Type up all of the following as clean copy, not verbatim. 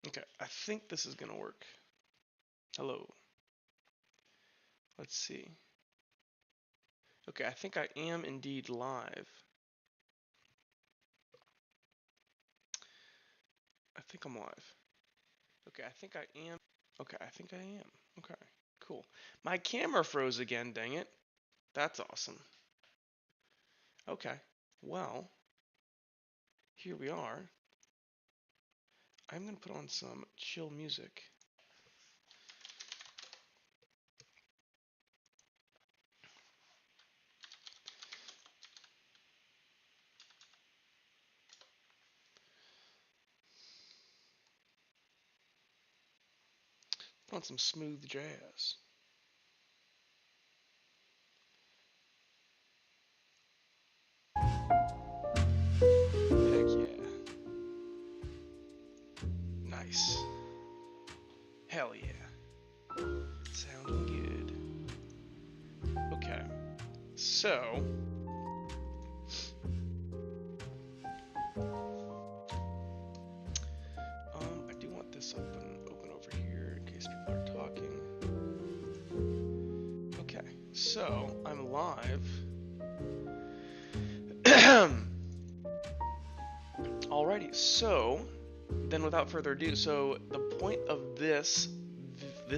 Okay, I think this is gonna work. Hello. Let's see. Okay, I think I am indeed live. I think I'm live. Okay, I think I am. Okay, I think I am. Okay, cool. My camera froze again, dang it. That's awesome. Okay, well, here we are. I'm gonna put on some chill music. Put on some smooth jazz. Heck yeah. Nice. Hell yeah. Sounding good. Okay. So, I do want this open over here in case people are talking. Okay, so I'm live. Alrighty, so then without further ado, so the point of this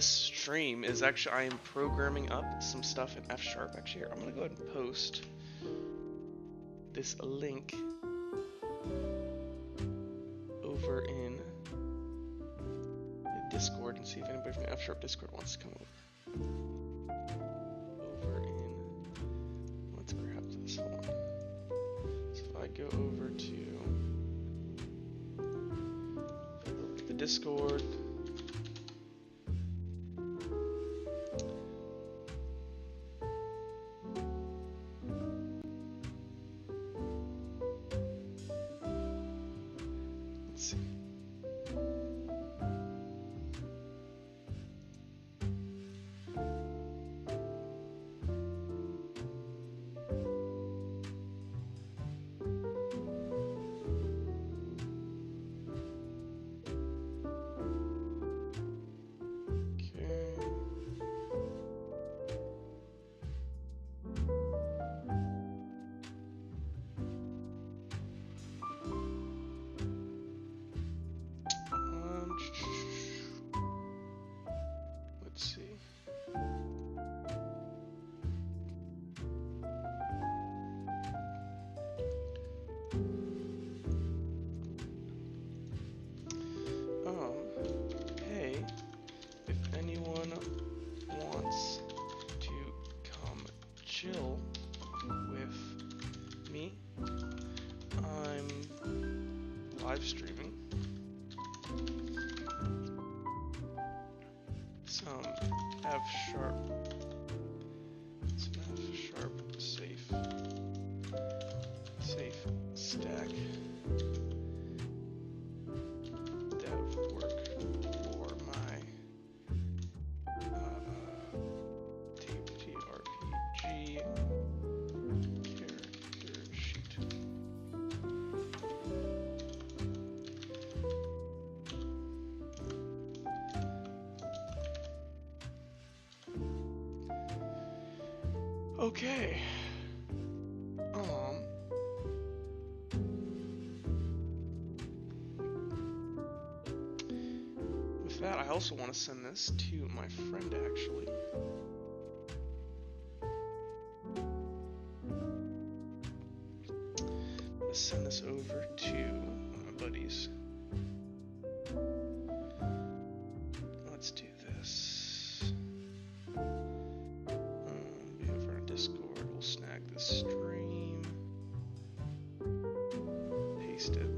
stream is actually I am programming up some stuff in F#. Actually, here, I'm gonna go ahead and post this link over in the Discord and see if anybody from the F# Discord wants to come over. Over in, let's grab this, hold on. So if I go over to the Discord, let's see. Let's see. Hey, if anyone wants to come chill with me, I'm live streaming some F# safe stack dev work for my TTRPG character sheet. Okay. With that, I also want to send this to my friend, actually. Let's send this over to one of my buddies. Let's do this. Be over on Discord. We'll snag this stream. Paste it.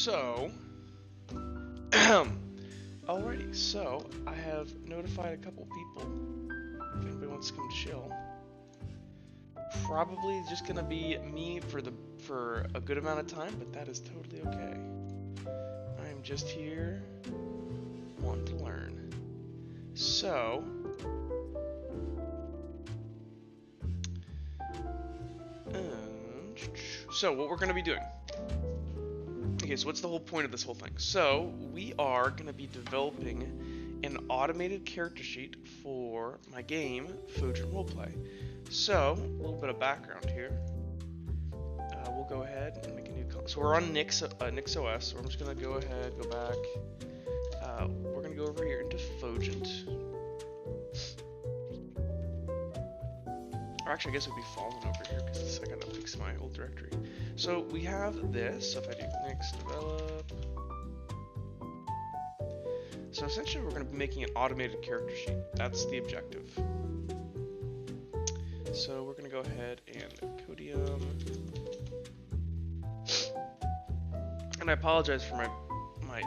So, alrighty, so I have notified a couple people if anybody wants to come chill. Probably just gonna be me for a good amount of time, but that is totally okay. I am just here wanting to learn. So, what we're gonna be doing. Okay, so what's the whole point of this whole thing? So, we are gonna be developing an automated character sheet for my game, Fogent Roleplay. So, a little bit of background here. We'll go ahead and make a new. So we're on Nix OS. So I'm just gonna go ahead, go back. We're gonna go over here into Fogent. Or actually, I guess it would be Fallen over here because I gotta fix my old directory. So we have this. So if I do Nix develop. So essentially, we're gonna be making an automated character sheet. That's the objective. So we're gonna go ahead and Codium. And I apologize for my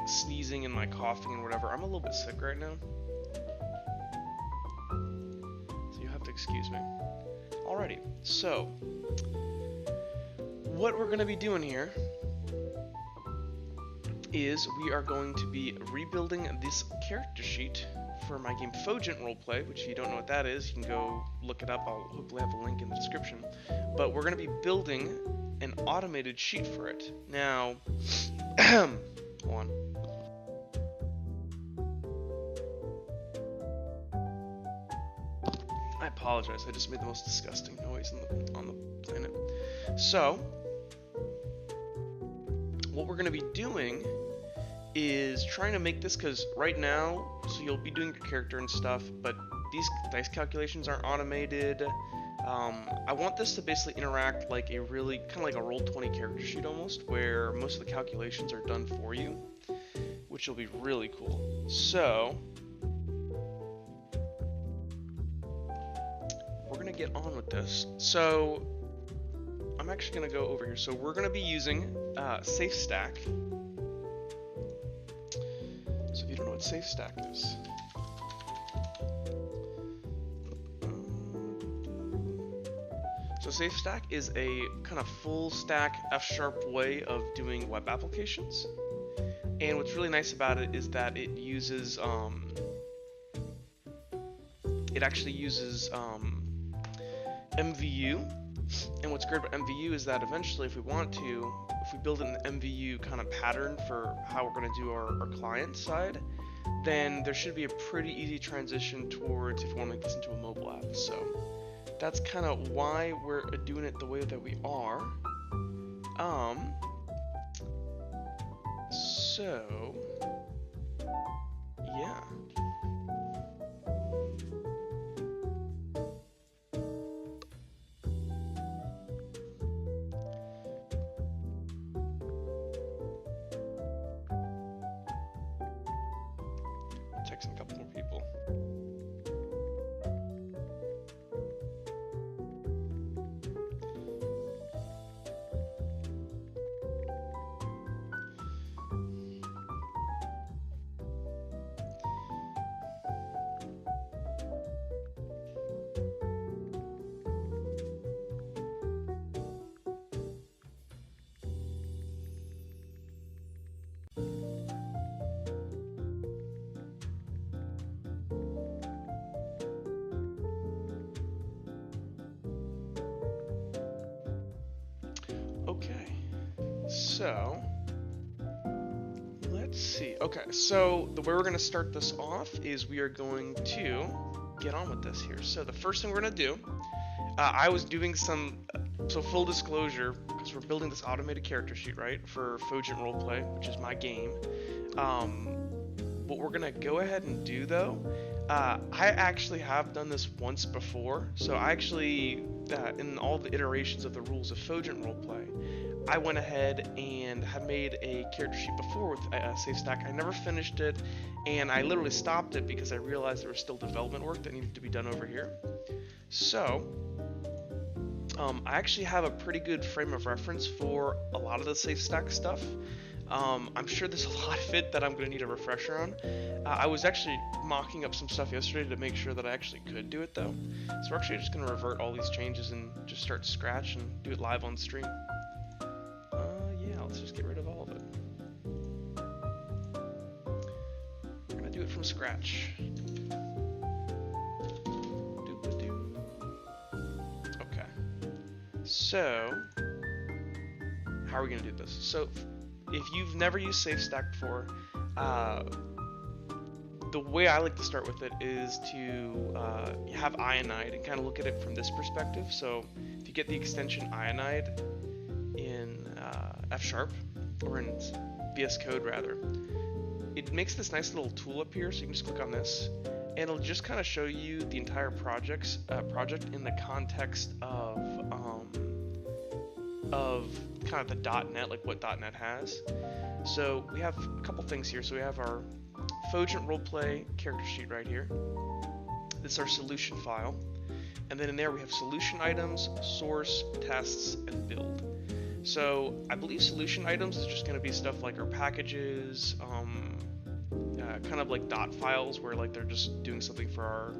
sneezing and my coughing and whatever. I'm a little bit sick right now, so you have to excuse me. Alrighty, so what we're gonna be doing here is we are going to be rebuilding this character sheet for my game Fogent Roleplay, which if you don't know what that is, you can go look it up. I'll hopefully have a link in the description. But we're going to be building an automated sheet for it. Now, hold on. I apologize, I just made the most disgusting noise on the planet. So, what we're going to be doing is trying to make this, because right now, so you'll be doing your character and stuff, but these dice calculations aren't automated. I want this to basically interact like a really, kind of like a Roll20 character sheet almost, where most of the calculations are done for you, which will be really cool. So, we're going to get on with this. So, I'm actually going to go over here. So, we're going to be using SafeStack. So if you don't know what SafeStack is, so SafeStack is a kind of full stack F# way of doing web applications. And what's really nice about it is that it uses, it actually uses MVU. And what's great about MVU is that eventually, if we want to, if we build an MVU kind of pattern for how we're going to do our client side, then there should be a pretty easy transition towards if we want to make this into a mobile app. So that's kind of why we're doing it the way that we are. So yeah. Texting a couple more people. Okay, so let's see. Okay, so the way we're going to start this off is we are going to get on with this here. So the first thing we're going to do, I was doing some, so full disclosure, because we're building this automated character sheet, right, for Fogent Roleplay, which is my game. What we're going to go ahead and do, though, I actually have done this once before. So I actually, in all the iterations of the rules of Fogent Roleplay, I went ahead and had made a character sheet before with SafeStack. I never finished it, and I literally stopped it because I realized there was still development work that needed to be done over here. So, I actually have a pretty good frame of reference for a lot of the SafeStack stuff. I'm sure there's a lot of it that I'm going to need a refresher on. I was actually mocking up some stuff yesterday to make sure that I actually could do it though. So we're actually just going to revert all these changes and just start scratch and do it live on stream. Yeah, let's just get rid of all of it. We're going to do it from scratch. Okay. So, how are we going to do this? So, if you've never used SafeStack before, the way I like to start with it is to have Ionide and kind of look at it from this perspective. So if you get the extension Ionide in F#, or in VS Code rather, it makes this nice little tool up here, so you can just click on this, and it'll just kind of show you the entire project in the context of kind of the .NET, like what .NET has. So we have a couple things here. So we have our Fogent Roleplay character sheet right here. This is our solution file. And then in there we have solution items, source, tests, and build. So I believe solution items is just going to be stuff like our packages, kind of like dot files where like they're just doing something for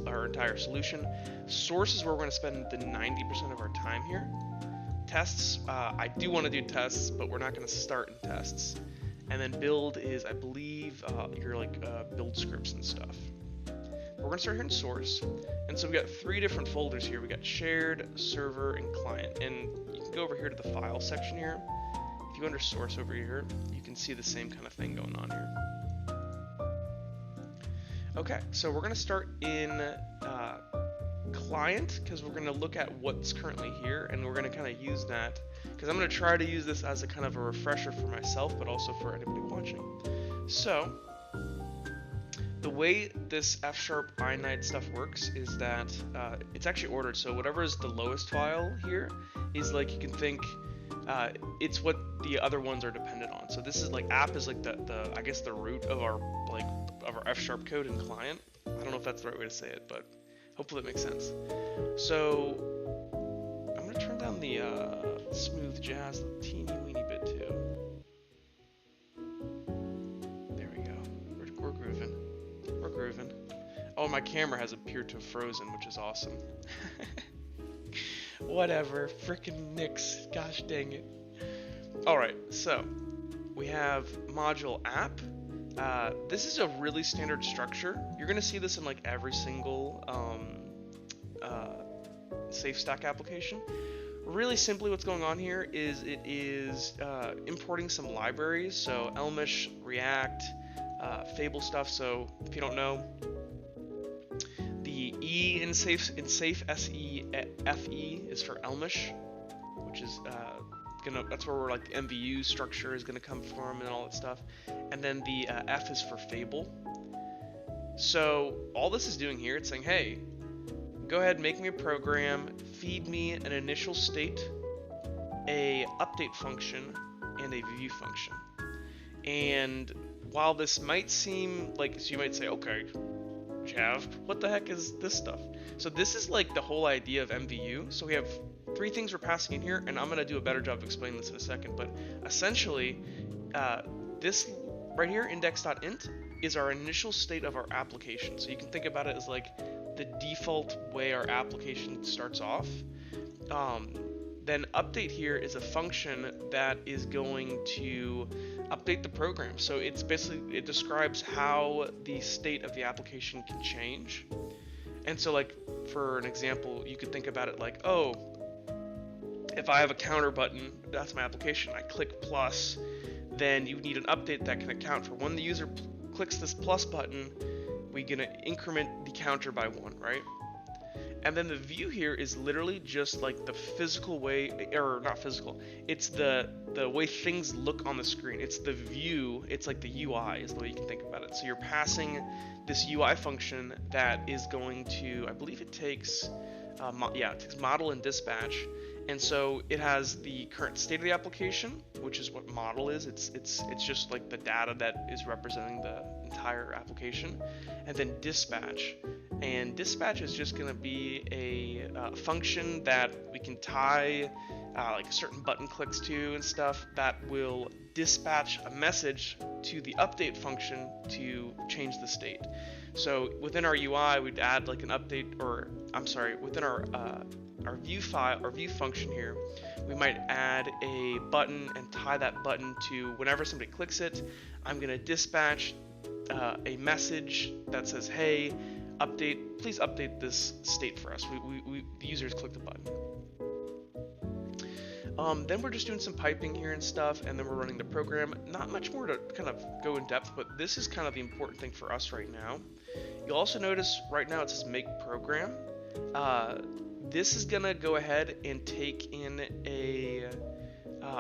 our entire solution. Source is where we're going to spend the 90% of our time here. Tests, I do want to do tests, but we're not going to start in tests. And then build is, I believe, your like build scripts and stuff. We're going to start here in source. And so we got 3 different folders here. We got shared, server, and client. And you can go over here to the file section here. If you go under source over here, you can see the same kind of thing going on here. Okay, so we're going to start in client, because we're going to look at what's currently here, and we're going to kind of use that, because I'm going to try to use this as a kind of a refresher for myself, but also for anybody watching. So the way this F# Ionide stuff works is that it's actually ordered. So whatever is the lowest file here is like, you can think it's what the other ones are dependent on. So this is like app is like the I guess the root of our F# code in client. I don't know if that's the right way to say it, but hopefully it makes sense. So I'm gonna turn down the smooth jazz a teeny weeny bit too. There we go. We're grooving. We're grooving. Oh, my camera has appeared to have frozen, which is awesome. Whatever. Frickin' nix. Gosh dang it. Alright, so we have module app. This is a really standard structure. You're going to see this in like every single SafeStack application. Really simply what's going on here is it is importing some libraries, so Elmish, React, Fable stuff. So if you don't know, the E in Safe SE FE is for Elmish, which is that's where we're like the MVU structure is gonna come from and all that stuff. And then the F is for Fable. So all this is doing here, it's saying, hey, go ahead, make me a program, feed me an initial state, a update function, and a view function. And while this might seem like, so you might say, okay, Jav, what the heck is this stuff? So this is like the whole idea of MVU. So we have 3 things we're passing in here, and I'm going to do a better job of explaining this in a second. But essentially, this right here, index.int, is our initial state of our application. So you can think about it as like the default way our application starts off. Then update here is a function that is going to update the program. So it's basically, it describes how the state of the application can change. And so like, for an example, you could think about it like, oh, if I have a counter button, that's my application, I click plus, then you need an update that can account for when the user clicks this plus button, we're gonna increment the counter by 1, right? And then the view here is literally just like the physical way, or not physical, it's the way things look on the screen. It's the view, it's like the UI is the way you can think about it. So you're passing this UI function that is going to, I believe it takes, it takes model and dispatch. And so it has the current state of the application, which is what model is. It's just like the data that is representing the entire application, and then dispatch. And dispatch is just going to be a function that we can tie like certain button clicks to and stuff, that will dispatch a message to the update function to change the state. So within our UI, we'd add like an update, or I'm sorry, within our view file or view function here, we might add a button and tie that button to whenever somebody clicks it, I'm going to dispatch a message that says, hey, please update this state for us. The users click the button. Then we're just doing some piping here and stuff, and then we're running the program. Not much more to kind of go in depth, but this is kind of the important thing for us right now. You'll also notice right now it says make program. This is gonna go ahead and take in a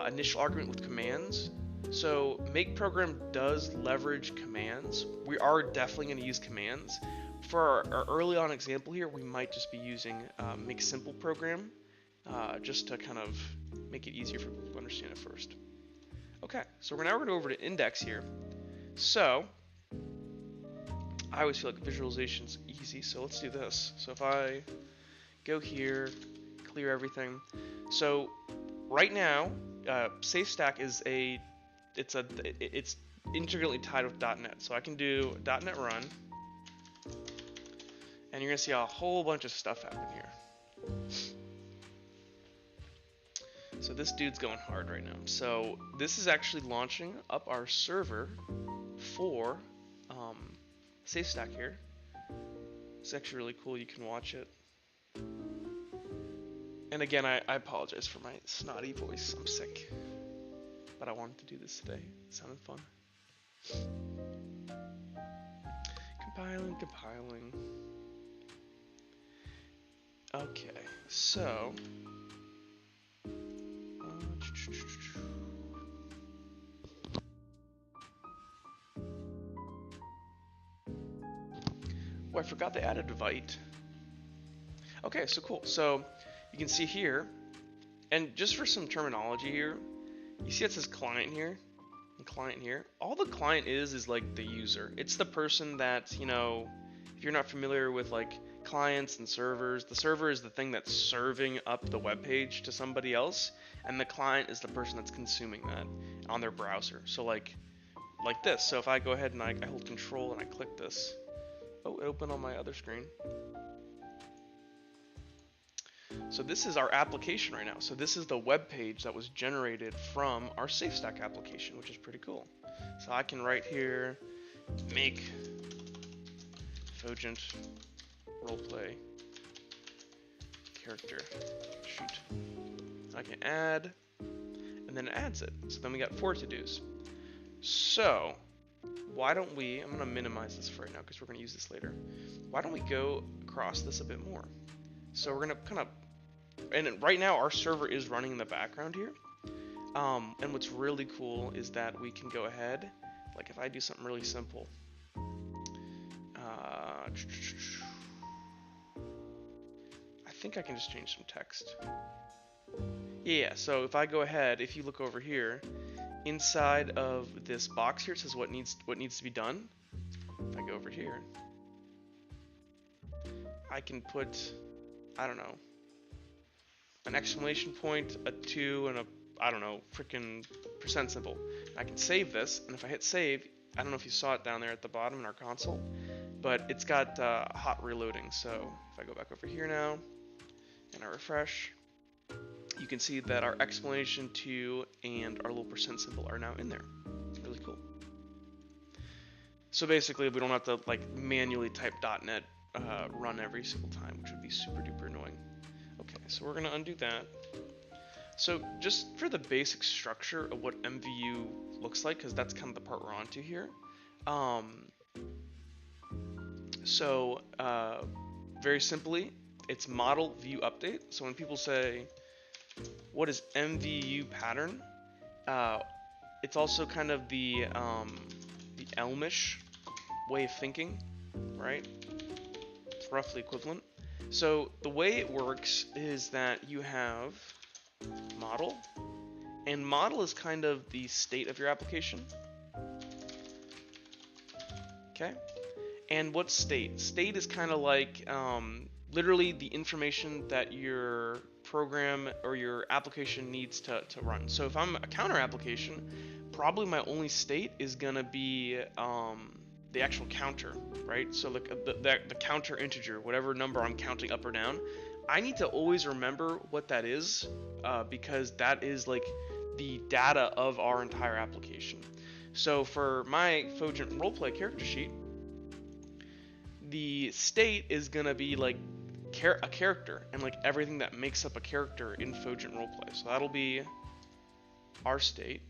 initial argument with commands. So make program does leverage commands. We are definitely going to use commands. For our early on example here, we might just be using make simple program, just to kind of make it easier for people to understand it first. Okay, so we're now going to go over to index here. So I always feel like visualization's easy, so let's do this. So if I go here, clear everything. So right now, SafeStack is it's integrally tied with .NET. So I can do .NET run, and you're gonna see a whole bunch of stuff happen here. So this dude's going hard right now. So this is actually launching up our server for SafeStack here. It's actually really cool. You can watch it. And again, I apologize for my snotty voice. I'm sick. But I wanted to do this today. It sounded fun. Compiling. Okay, so oh, I forgot they added Vite. Okay, so cool. So you can see here, and just for some terminology here, you see it says client here and client here. All the client is like the user. It's the person that, you know, if you're not familiar with like clients and servers, the server is the thing that's serving up the web page to somebody else, and the client is the person that's consuming that on their browser. So like this. So if I go ahead and I hold control and I click this, oh, it opened on my other screen. So this is our application right now. So this is the web page that was generated from our SafeStack application, which is pretty cool. So I can write here, make Fogent Roleplay character shoot. I can add, and then it adds it. So then we got 4 to-dos. So why don't we, I'm gonna minimize this for right now because we're gonna use this later. Why don't we go across this a bit more? So we're gonna kind of, and right now our server is running in the background here. And what's really cool is that we can go ahead, like if I do something really simple, I think I can just change some text. Yeah, so if I go ahead, if you look over here, inside of this box here, it says what needs to be done. If I go over here, I can put, I don't know, an exclamation point, a 2, and a, I don't know, freaking % symbol. I can save this, and if I hit save, I don't know if you saw it down there at the bottom in our console, but it's got hot reloading. So if I go back over here now, and I refresh, you can see that our exclamation 2 and our little % symbol are now in there. It's really cool. So basically, we don't have to like manually type .NET run every single time, which would be super duper annoying. Okay, so we're gonna undo that. So just for the basic structure of what MVU looks like, because that's kind of the part we're onto here. Very simply, it's model view update. So when people say, what is MVU pattern? It's also kind of the Elmish way of thinking, right? It's roughly equivalent. So the way it works is that you have model, and model is kind of the state of your application. Okay, and what's state? State is kind of like literally the information that your program or your application needs to run. So if I'm a counter application, probably my only state is gonna be the actual counter, right? So like the counter integer, whatever number I'm counting up or down, I need to always remember what that is, because that is like the data of our entire application. So for my Fogent roleplay character sheet, the state is gonna be like a character and like everything that makes up a character in Fogent roleplay. So that'll be our state.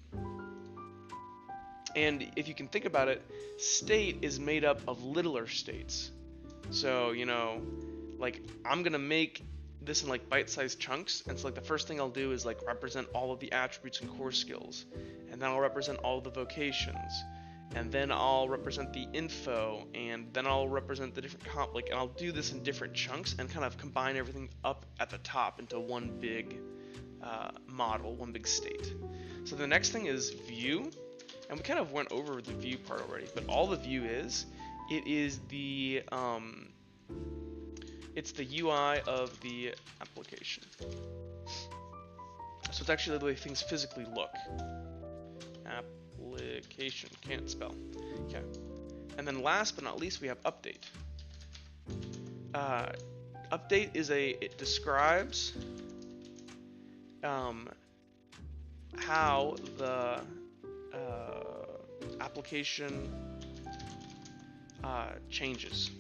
And if you can think about it, state is made up of littler states. So, you know, like I'm gonna make this in like bite-sized chunks, and so like the first thing I'll do is like represent all of the attributes and core skills, and then I'll represent all of the vocations, and then I'll represent the info, and then I'll represent the different and I'll do this in different chunks and kind of combine everything up at the top into one big model, one big state. So the next thing is view, and we kind of went over the view part already, but all the view is, it is the it's the UI of the application. So it's actually the way things physically look. Application, can't spell. Okay. And then last but not least, we have update. Update is it describes how the application changes.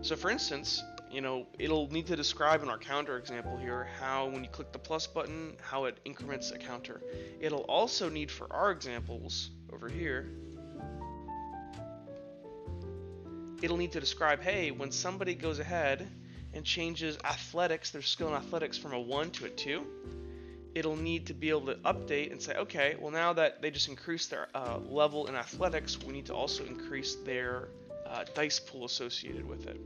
So for instance, you know, it'll need to describe in our counter example here how when you click the plus button, how it increments a counter. It'll also need, for our examples over here, it'll need to describe, hey, when somebody goes ahead and changes athletics, their skill in athletics from a 1 to a 2, it'll need to be able to update and say, okay, well now that they just increased their level in athletics, we need to also increase their dice pool associated with it.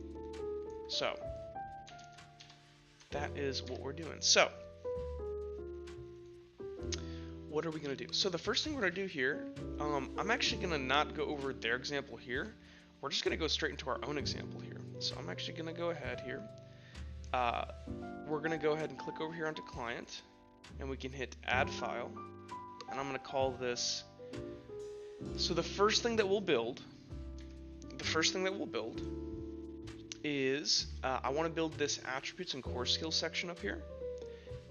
So that is what we're doing. So what are we going to do? So the first thing we're going to do here, I'm actually going to not go over their example here. We're just going to go straight into our own example here. So I'm actually going to go ahead here. We're going to go ahead and click over here onto client, and we can hit add file, and I'm going to call this. So the first thing that we'll build is I want to build this attributes and core skills section up here.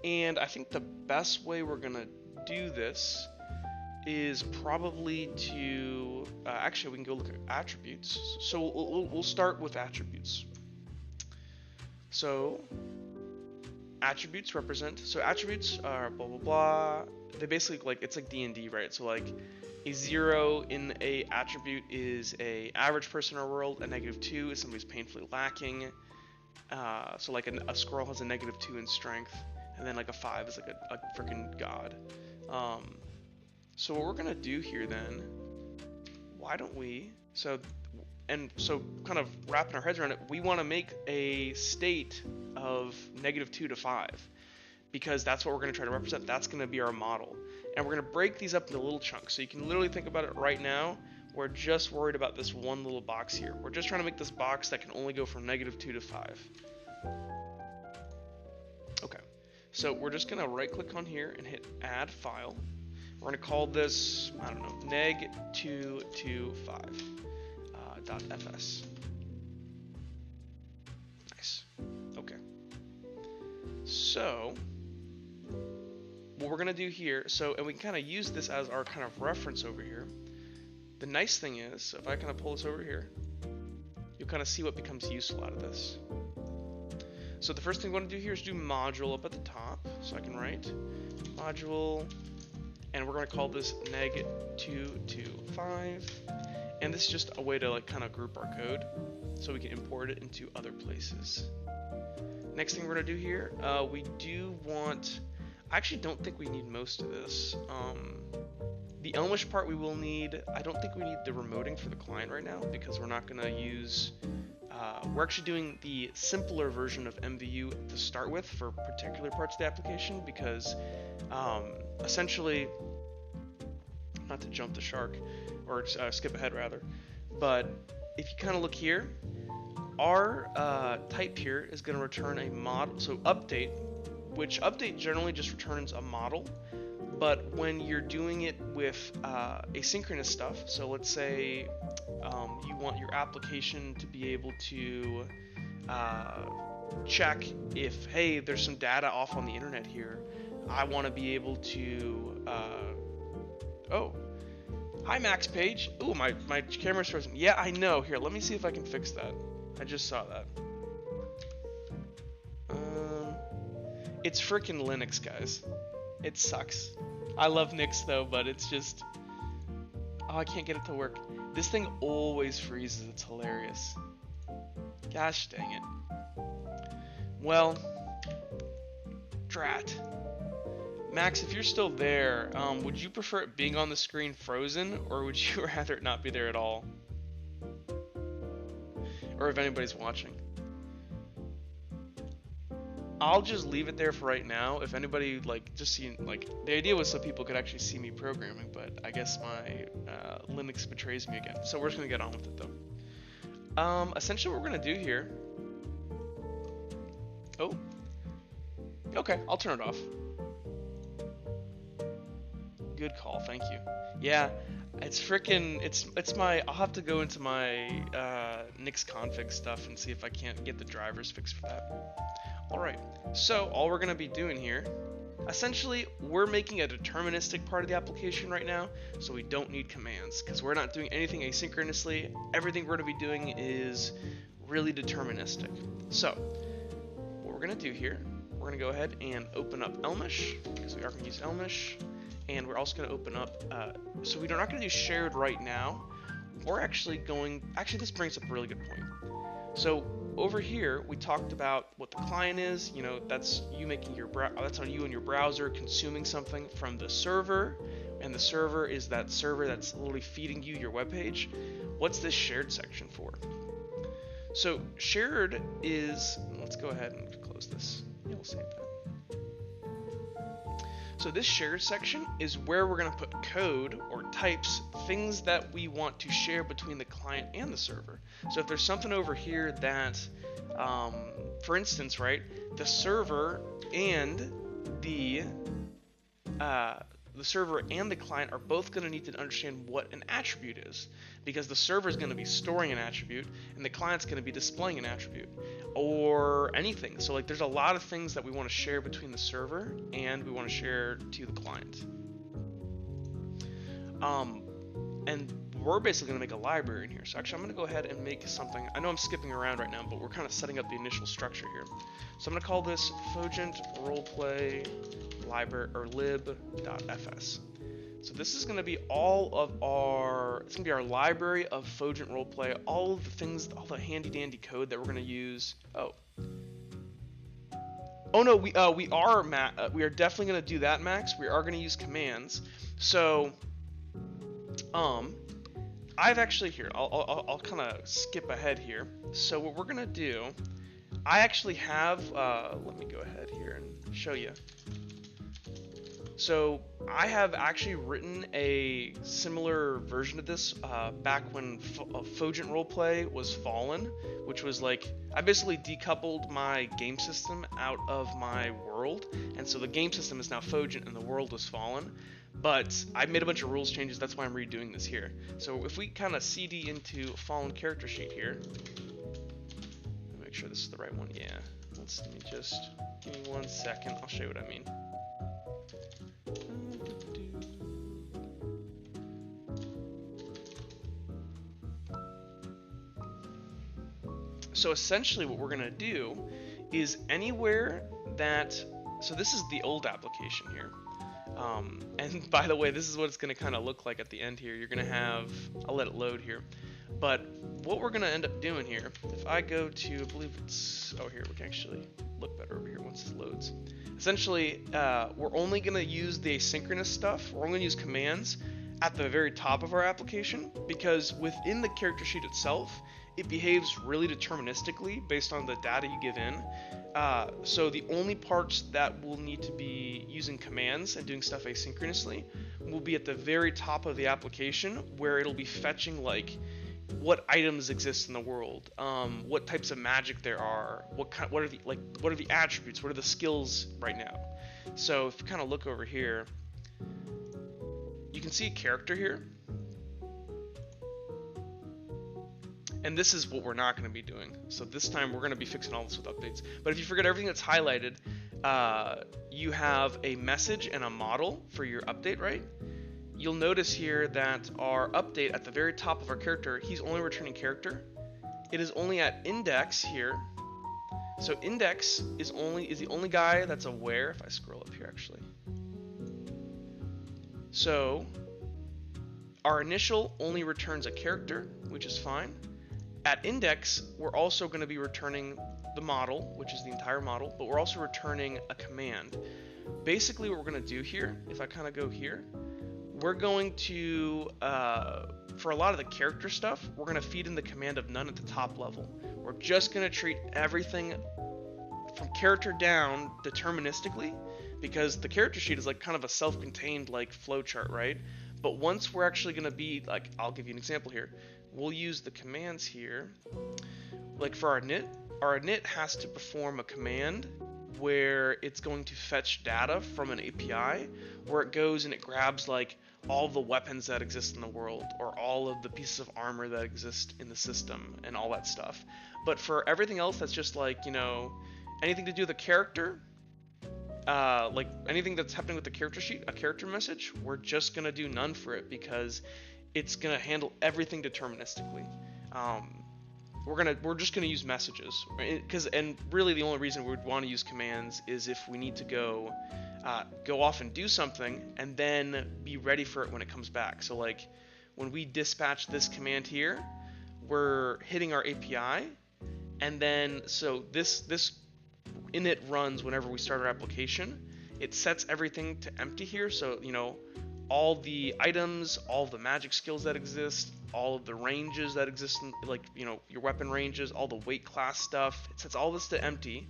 And I think the best way we're going to do this is probably to actually we can go look at attributes. So we'll start with attributes. So attributes represent, so attributes are blah blah blah. They basically, like, it's like D&D, right? So like a 0 in a attribute is a average person in our world. A -2 is somebody who's painfully lacking. So like a squirrel has a -2 in strength, and then like a 5 is like a freaking god. So what we're gonna do here then, why don't we, so kind of wrapping our heads around it, we want to make a state of -2 to 5, because that's what we're going to try to represent. That's going to be our model. And we're going to break these up into little chunks. So you can literally think about it right now. We're just worried about this one little box here. We're just trying to make this box that can only go from -2 to 5. Okay. So we're just going to right click on here and hit add file. We're going to call this, I don't know, neg225.fs. Nice. Okay. So what we're going to do here, and we can kind of use this as our kind of reference over here. The nice thing is, if I kind of pull this over here, you'll kind of see what becomes useful out of this. So the first thing we want to do here is do module up at the top. So I can write module, and we're going to call this neg225. And this is just a way to like kind of group our code so we can import it into other places. Next thing we're going to do here, we do want, I actually don't think we need most of this. The Elmish part we will need. I don't think we need the remoting for the client right now, because we're not going to use, we're actually doing the simpler version of MVU to start with for particular parts of the application, because essentially, not to jump the shark, or skip ahead rather, but if you kind of look here, our type here is going to return a model. So update, which update generally just returns a model. But when you're doing it with asynchronous stuff, so let's say you want your application to be able to check if, hey, there's some data off on the internet here. I want to be able to, oh, hi Max Page. Ooh, my camera's frozen. Yeah, I know. Here, let me see if I can fix that. I just saw that. It's freaking Linux, guys. It sucks. I love Nix though, but it's just, oh, I can't get it to work. This thing always freezes. It's hilarious. Gosh dang it. Well, drat. Max, if you're still there, would you prefer it being on the screen frozen, or would you rather it not be there at all? Or if anybody's watching. I'll just leave it there for right now. If anybody, like, just see, like, the idea was so people could actually see me programming, but I guess my Linux betrays me again. So we're just gonna get on with it though. Essentially what we're gonna do here. Oh. Okay, I'll turn it off. Good call, thank you. Yeah, it's freaking, it's my, I'll have to go into my Nix config stuff and see if I can't get the drivers fixed for that. Alright, so all we're going to be doing here, essentially we're making a deterministic part of the application right now, so we don't need commands, because we're not doing anything asynchronously. Everything we're going to be doing is really deterministic. So, what we're going to do here, we're going to go ahead and open up Elmish, because we are going to use Elmish, and we're also going to open up, so we're not going to do shared right now. We're actually going, this brings up a really good point. So over here, we talked about what the client is. You know, that's you making your that's on you and your browser consuming something from the server, and the server is that server that's literally feeding you your web page. What's this shared section for? So shared is, let's go ahead and close this. Yeah, we'll save that. So this shared section is where we're going to put code or types, things that we want to share between the client and the server. So if there's something over here that, for instance, right, the server and the client are both going to need to understand what an attribute is, because the server is going to be storing an attribute and the client's going to be displaying an attribute, or anything. So like there's a lot of things that we want to share between the server and we want to share to the client. And we're basically going to make a library in here. So actually I'm going to go ahead and make something. I know I'm skipping around right now, but we're kind of setting up the initial structure here. So I'm going to call this Fogent Roleplay library or lib.fs. So this is going to be all of our, it's going to be our library of Fogent Roleplay, all of the things, all the handy dandy code that we're going to use. Oh no, we are definitely going to do that, Max. We are going to use commands. So I've actually here, I'll kind of skip ahead here. So what we're going to do, I actually have, let me go ahead here and show you. So I have actually written a similar version of this back when Fogent Roleplay was Fallen, which was like, I basically decoupled my game system out of my world, and so the game system is now Fogent and the world was Fallen. But I made a bunch of rules changes, that's why I'm redoing this here. So if we kind of cd into Fallen character sheet here, make sure this is the right one, yeah. Let me just, give me 1 second, I'll show you what I mean. So essentially what we're going to do is anywhere that, so this is the old application here. And by the way, this is what it's going to kind of look like at the end here. You're going to have, I'll let it load here. But what we're going to end up doing here, if I go to, I believe it's, oh here, we can actually look better over here once this loads. Essentially, we're only going to use the asynchronous stuff. We're only going to use commands at the very top of our application, because within the character sheet itself, it behaves really deterministically based on the data you give in. So the only parts that will need to be using commands and doing stuff asynchronously will be at the very top of the application, where it'll be fetching like what items exist in the world, what types of magic there are, what are the attributes, what are the skills right now. So if you kind of look over here, you can see a character here. And this is what we're not going to be doing. So this time we're going to be fixing all this with updates. But if you forget everything that's highlighted, you have a message and a model for your update, right? You'll notice here that our update at the very top of our character, he's only returning character. It is only at index here. So index is the only guy that's aware. If I scroll up here, actually. So our initial only returns a character, which is fine. At index, we're also going to be returning the model, which is the entire model, but we're also returning a command. Basically, what we're going to do here, if I kind of go here, we're going to, for a lot of the character stuff, we're going to feed in the command of none at the top level. We're just going to treat everything from character down deterministically, because the character sheet is like kind of a self-contained like flowchart, right? But once we're actually going to be like, I'll give you an example here. We'll use the commands here. Like for our init has to perform a command where it's going to fetch data from an API, where it goes and it grabs like all the weapons that exist in the world, or all of the pieces of armor that exist in the system, and all that stuff. But for everything else that's just like, you know, anything to do with a character, like anything that's happening with the character sheet, a character message, we're just gonna do none for it, because it's gonna handle everything deterministically. We're just gonna use messages, and really the only reason we would want to use commands is if we need to go off and do something and then be ready for it when it comes back. So like when we dispatch this command here, we're hitting our API, and then so this init runs whenever we start our application. It sets everything to empty here, so you know, all the items, all the magic skills that exist, all of the ranges that exist, like, you know, your weapon ranges, all the weight class stuff. It sets all this to empty,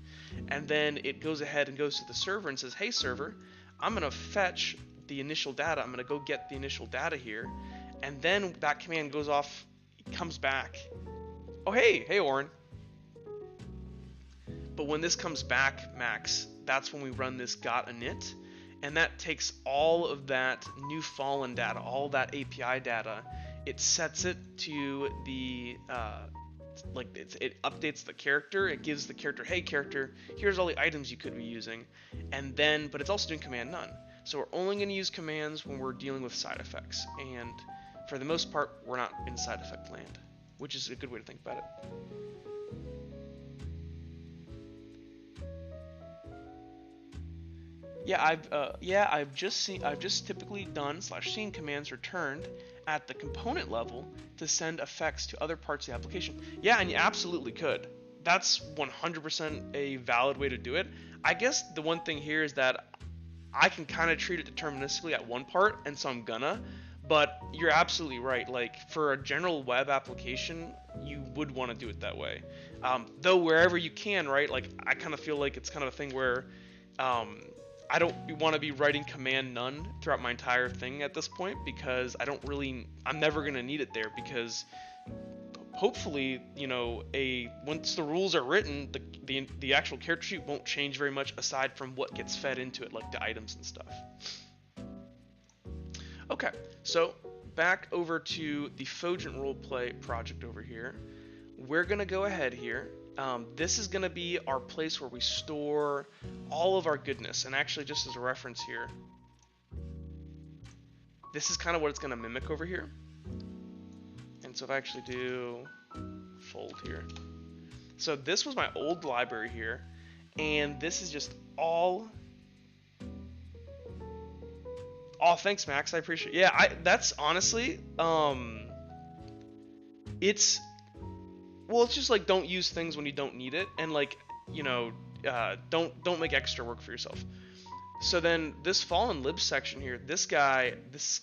and then it goes ahead and goes to the server and says, hey server, I'm gonna fetch the initial data. I'm gonna go get the initial data here, and then that command goes off, comes back. Oh hey Oren. But when this comes back, Max, that's when we run this got init. And that takes all of that new fallen data, all that API data, it sets it to the, it updates the character, it gives the character, hey character, here's all the items you could be using, and then, but it's also doing command none. So we're only going to use commands when we're dealing with side effects, and for the most part, we're not in side effect land, which is a good way to think about it. I've just typically done /seen commands returned at the component level to send effects to other parts of the application. Yeah, and you absolutely could. That's 100% a valid way to do it. I guess the one thing here is that I can kind of treat it deterministically at one part, and so I'm gonna. But you're absolutely right. Like for a general web application, you would want to do it that way. Though wherever you can, right? Like I kind of feel like it's kind of a thing where I don't want to be writing command none throughout my entire thing at this point, because I'm never going to need it there, because hopefully, you know, once the rules are written, the actual character sheet won't change very much aside from what gets fed into it, like the items and stuff. Okay, so back over to the Fogent Roleplay project over here. We're going to go ahead here. This is going to be our place where we store all of our goodness. And actually, just as a reference here, this is kind of what it's going to mimic over here. And so if I actually do fold here. So this was my old library here. And this is just all... Oh, thanks, Max. I appreciate it. Yeah, that's honestly... It's just like don't use things when you don't need it, and like, you know, don't make extra work for yourself. So then this fallen libs section here, this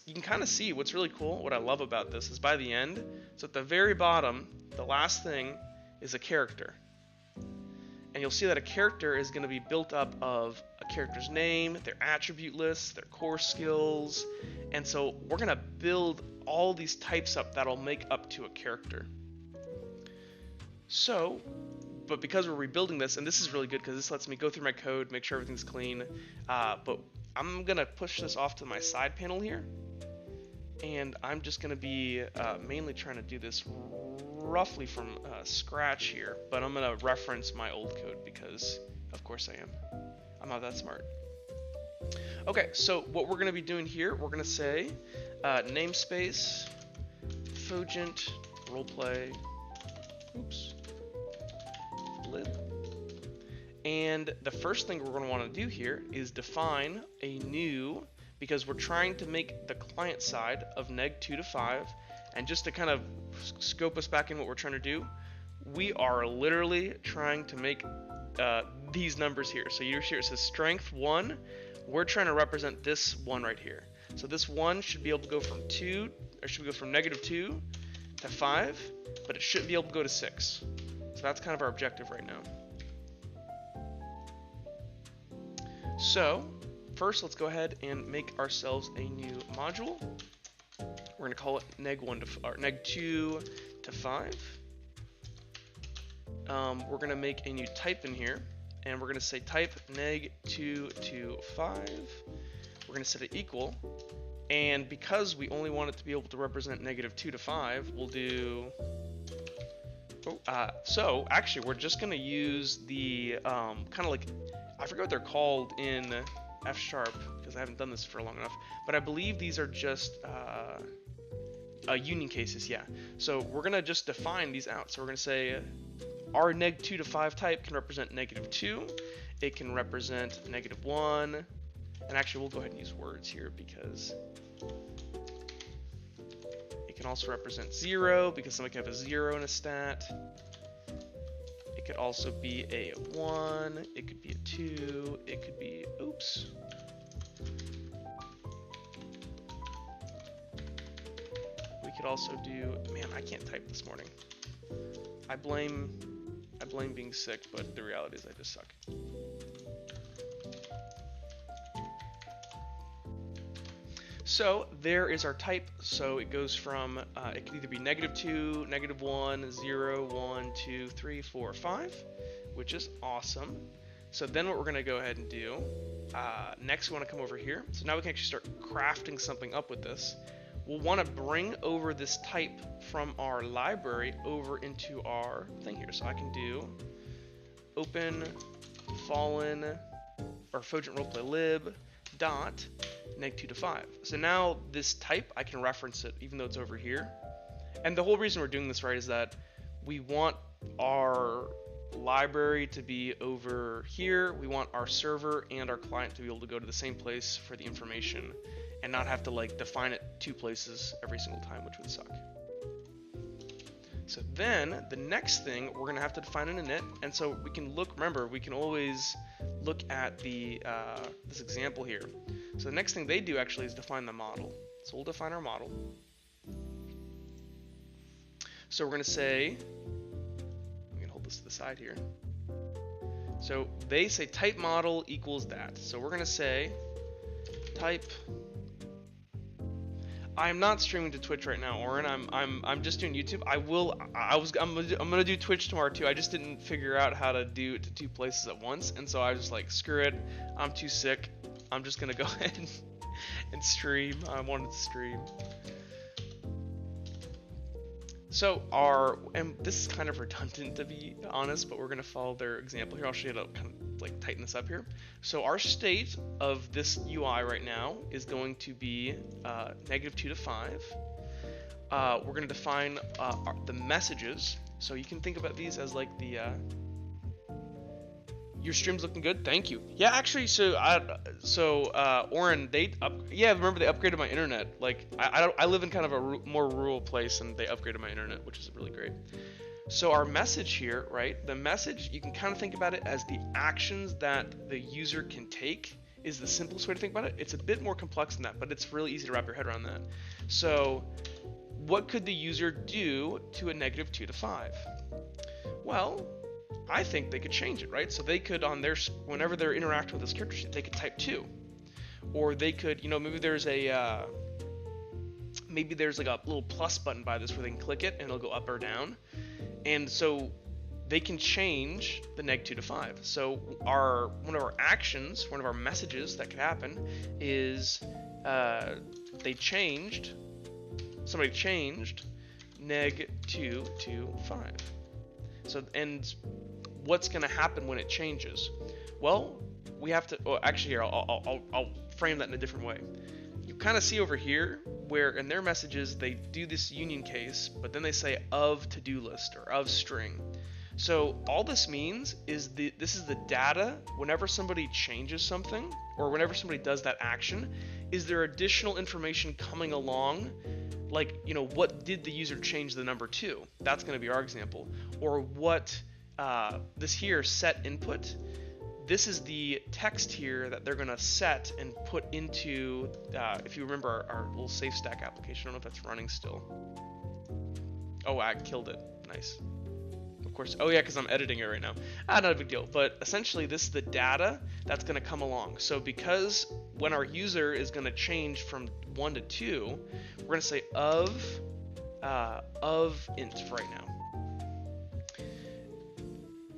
you can kind of see what's really cool. What I love about this is by the end, so at the very bottom, the last thing is a character. And you'll see that a character is going to be built up of a character's name, their attribute list, their core skills. And so we're going to build all these types up that'll make up to a character. So, but because we're rebuilding this, and this is really good because this lets me go through my code, make sure everything's clean, but I'm going to push this off to my side panel here, and I'm just going to be mainly trying to do this roughly from scratch here, but I'm going to reference my old code because, of course I am. I'm not that smart. Okay, so what we're going to be doing here, we're going to say namespace, Fogent, Roleplay, lib. And the first thing we're going to want to do here is define a new, because we're trying to make the client side of neg 2 to 5, and just to kind of scope us back in what we're trying to do, we are literally trying to make these numbers here. So you're here, it says strength 1, we're trying to represent this 1 right here. So this 1 should be able to go from -2 to 5, but it shouldn't be able to go to 6. So that's kind of our objective right now. So first, let's go ahead and make ourselves a new module. We're going to call it neg 2 to 5. We're going to make a new type in here, and we're going to say type neg 2 to 5. We're going to set it equal, and because we only want it to be able to represent -2 to 5, we'll do. So actually, we're just going to use the kind of like, I forget what they're called in F# because I haven't done this for long enough, but I believe these are just union cases, yeah. So we're going to just define these out. So we're going to say our neg 2 to 5 type can represent -2, it can represent -1, and actually we'll go ahead and use words here because it can also represent 0 because somebody can have a 0 in a stat. It could also be a 1, it could be a 2, it could be, oops. We could also do, man, I can't type this morning. I blame being sick, but the reality is I just suck. So there is our type. So it goes from, it can either be -2, -1, 0, 1, 2, 3, 4, 5, which is awesome. So then what we're going to go ahead and do, next we want to come over here. So now we can actually start crafting something up with this. We'll want to bring over this type from our library over into our thing here. So I can do open fallen or Fogent roleplay lib dot neg 2 to 5. So now this type, I can reference it even though it's over here. And the whole reason we're doing this, right, is that we want our library to be over here. We want our server and our client to be able to go to the same place for the information and not have to like define it 2 places every single time, which would suck. So then the next thing, we're going to have to define an init. And so we can look, remember, we can always look at the this example here. So the next thing they do actually is define the model. So we'll define our model. So we're going to say, we can hold this to the side here. So they say type model equals that. So we're going to say type. I'm not streaming to Twitch right now, Oren. I'm just doing YouTube. I'm gonna do Twitch tomorrow too. I just didn't figure out how to do it to 2 places at once, and so I was just like, screw it. I'm too sick. I'm just gonna go ahead and stream. I wanted to stream. So and this is kind of redundant to be honest, but we're gonna follow their example here. I'll show you how to kind of like tighten this up here. So our state of this UI right now is going to be -2 to 5. We're gonna define the messages. So you can think about these as like the your stream's looking good. Thank you. Yeah, actually, Oren, remember they upgraded my internet. Like I live in kind of a more rural place, and they upgraded my internet, which is really great. So our message here, right? The message, you can kind of think about it as the actions that the user can take is the simplest way to think about it. It's a bit more complex than that, but it's really easy to wrap your head around that. So what could the user do to a -2 to 5? Well, I think they could change it, right? So they could, whenever they're interacting with this character sheet, they could type 2. Or they could, maybe there's a maybe there's like a little plus button by this where they can click it and it'll go up or down. And so they can change the -2 to 5. So one of our actions, one of our messages that could happen is somebody changed -2 to 5. So, and what's going to happen when it changes? Well, we have to, well, actually here, I'll frame that in a different way. You kind of see over here where in their messages they do this union case, but then they say of to-do list or of string. So all this means is this is the data whenever somebody changes something or whenever somebody does that action. Is there additional information coming along? Like, you know, what did the user change the number to? That's going to be our example. Or what this here set input. This is the text here that they're going to set and put into, if you remember our little safe stack application. I don't know if that's running still. Oh, I killed it. Nice. Of course. Oh yeah, because I'm editing it right now. Not a big deal. But essentially, this is the data that's going to come along. So because when our user is going to change from 1 to 2, we're going to say of int right now.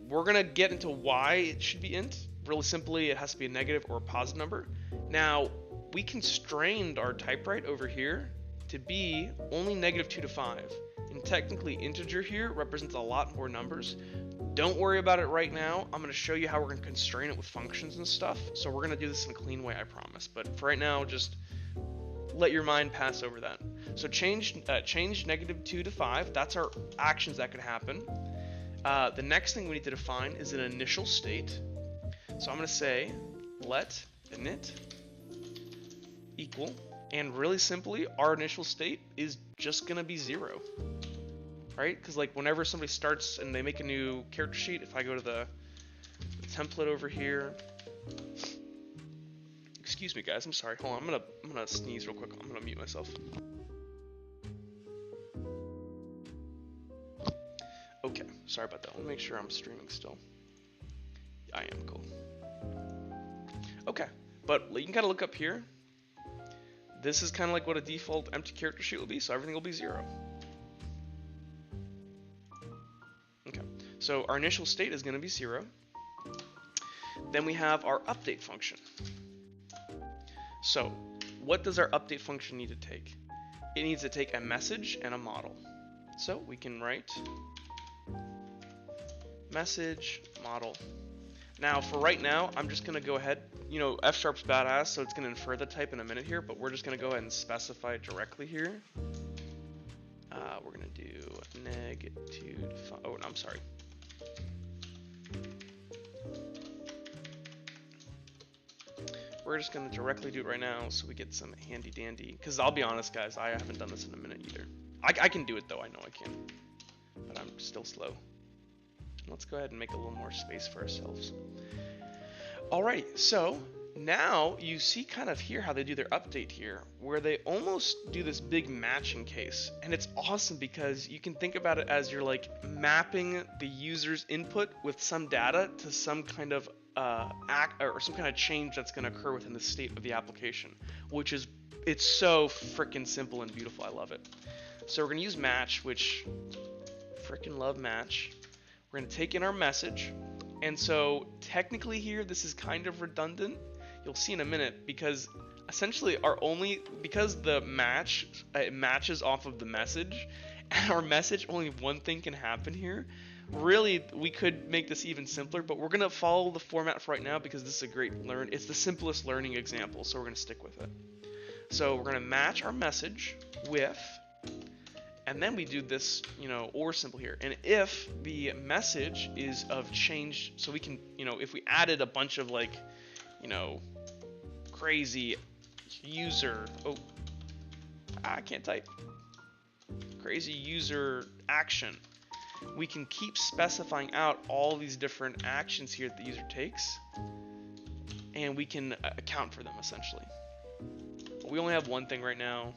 We're going to get into why it should be int. Really simply, it has to be a negative or a positive number. Now, we constrained our typewrite over here to be only -2 to 5. And technically, integer here represents a lot more numbers. Don't worry about it right now. I'm going to show you how we're going to constrain it with functions and stuff. So we're going to do this in a clean way, I promise. But for right now, just let your mind pass over that. So change -2 to 5. That's our actions that could happen. The next thing we need to define is an initial state. So I'm going to say let init equal, and really simply, our initial state is just going to be 0. Right? Because like whenever somebody starts and they make a new character sheet, if I go to the template over here, excuse me guys, I'm sorry. Hold on, I'm gonna sneeze real quick. I'm gonna mute myself. Okay, sorry about that. Let me make sure I'm streaming still. I am, cool. Okay, but you can kind of look up here. This is kind of like what a default empty character sheet will be, so everything will be 0. Okay, so our initial state is going to be 0. Then we have our update function. So, what does our update function need to take? It needs to take a message and a model. So, we can write message model. Now, for right now, I'm just going to go ahead, you know, F# badass, so it's going to infer the type in a minute here, but we're just going to go ahead and specify it directly here. We're going to do -2 to 5. Oh, no, I'm sorry. We're just going to directly do it right now so we get some handy dandy. Because I'll be honest, guys, I haven't done this in a minute either. I can do it, though. I know I can. But I'm still slow. Let's go ahead and make a little more space for ourselves. Alrighty, so now you see kind of here how they do their update here, where they almost do this big matching case. And it's awesome because you can think about it as you're like mapping the user's input with some data to some kind of or some kind of change that's going to occur within the state of the application, which is, it's so freaking simple and beautiful. I love it. So we're going to use match, which freaking love match. We're going to take in our message. And so technically here, this is kind of redundant. You'll see in a minute, because essentially because the match, it matches off of the message, and our message, only one thing can happen here. Really, we could make this even simpler, but we're going to follow the format for right now because this is a great it's the simplest learning example, so we're going to stick with it. So we're going to match our message with, and then we do this, you know, or symbol here. And if the message is of change, so we can, you know, if we added a bunch of like, you know, crazy user, I can't type, crazy user action, we can keep specifying out all these different actions here that the user takes, and we can account for them essentially. But we only have one thing right now.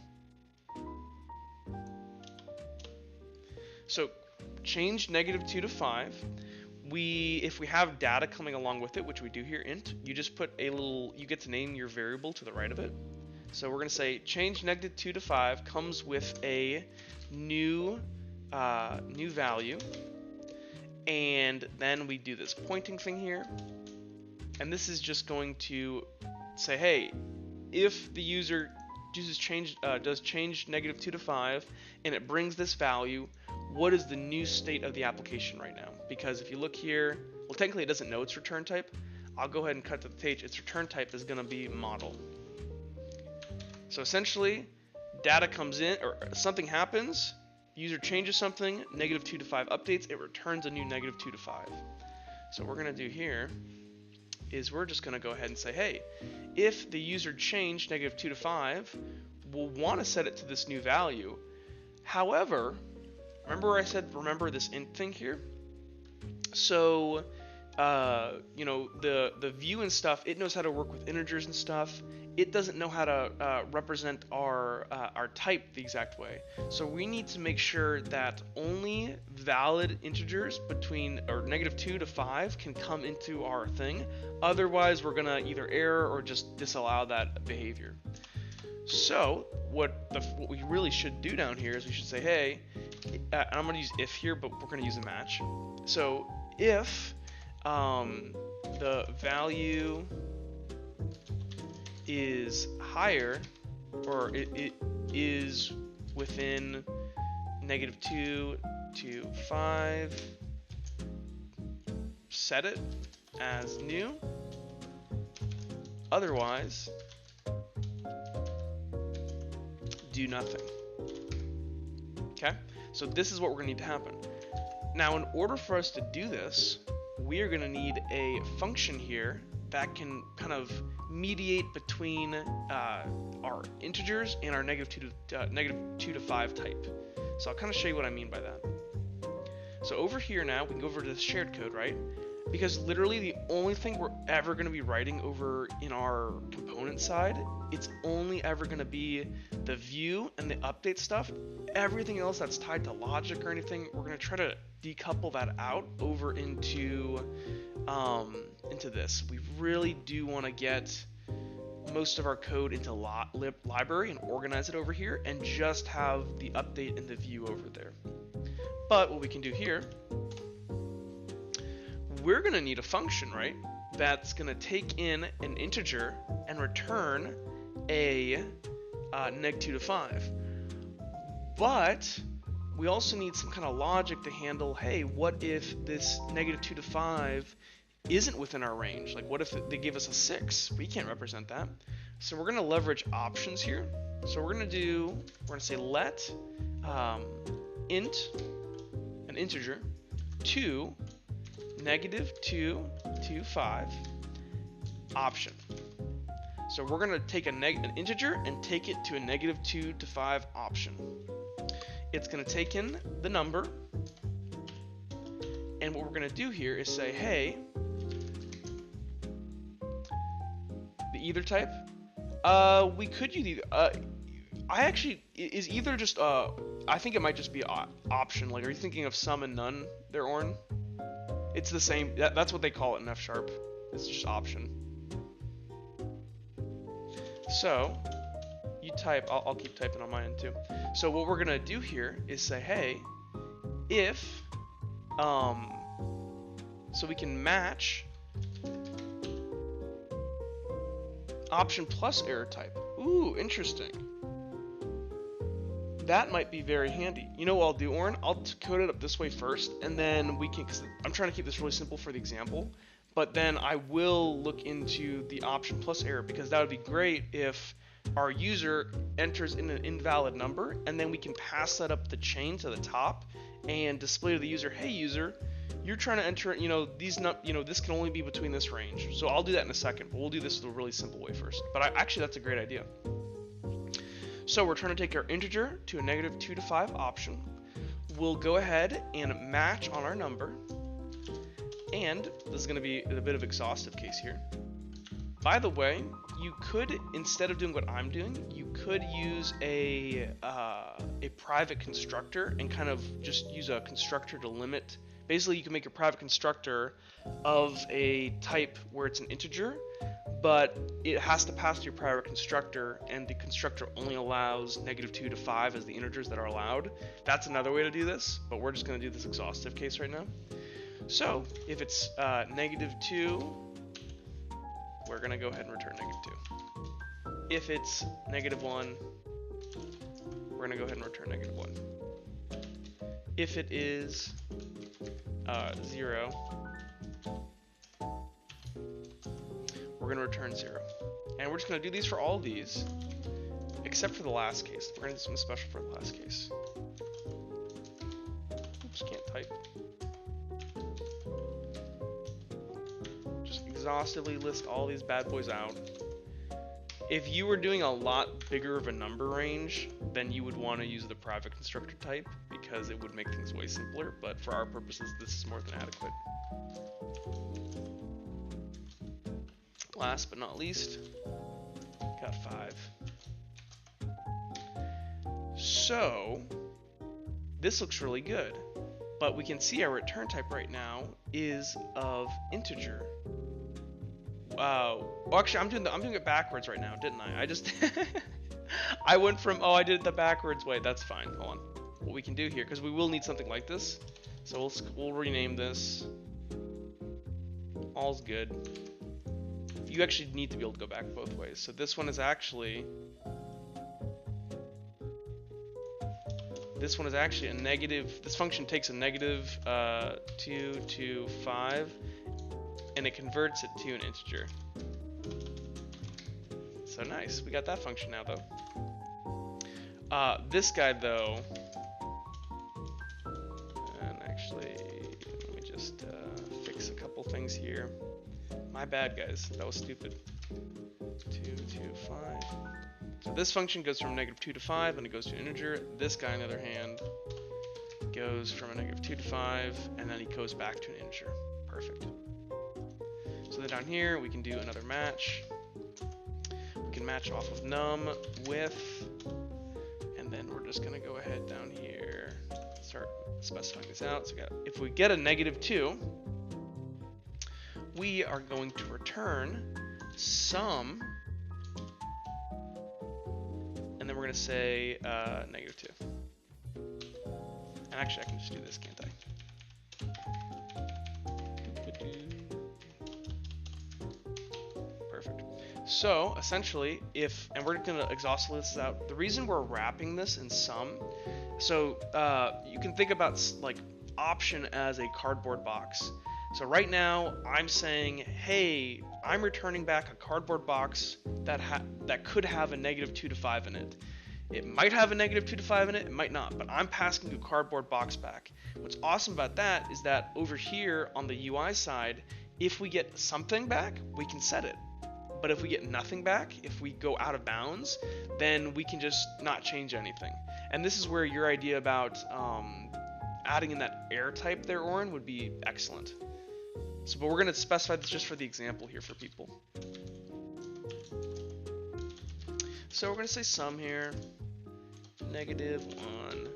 So change -2 to 5. If we have data coming along with it, which we do here, int, you just put a little, you get to name your variable to the right of it. So we're going to say change -2 to 5 comes with a new value, and then we do this pointing thing here, and this is just going to say, hey, if the user does change -2 to 5 and it brings this value, what is the new state of the application right now? Because if you look here, well, technically it doesn't know its return type. I'll go ahead and cut to the page. Its return type is going to be model. So essentially, data comes in, or something happens, the user changes something, -2 to 5 updates, it returns a new -2 to 5. So what we're going to do here is we're just going to go ahead and say, hey, if the user changed -2 to 5, we'll want to set it to this new value. However, remember I said remember this int thing here? So you know, the view and stuff, it knows how to work with integers and stuff. It doesn't know how to represent our type the exact way. So we need to make sure that only valid integers between or -2 to 5 can come into our thing. Otherwise, we're gonna either error or just disallow that behavior. So what we really should do down here is we should say, hey, I'm gonna use if here, but we're gonna use a match. So if the value is higher, or it is within -2 to 5, set it as new. Otherwise, do nothing. Okay? So this is what we're going to need to happen. Now, in order for us to do this, we are going to need a function here that can kind of mediate between our integers and our -2 to 5 type. So I'll kind of show you what I mean by that. So over here now, we can go over to the shared code, right? Because literally the only thing we're ever going to be writing over in our component side, it's only ever going to be the view and the update stuff. Everything else that's tied to logic or anything, we're going to try to decouple that out over into this. We really do want to get most of our code into library and organize it over here and just have the update and the view over there. But what we can do here, we're going to need a function, right, that's going to take in an integer and return a -2 to 5. But we also need some kind of logic to handle, hey, what if this -2 to 5 isn't within our range? Like, what if they give us a 6? We can't represent that. So we're going to leverage options here. So we're going to say let int, an integer, to -2 to 5 option. So we're going to take an integer and take it to a -2 to 5 option. It's going to take in the number, and what we're going to do here is say, hey, the either type, we could use either. I actually, is either just, I think it might just be option. Like, are you thinking of sum and none there, Oren? It's the same, that's what they call it in F#. It's just option. So, you type, I'll keep typing on my end too. So what we're gonna do here is say, hey, if, so we can match option plus error type. Ooh, interesting. That might be very handy. You know what I'll do, Oren? I'll code it up this way first, and then we can, because I'm trying to keep this really simple for the example, but then I will look into the option plus error, because that would be great if our user enters in an invalid number, and then we can pass that up the chain to the top and display to the user, hey user, you're trying to enter, this can only be between this range. So I'll do that in a second, but we'll do this the really simple way first. But actually, that's a great idea. So we're trying to take our integer to a -2 to 5 option. We'll go ahead and match on our number. And this is going to be a bit of exhaustive case here. By the way, you could, instead of doing what I'm doing, you could use a private constructor and kind of just use a constructor to limit. Basically, you can make a private constructor of a type where it's an integer, but it has to pass through private constructor, and the constructor only allows -2 to 5 as the integers that are allowed. That's another way to do this, but we're just going to do this exhaustive case right now. So if it's -2, we're going to go ahead and return -2. If it's -1, we're going to go ahead and return -1. If it is 0, we're going to return 0. And we're just going to do these for all of these, except for the last case. We're going to do something special for the last case. Oops, can't type. Just exhaustively list all these bad boys out. If you were doing a lot bigger of a number range, then you would want to use the private constructor type, because it would make things way simpler, but for our purposes, this is more than adequate. Last but not least, got 5. So, this looks really good, but we can see our return type right now is of integer. Wow. Oh, actually, I'm doing it backwards right now, didn't I? I just I went from, I did it the backwards way. That's fine. Hold on. What we can do here, because we will need something like this, so we'll rename this. All's good. You actually need to be able to go back both ways. So this one is actually a negative. This function takes a -2 to 5. And it converts it to an integer. So nice, we got that function now though. This guy though, and actually, let me just fix a couple things here. My bad, guys, that was stupid. 2 to 5. So this function goes from -2 to 5 and it goes to an integer. This guy, on the other hand, goes from a -2 to 5 and then he goes back to an integer. Perfect. So then down here, we can do another match. We can match off of num with, and then we're just gonna go ahead down here, start specifying this out. So if we get a -2, we are going to return sum, and then we're gonna say -2. And actually, I can just do this, can't I? So essentially, and we're going to exhaustively list this out. The reason we're wrapping this in sum, so you can think about like option as a cardboard box. So right now I'm saying, hey, I'm returning back a cardboard box that could have a -2 to 5 in it. It might have a -2 to 5 in it, it might not, but I'm passing a cardboard box back. What's awesome about that is that over here on the UI side, if we get something back, we can set it. But if we get nothing back, if we go out of bounds, then we can just not change anything. And this is where your idea about adding in that air type there, Oren, would be excellent. So, but we're going to specify this just for the example here for people. So we're going to say sum here, -1.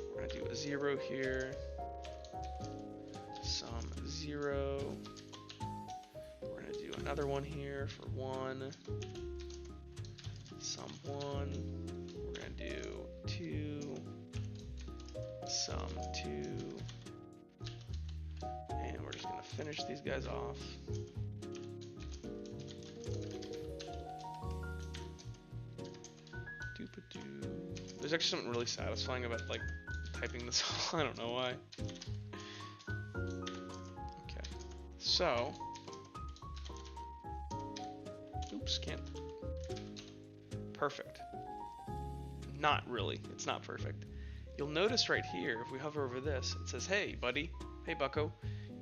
We're going to do a 0 here, sum 0. Another one here for 1, sum 1, we're going to do 2, sum 2, and we're just going to finish these guys off. There's actually something really satisfying about like typing this all. I don't know why. Okay, so oops, can't. Perfect. Not really. It's not perfect. You'll notice right here, if we hover over this, it says, hey, buddy. Hey, bucko.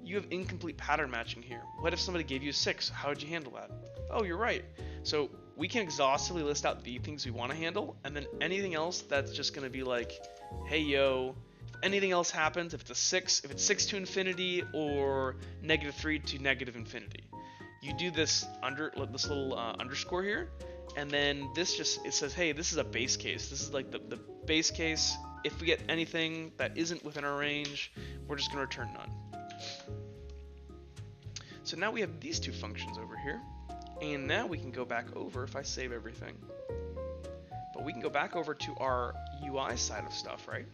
You have incomplete pattern matching here. What if somebody gave you a 6? How would you handle that? Oh, you're right. So we can exhaustively list out the things we want to handle, and then anything else that's just going to be like, hey, yo, if anything else happens, if it's a 6, if it's 6 to infinity or -3 to -infinity. You do this little underscore here, and then this it says, hey, this is a base case. This is like the base case. If we get anything that isn't within our range, we're just going to return none. So now we have these two functions over here, And now we can go back over if I save everything. But we can go back over to our UI side of stuff, right?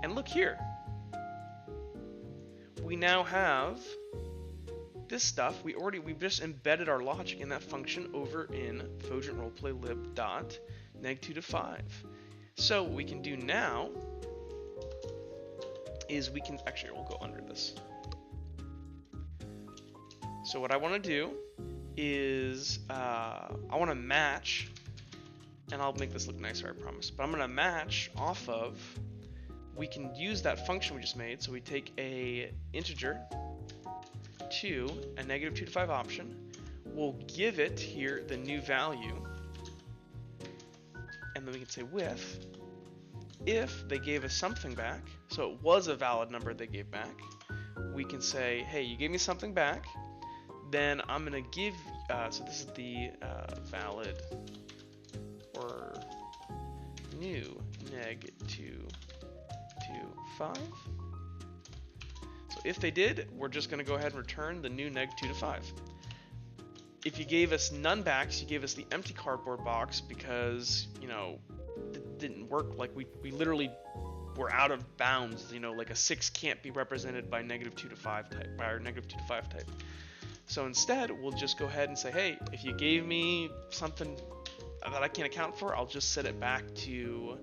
And look here. We now have this stuff. We've just embedded our logic in that function over in Fogent Roleplay lib dot neg2 to 5. So what we can do now is we can actually we'll go under this. So what I want to do is I want to match, and I'll make this look nicer, I promise. But I'm going to match off of. We can use that function we just made. So we take a integer to a -2 to 5 option. We'll give it here the new value, and then we can say with if they gave us something back. So it was a valid number they gave back. We can say, hey, you gave me something back. Then I'm gonna give. So this is the valid or new neg2 to 5. So if they did, we're just going to go ahead and return the new neg2 to 5. If you gave us none backs, you gave us the empty cardboard box because, you know, it didn't work. Like we literally were out of bounds. You know, like a 6 can't be represented by -2 to 5 type, by our -2 to 5 type. So instead, we'll just go ahead and say, hey, if you gave me something that I can't account for, I'll just set it back to,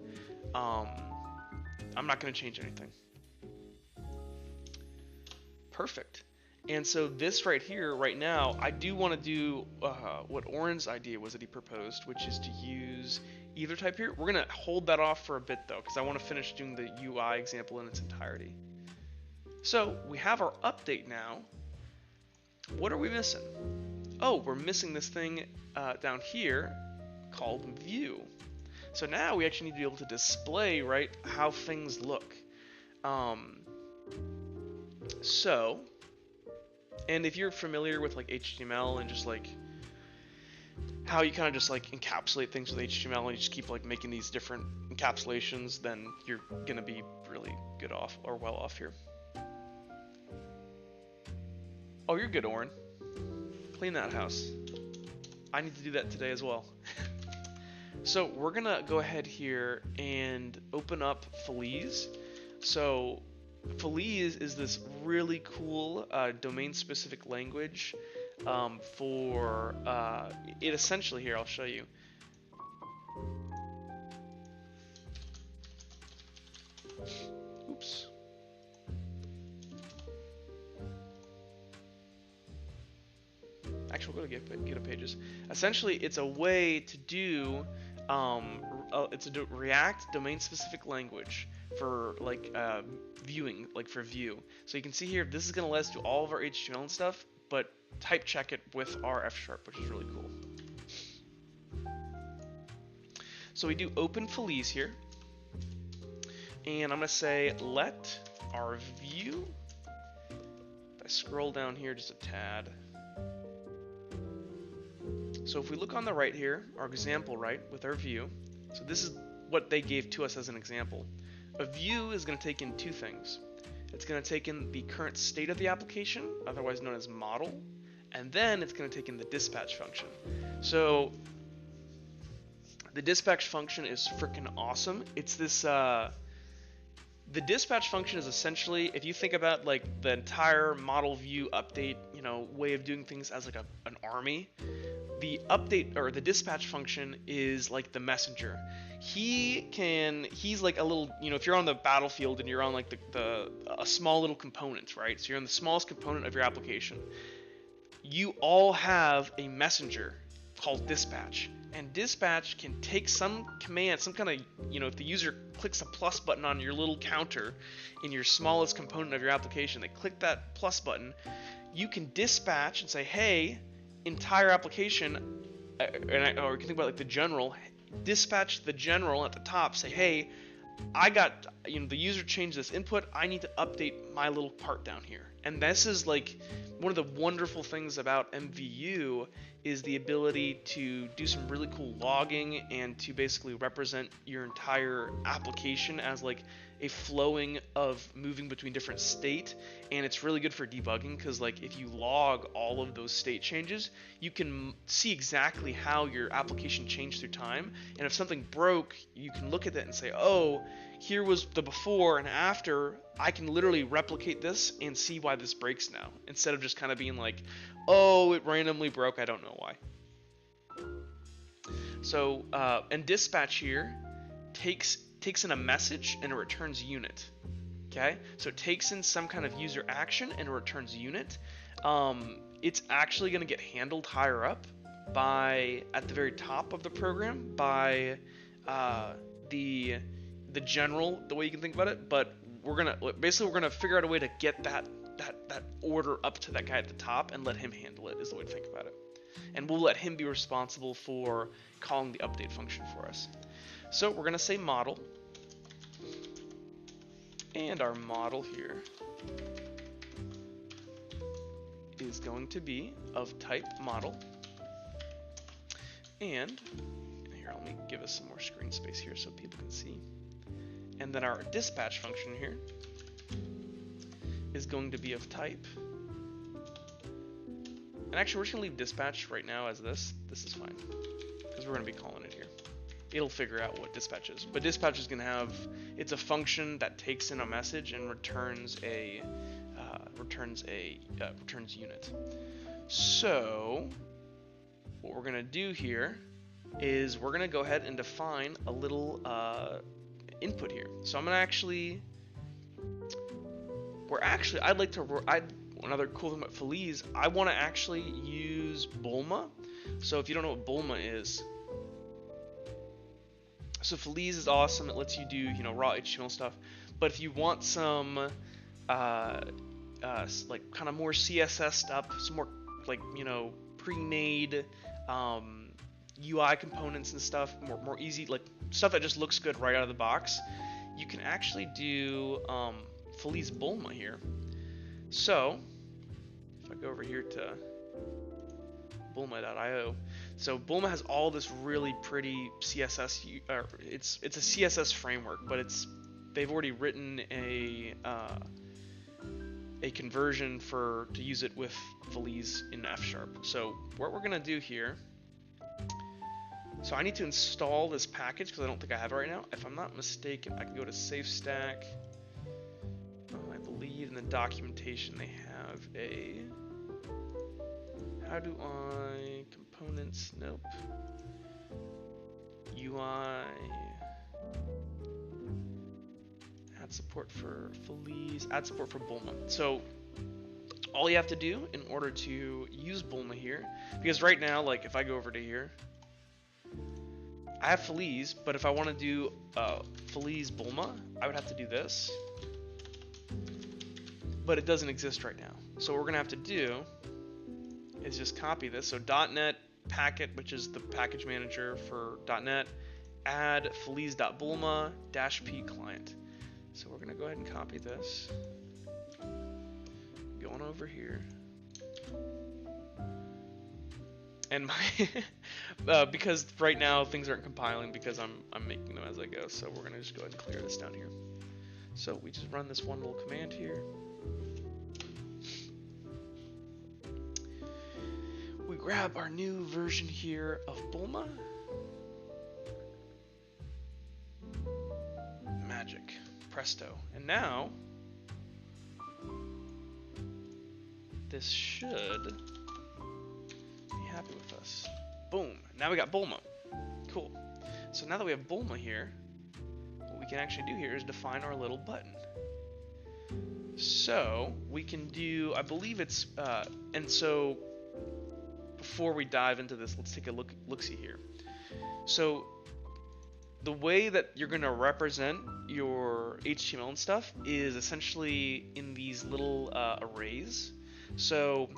I'm not going to change anything. Perfect. And so this right here, right now, I do want to do what Oren's idea was that he proposed, which is to use either type here. We're going to hold that off for a bit, though, because I want to finish doing the UI example in its entirety. So we have our update now. What are we missing? Oh, we're missing this thing down here called view. So now we actually need to be able to display, right, how things look. And if you're familiar with like HTML and just like how you kind of just like encapsulate things with HTML and you just keep like making these different encapsulations, then you're gonna be really good off or well off here. Oh, you're good, Oren. Clean that house. I need to do that today as well. So we're gonna go ahead here and open up Feliz. So Feliz is this really cool domain-specific language for it. Essentially, here I'll show you. Oops. Actually, we'll go to get pages. Essentially, it's a way to do. It's a React domain-specific language for like viewing, like for view. So you can see here, this is going to let us do all of our HTML and stuff, but type check it with our F#, which is really cool. So we do open Feliz here, and I'm going to say let our view. If I scroll down here just a tad. So if we look on the right here, our example, right, with our view, so this is what they gave to us as an example. A view is going to take in two things. It's going to take in the current state of the application, otherwise known as model, and then it's going to take in the dispatch function. So the dispatch function is freaking awesome. It's this, the dispatch function is essentially, if you think about like the entire model view update, you know, way of doing things as like an army, the update or the dispatch function is like the messenger. He's like a little, you know, if you're on the battlefield and you're on like a small little component, right? So you're on the smallest component of your application. You all have a messenger called dispatch. And dispatch can take some command, some kind of, you know, if the user clicks a plus button on your little counter in your smallest component of your application, they click that plus button, you can dispatch and say, hey, entire application, or you can think about like the general, dispatch the general at the top, say, hey, I got, you know, the user changed this input, I need to update my little part down here. And this is like one of the wonderful things about MVU is the ability to do some really cool logging and to basically represent your entire application as like a flowing of moving between different state. And it's really good for debugging because like if you log all of those state changes, you can see exactly how your application changed through time. And if something broke, you can look at that and say, oh, here was the before and after. I can literally replicate this and see why this breaks now, instead of just kind of being like, oh, it randomly broke, I don't know why. So, and dispatch here takes in a message and it returns unit. Okay, so it takes in some kind of user action and it returns unit. It's actually going to get handled higher up by, at the very top of the program, by the general, the way you can think about it. But we're gonna figure out a way to get that order up to that guy at the top and let him handle it, is the way to think about it. And we'll let him be responsible for calling the update function for us. So we're gonna say model, and our model here is going to be of type model. And here, let me give us some more screen space here so people can see. And then our dispatch function here is going to be of type. And actually, we're just going to leave dispatch right now as this. This is fine, because we're going to be calling it here. It'll figure out what dispatch is. But dispatch is going to have, it's a function that takes in a message and returns unit. So what we're going to do here is we're going to go ahead and define a little input here. So I'm gonna another cool thing about Feliz, I want to actually use Bulma. So if you don't know what Bulma is, so Feliz is awesome. It lets you do, raw HTML stuff. But if you want some like kind of more CSS stuff, some more like pre-made UI components and stuff, more easy, like stuff that just looks good right out of the box, you can actually do Feliz Bulma here. So if I go over here to bulma.io, so Bulma has all this really pretty CSS. It's a CSS framework, but they've already written a conversion to use it with Feliz in F#. So what we're gonna do here. So I need to install this package because I don't think I have it right now. If I'm not mistaken, I can go to SafeStack. I believe in the documentation they have a... How do I... Components? Nope. UI... Add support for Feliz. Add support for Bulma. So all you have to do in order to use Bulma here, because right now, like if I go over to here, I have Feliz, but if I want to do Feliz Bulma, I would have to do this. But it doesn't exist right now. So what we're going to have to do is just copy this. So .NET packet, which is the package manager for .NET, add feliz.bulma-p client. So we're going to go ahead and copy this. Going over here. And my because right now things aren't compiling because I'm making them as I go, so we're gonna just go ahead and clear this down here. So we just run this one little command here. We grab our new version here of Bulma. Magic, presto, and now this should happy with us. Boom. Now we got Bulma. Cool. So now that we have Bulma here, what we can actually do here is define our little button. So we can do, I believe it's, and so before we dive into this, let's take a look-see here. So the way that you're going to represent your HTML and stuff is essentially in these little arrays. So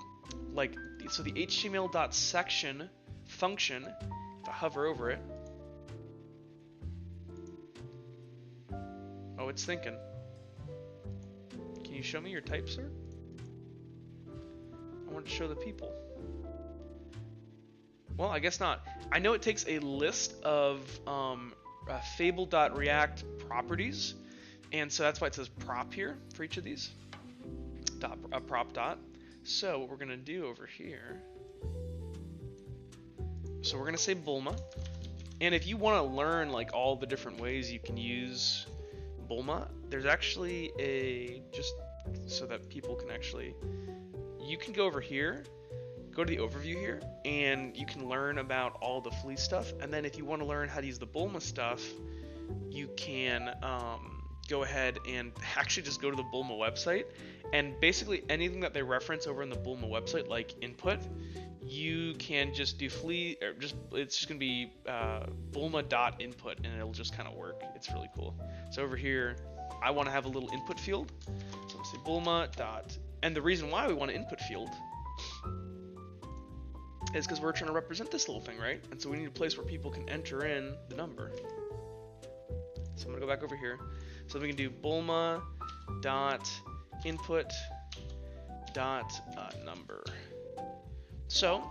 so the HTML.section function, if I hover over it, oh, it's thinking. Can you show me your type, sir? want to show the people. Well, I guess not. I know it takes a list of fable.react properties, and so that's why it says prop here for each of these. Prop dot. So what we're gonna do over here, so we're gonna say Bulma, and if you want to learn like all the different ways you can use Bulma, there's actually a, just so that people can actually, you can go over here, go to the overview here, and you can learn about all the flea stuff. And then if you want to learn how to use the Bulma stuff, you can go ahead and actually just go to the Bulma website, and basically anything that they reference over in the Bulma website, like input, you can just do flea, or just, it's just gonna be Bulma.input, and it'll just kind of work. It's really cool. So over here, I want to have a little input field, so let's say Bulma dot, and the reason why we want an input field is because we're trying to represent this little thing, right? And so we need a place where people can enter in the number. So I'm gonna go back over here. So we can do Bulma dot input dot number. So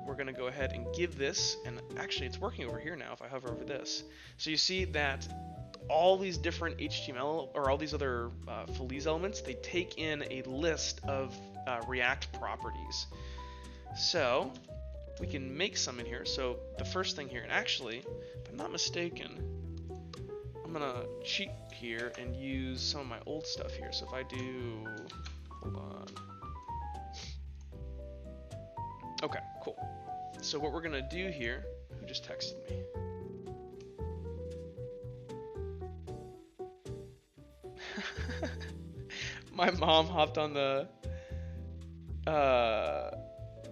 we're gonna go ahead and give this, and actually it's working over here now if I hover over this. So you see that all these different HTML or all these other Feliz elements, they take in a list of React properties. So we can make some in here. So the first thing here, and actually, if I'm not mistaken, I'm gonna cheat here and use some of my old stuff here. So if I do, hold on. Okay, cool. So what we're gonna do here, who just texted me? My mom hopped on the,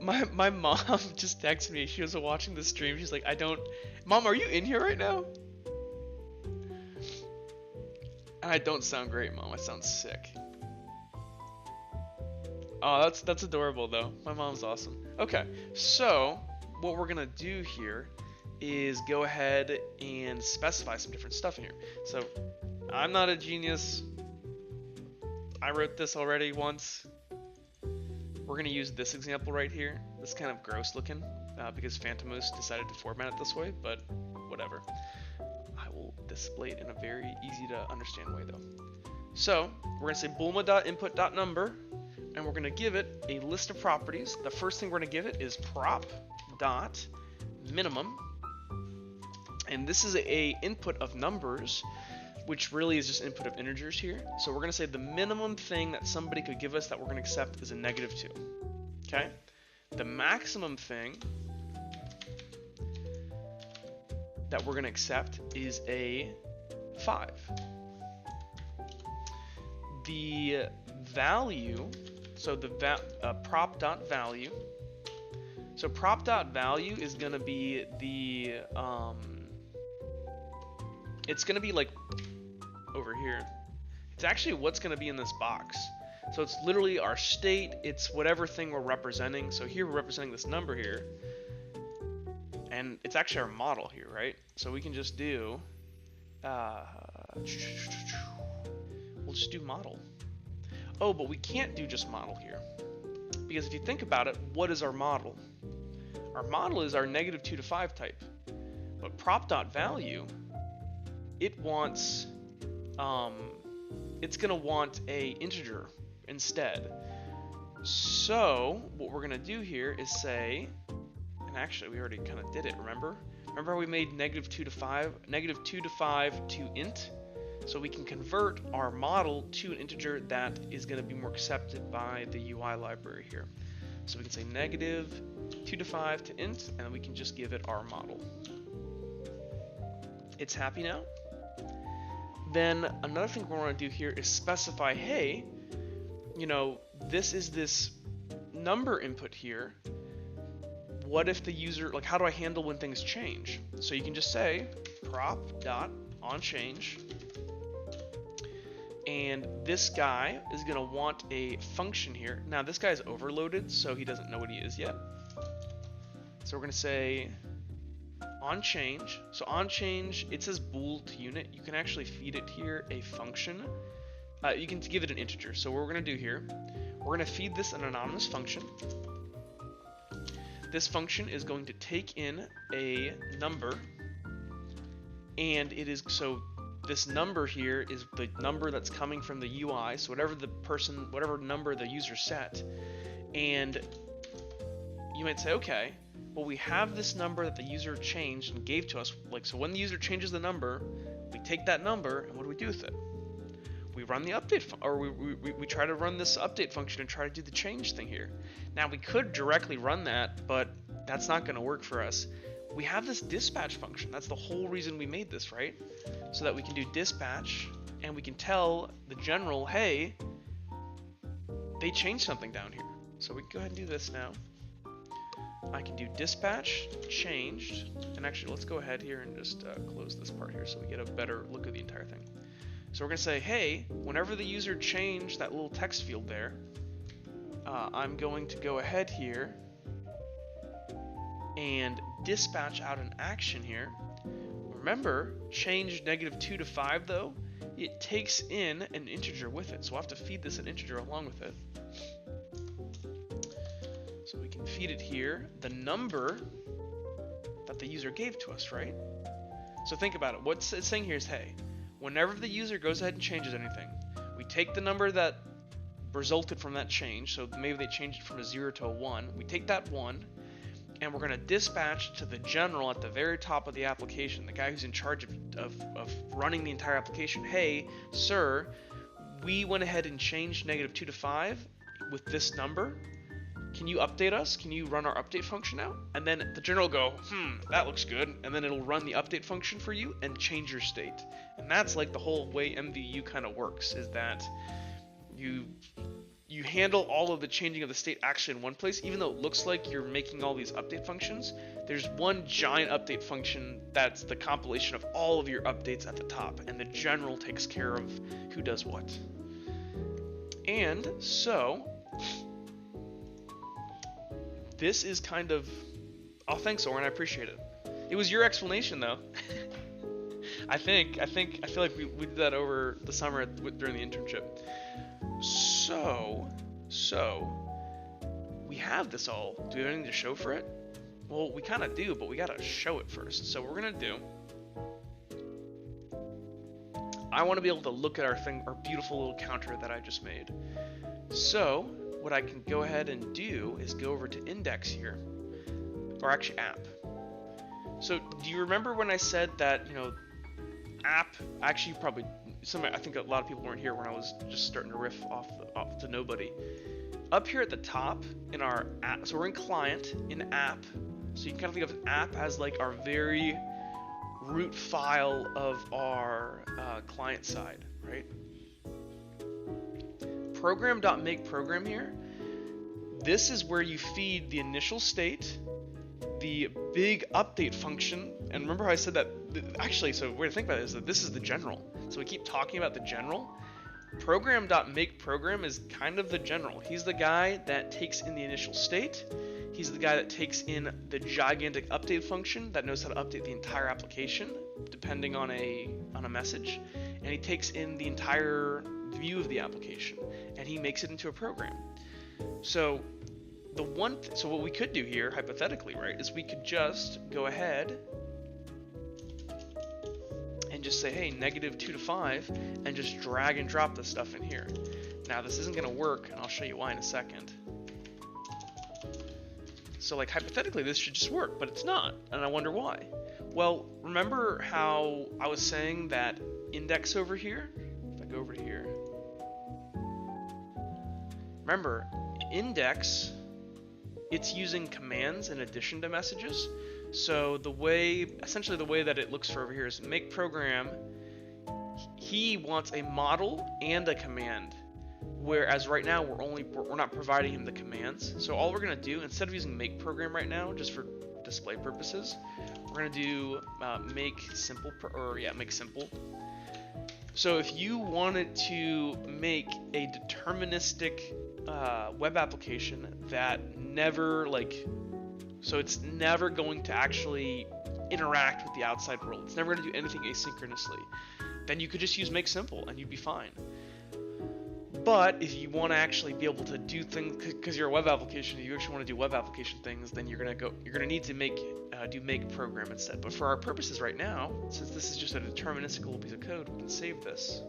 my mom just texted me. She was watching the stream. She's like, Mom, are you in here right now? And I don't sound great, Mom. I sound sick. Oh, that's adorable, though. My mom's awesome. Okay, so what we're gonna do here is go ahead and specify some different stuff in here. So I'm not a genius. I wrote this already once. We're gonna use this example right here. This is kind of gross looking because Phantomous decided to format it this way, but whatever. I will display it in a very easy to understand way though. So we're gonna say Bulma.input.number, and we're gonna give it a list of properties. The first thing we're gonna give it is prop.minimum, and this is a input of numbers, which really is just input of integers here. So we're gonna say the minimum thing that somebody could give us that we're gonna accept is a -2. Okay? The maximum thing that we're gonna accept is a 5. The value, so the prop.value. So prop.value is gonna be the it's gonna be like over here. It's actually what's gonna be in this box. So it's literally our state, it's whatever thing we're representing. So here we're representing this number here, and it's actually our model here, right? So we can just do we'll just do model. Oh, but we can't do just model here, because if you think about it, what is our model? Our model is our -2 to 5 type. But prop.value, it wants it's gonna want a integer instead. So what we're gonna do here is say, and actually we already kind of did it, remember how we made -2 to 5 to int? So we can convert our model to an integer that is going to be more accepted by the UI library here. So we can say -2 to 5 to int, and then we can just give it our model. It's happy now. Then another thing we want to do here is specify, hey, you know, this is this number input here. What if the user, like, how do I handle when things change? So you can just say prop.onChange. And this guy is going to want a function here. Now this guy's overloaded, so he doesn't know what he is yet. So we're going to say onChange. So onChange, it says bool to unit. You can actually feed it here a function. You can give it an integer. So what we're going to do here, we're going to feed this an anonymous function. This function is going to take in a number, and it is, so this number here is the number that's coming from the UI, so whatever number the user set. And you might say, okay, well, we have this number that the user changed and gave to us. Like, so when the user changes the number, we take that number, and what do we do with it? We run the update, or we try to run this update function and try to do the change thing here. Now, we could directly run that, but that's not going to work for us. We have this dispatch function. That's the whole reason we made this, right? So that we can do dispatch, and we can tell the general, hey, they changed something down here. So we can go ahead and do this now. I can do dispatch changed, and actually let's go ahead here and just close this part here so we get a better look at the entire thing. So we're going to say, hey, whenever the user changed that little text field there, I'm going to go ahead here and dispatch out an action here. Remember, change -2 to 5 though, it takes in an integer with it, so we'll have to feed this an integer along with it. So we can feed it here the number that the user gave to us, right? So think about it. What it's saying here is, hey, whenever the user goes ahead and changes anything, we take the number that resulted from that change, so maybe they changed it from a 0 to a 1, we take that 1, and we're going to dispatch to the general at the very top of the application, the guy who's in charge of running the entire application, hey, sir, we went ahead and changed -2 to 5 with this number. Can you update us? Can you run our update function now? And then the general will go, that looks good. And then it'll run the update function for you and change your state. And that's like the whole way MVU kind of works, is that you handle all of the changing of the state actually in one place. Even though it looks like you're making all these update functions, there's one giant update function that's the compilation of all of your updates at the top. And the general takes care of who does what. And so this is kind of, oh, thanks, Oren, I appreciate it. It was your explanation, though. I feel like we did that over the summer during the internship. So, we have this all. Do we have anything to show for it? Well, we kind of do, but we gotta show it first. So what we're gonna do, I want to be able to look at our beautiful little counter that I just made. So what I can go ahead and do is go over to index here, or actually app. So do you remember when I said that, app, actually probably, I think a lot of people weren't here when I was just starting to riff off to nobody. Up here at the top in our app, so we're in client, in app, so you can kind of think of app as like our very root file of our client side, right? Program.makeProgram here, this is where you feed the initial state, the big update function, and remember how I said that, actually, so the way to think about it is that this is the general. So we keep talking about the general. Program.makeProgram is kind of the general. He's the guy that takes in the initial state. He's the guy that takes in the gigantic update function that knows how to update the entire application depending on a message, and he takes in the entire view of the application and he makes it into a program. So so what we could do here hypothetically, right, is we could just go ahead and just say, hey, -2 to 5, and just drag and drop this stuff in here. Now this isn't going to work, and I'll show you why in a second. So like hypothetically this should just work, but it's not, and I wonder why. Well, remember how I was saying that index over here? If I go over here, remember index, it's using commands in addition to messages. So essentially the way that it looks for over here is make program. He wants a model and a command, whereas right now we're not providing him the commands. So all we're gonna do, instead of using make program right now, just for display purposes, we're gonna do make simple. So if you wanted to make a deterministic web application that never so it's never going to actually interact with the outside world, it's never going to do anything asynchronously, then you could just use make simple and you'd be fine. But if you want to actually be able to do things, because you're a web application, if you actually want to do web application things, then you're gonna need to do make program instead. But for our purposes right now, since this is just a deterministic little piece of code, we can save this,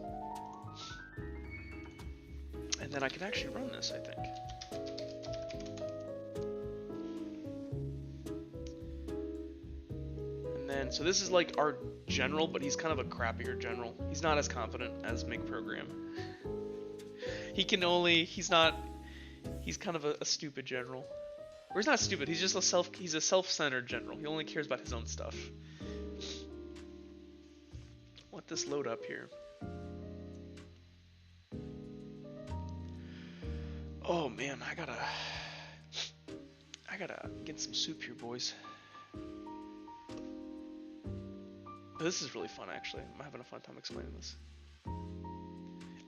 and then I can actually run this, I think. And then, so this is like our general, but he's kind of a crappier general. He's not as confident as make program. He's kind of a stupid general. Or he's not stupid, he's just he's a self-centered general. He only cares about his own stuff. Let this load up here. Oh man, I gotta get some soup here, boys. This is really fun, actually. I'm having a fun time explaining this.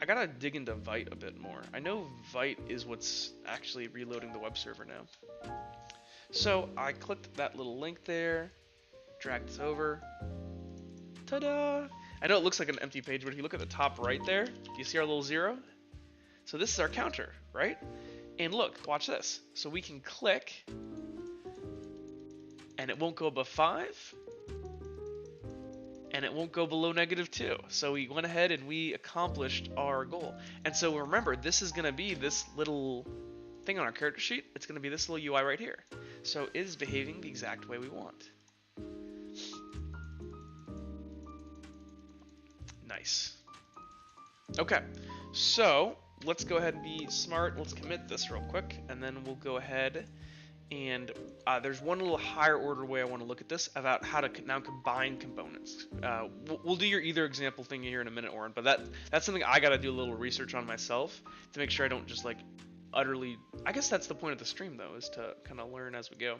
I gotta dig into Vite a bit more. I know Vite is what's actually reloading the web server now. So I clicked that little link there, dragged this over. Ta-da! I know it looks like an empty page, but if you look at the top right there, do you see our little 0? So this is our counter, right? And look, watch this. So we can click, and it won't go above 5. And it won't go below -2. So we went ahead and we accomplished our goal. And so remember, this is going to be this little thing on our character sheet. It's going to be this little UI right here. So it is behaving the exact way we want. Nice. Okay, so let's go ahead and be smart. Let's commit this real quick, and then we'll go ahead and there's one little higher order way I want to look at this about how to now combine components. We'll do your either example thing here in a minute, Oren, but that's something I got to do a little research on myself to make sure I don't just like utterly. I guess that's the point of the stream though, is to kind of learn as we go.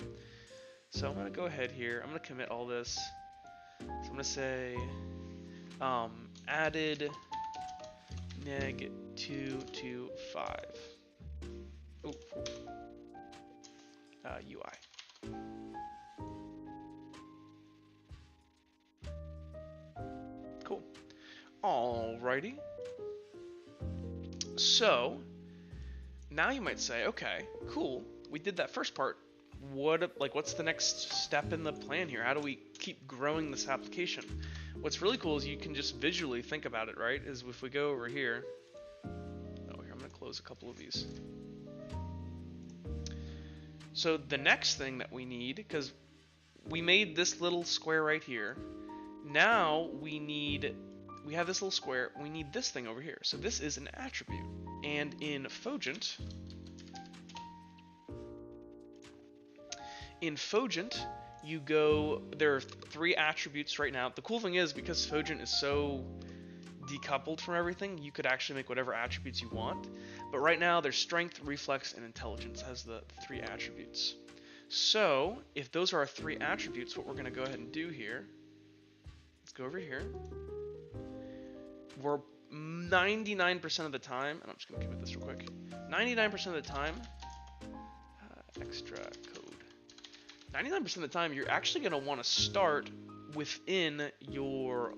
So I'm gonna go ahead here. I'm gonna commit all this. So I'm gonna say added neg2 to 5. Ooh. UI. Cool. Alrighty. So now you might say, okay, cool. We did that first part. What's the next step in the plan here? How do we keep growing this application? What's really cool is you can just visually think about it, right? Is if we go over here. Oh, here I'm gonna close a couple of these. So the next thing that we need, because we made this little square right here, now we have this little square, we need this thing over here. So this is an attribute. And in Fogent, there are 3 attributes right now. The cool thing is, because Fogent is so decoupled from everything, you could actually make whatever attributes you want. But right now, there's strength, reflex, and intelligence as the 3 attributes. So if those are our 3 attributes, what we're going to go ahead and do here, let's go over here. We're 99% of the time, and I'm just going to commit this real quick, 99% of the time, extra code, 99% of the time, you're actually going to want to start within your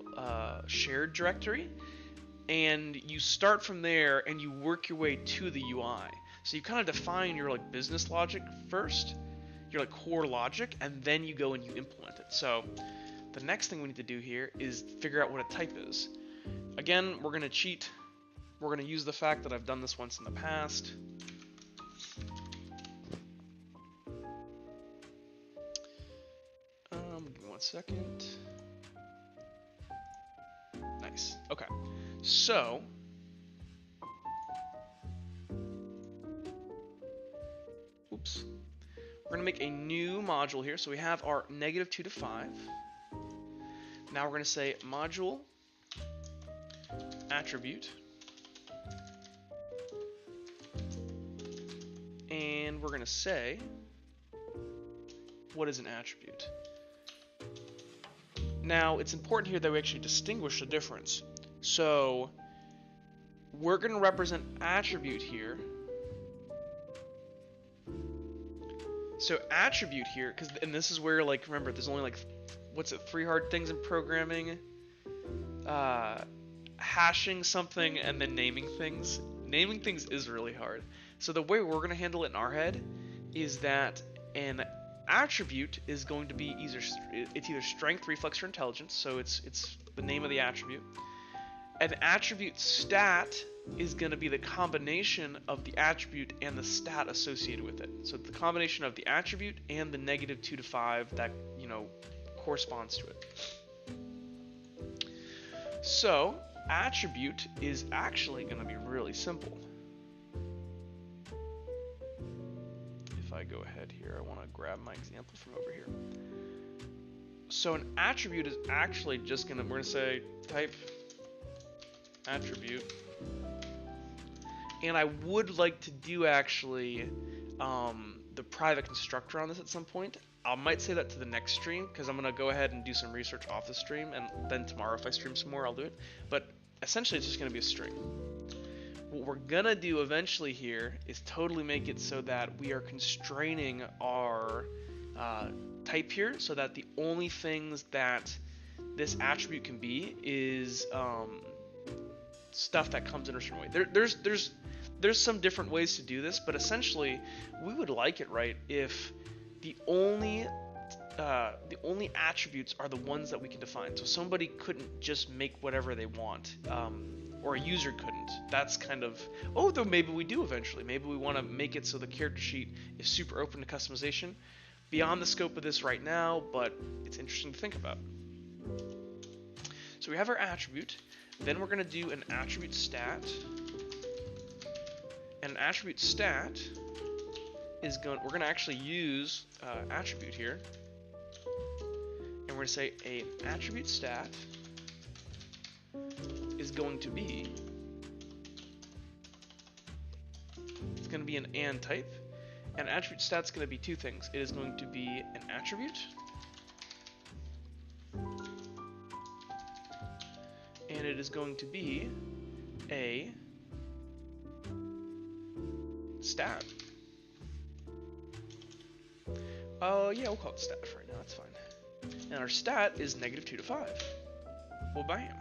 shared directory, and you start from there and you work your way to the UI. So you kind of define your like business logic first, your like core logic, and then you go and you implement it. So the next thing we need to do here is figure out what a type is. Again, we're going to cheat. We're going to use the fact that I've done this once in the past. Give me 1 second. Nice. Okay. So oops. We're going to make a new module here. So we have our -2 to 5. Now we're going to say module attribute. And we're going to say, what is an attribute? Now, it's important here that we actually distinguish the difference. So we're going to represent attribute here. So attribute here, and this is where, like, remember, there's only like, 3 hard things in programming? Hashing something and then naming things. naming things is really hard. So the way we're going to handle it in our head is that an attribute is going to be either strength, reflex, or intelligence. So it's the name of the attribute. An attribute stat is going to be the combination of the attribute and the stat associated with it. So the combination of the attribute and the -2 to 5 that, corresponds to it. So attribute is actually going to be really simple. If I go ahead here, I want to grab my example from over here. So an attribute is actually just we're going to say type attribute, and I would like to do actually the private constructor on this at some point. I might say that to the next stream because I'm going to go ahead and do some research off the stream, and then tomorrow if I stream some more I'll do it. But essentially it's just going to be a string. What we're going to do eventually here is totally make it so that we are constraining our type here, so that the only things that this attribute can be is stuff that comes in a certain way. There's some different ways to do this, but essentially we would like it right if the only attributes are the ones that we can define. So somebody couldn't just make whatever they want, or a user couldn't. That's kind of, though maybe we do eventually. Maybe we want to make it so the character sheet is super open to customization. Beyond the scope of this right now, but it's interesting to think about. So we have our attribute. Then we're going to do an attribute stat. And an attribute stat is we're going to actually use attribute here. And we're going to say an attribute stat is going to be, it's going to be an and type. And attribute stat is going to be two things. It is going to be an attribute, and it is going to be a stat. Yeah, we'll call it stat for right now. That's fine. And our stat is -2 to 5. Well, bam.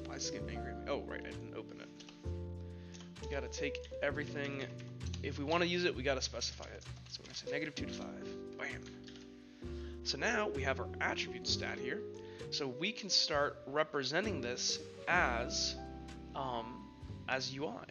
Why is this getting angry at me? Oh, right, I didn't open it. We gotta take everything. If we want to use it, we gotta specify it. So we're gonna say -2 to 5. Bam. So now we have our attribute stat here. So we can start representing this as UI.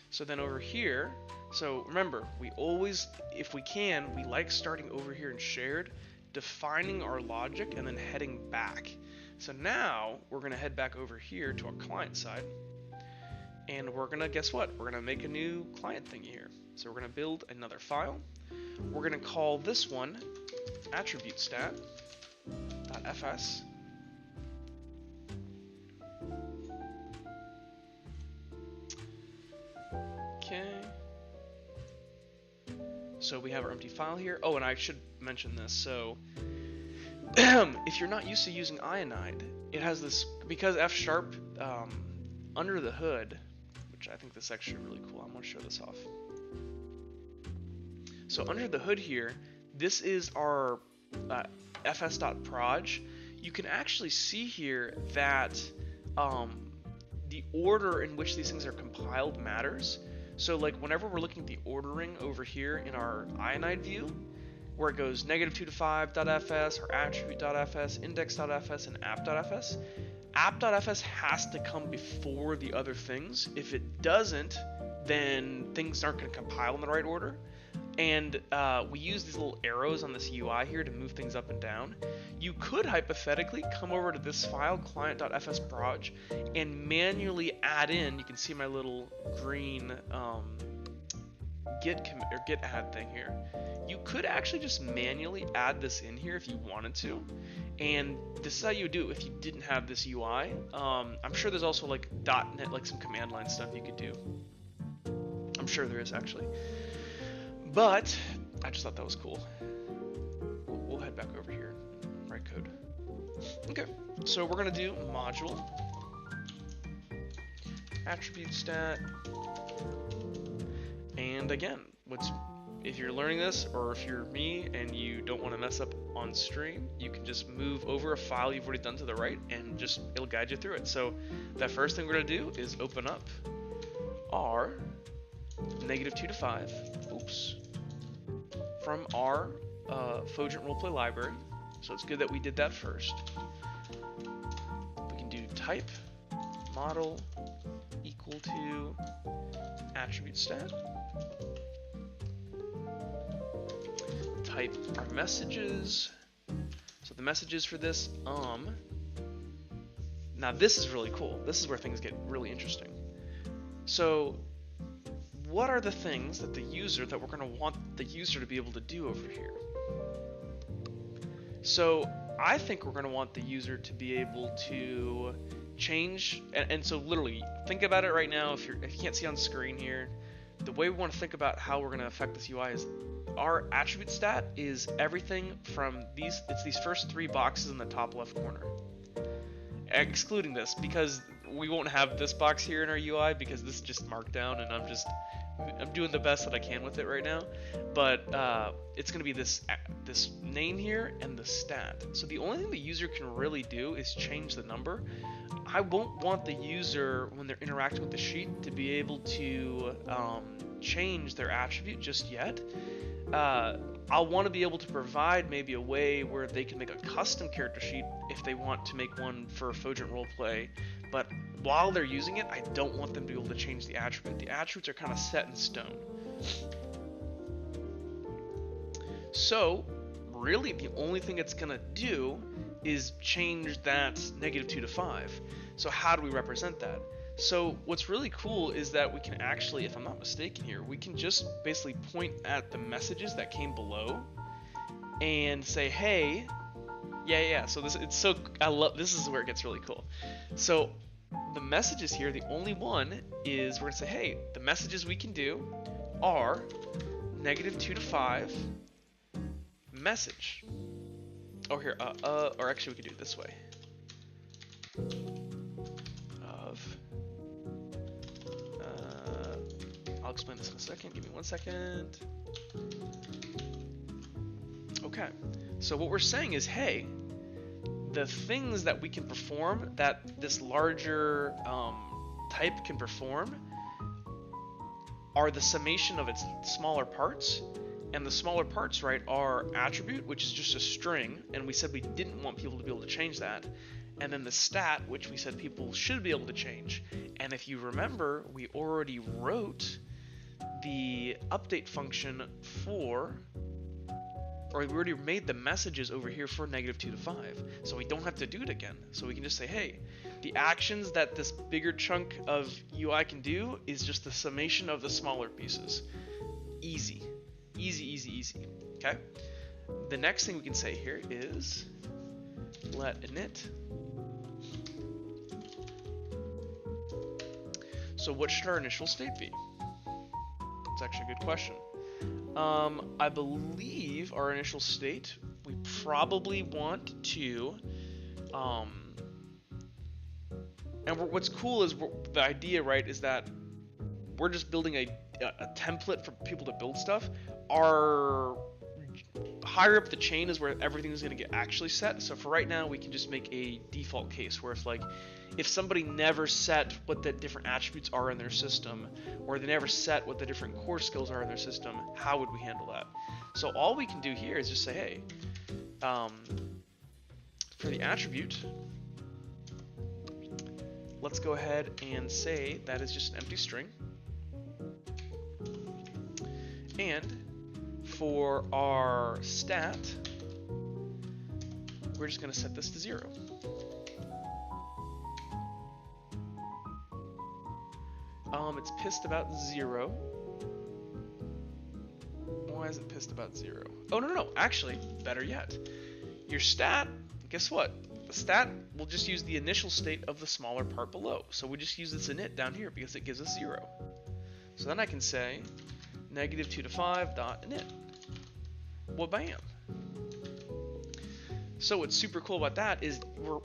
So then over here, so remember, we always, if we can, we like starting over here in shared, defining our logic, and then heading back. So now we're gonna head back over here to our client side, and we're gonna, guess what? We're gonna make a new client thingy here. So we're gonna build another file. We're gonna call this one attribute stat.fs. Okay. So we have our empty file here. Oh, and I should mention this. So if you're not used to using Ionide, it has this, because F#, under the hood, which I think this is actually really cool. I'm gonna show this off. So under the hood here, this is our fs.proj. You can actually see here that the order in which these things are compiled matters. So like whenever we're looking at the ordering over here in our Ionide view, where it goes -2 to 5.fs or attribute.fs, index.fs, and app.fs, app.fs has to come before the other things. If it doesn't, then things aren't going to compile in the right order. And we use these little arrows on this UI here to move things up and down. You could hypothetically come over to this file, client.fsproj, and manually add in, you can see my little green git add thing here. You could actually just manually add this in here if you wanted to. And this is how you would do it if you didn't have this UI. I'm sure there's also like .NET, like some command line stuff you could do. I'm sure there is actually. But I just thought that was cool. We'll head back over here and write code. Okay, so we're gonna do module attribute stat, and again, what's if you're learning this, or if you're me and you don't want to mess up on stream, you can just move over a file you've already done to the right, and just it'll guide you through it. So the first thing we're gonna do is open up our -2 to 5. Oops. From our Fogent Roleplay library. So it's good that we did that first. We can do type model equal to attribute stat. Type our messages. So the messages for this, now this is really cool. This is where things get really interesting. So what are the things that we're going to want the user to be able to do over here? So I think we're going to want the user to be able to change, and so literally think about it right now. If you can't see on screen here, the way we want to think about how we're going to affect this UI is our attribute stat is everything from these first 3 boxes in the top left corner, excluding this, because we won't have this box here in our UI because this is just markdown, and I'm doing the best that I can with it right now. But it's going to be this name here and the stat. So the only thing the user can really do is change the number. I won't want the user, when they're interacting with the sheet, to be able to change their attribute just yet. I'll want to be able to provide maybe a way where they can make a custom character sheet if they want to make one for Fogent Roleplay. But while they're using it, I don't want them to be able to change the attribute. The attributes are kind of set in stone. So really the only thing it's going to do is change that -2 to 5. So how do we represent that? So what's really cool is that we can actually, if I'm not mistaken here, we can just basically point at the messages that came below and say, hey, yeah. So this is where it gets really cool. So the messages here, the only one is we're gonna say, hey, the messages we can do are -2 to 5 message. Oh, here, or actually we could do it this way. I'll explain this in a second. Give me 1 second. Okay, so what we're saying is, hey, the things that we can perform, that this larger type can perform, are the summation of its smaller parts. And the smaller parts, right, are attribute, which is just a string, and we said we didn't want people to be able to change that. And then the stat, which we said people should be able to change. And if you remember, we already wrote the update function for, or we already made the messages over here for -2 to 5. So we don't have to do it again. So we can just say, hey, the actions that this bigger chunk of UI can do is just the summation of the smaller pieces. Easy. Easy. Okay? The next thing we can say here is let init. So what should our initial state be? It's actually a good question. I believe our initial state, we probably want to, and what's cool is the idea, right, is that we're just building a template for people to build stuff. Our higher up the chain is where everything is going to get actually set. So for right now, we can just make a default case where if somebody never set what the different attributes are in their system, or they never set what the different core skills are in their system, how would we handle that? So all we can do here is just say, hey, for the attribute, let's go ahead and say that is just an empty string. And for our stat, we're just going to set this to 0. It's pissed about 0. Why is it pissed about 0? Oh, no. Actually, better yet. Your stat, guess what? The stat will just use the initial state of the smaller part below. So we just use this init down here because it gives us 0. So then I can say -2 to 5 dot init. Well, bam. So what's super cool about that is we're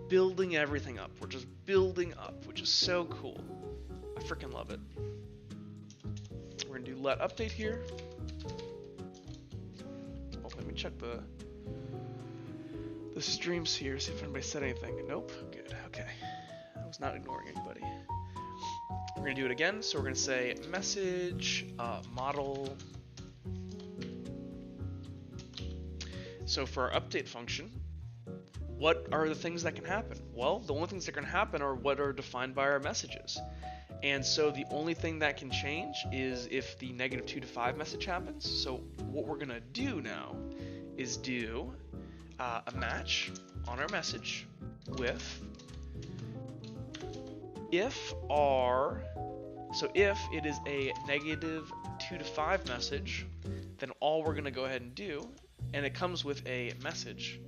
building everything up. We're just building up, which is so cool. I freaking love it. We're gonna do let update here. Oh, let me check the streams here, see if anybody said anything. Nope. Good. Okay. I was not ignoring anybody. We're gonna do it again. So we're gonna say message model. So for our update function, what are the things that can happen? Well, the only things that can happen are what are defined by our messages. And so the only thing that can change is if the -2 to 5 message happens. So what we're gonna do now is do a match on our message with if it is a -2 to 5 message, then all we're gonna go ahead and do, and it comes with a message,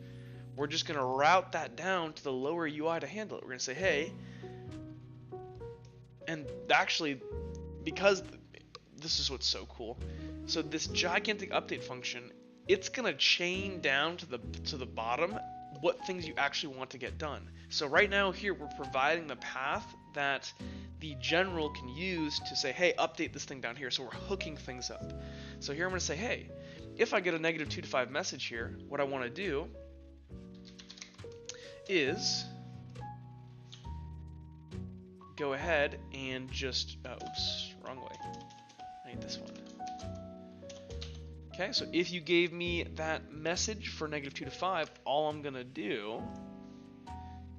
we're just gonna route that down to the lower UI to handle it. We're gonna say, hey, and actually, because this is what's so cool, so this gigantic update function, it's gonna chain down to the bottom what things you actually want to get done. So right now here we're providing the path that the general can use to say, hey, update this thing down here. So we're hooking things up. So here I'm gonna say, hey, if I get a -2 to 5 message here, what I want to do is go ahead and just, oops, wrong way. I need this one. Okay, so if you gave me that message for -2 to 5, all I'm gonna do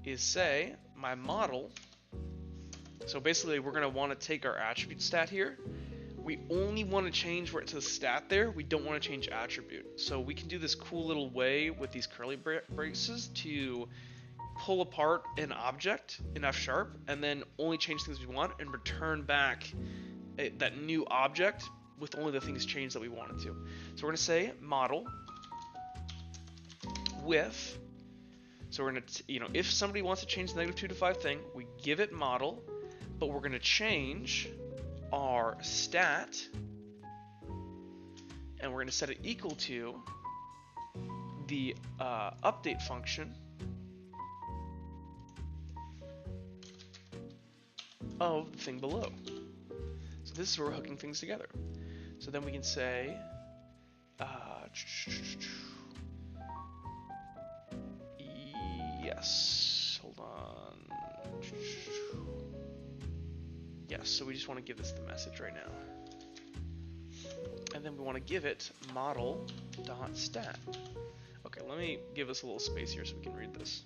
is say my model. So basically we're gonna want to take our attribute stat here. We only want to change where it says stat there. We don't want to change attribute. So we can do this cool little way with these curly braces to pull apart an object in F# and then only change things we want and return back that new object with only the things changed that we wanted to. So we're going to say model with, so we're going to, if somebody wants to change the -2 to 5 thing, we give it model, but we're going to change our stat, and we're going to set it equal to the update function of the thing below. So this is where we're hooking things together. So then we can say yes, hold on. Yes, so we just want to give this the message right now. And then we want to give it model.stat. Okay, let me give us a little space here so we can read this.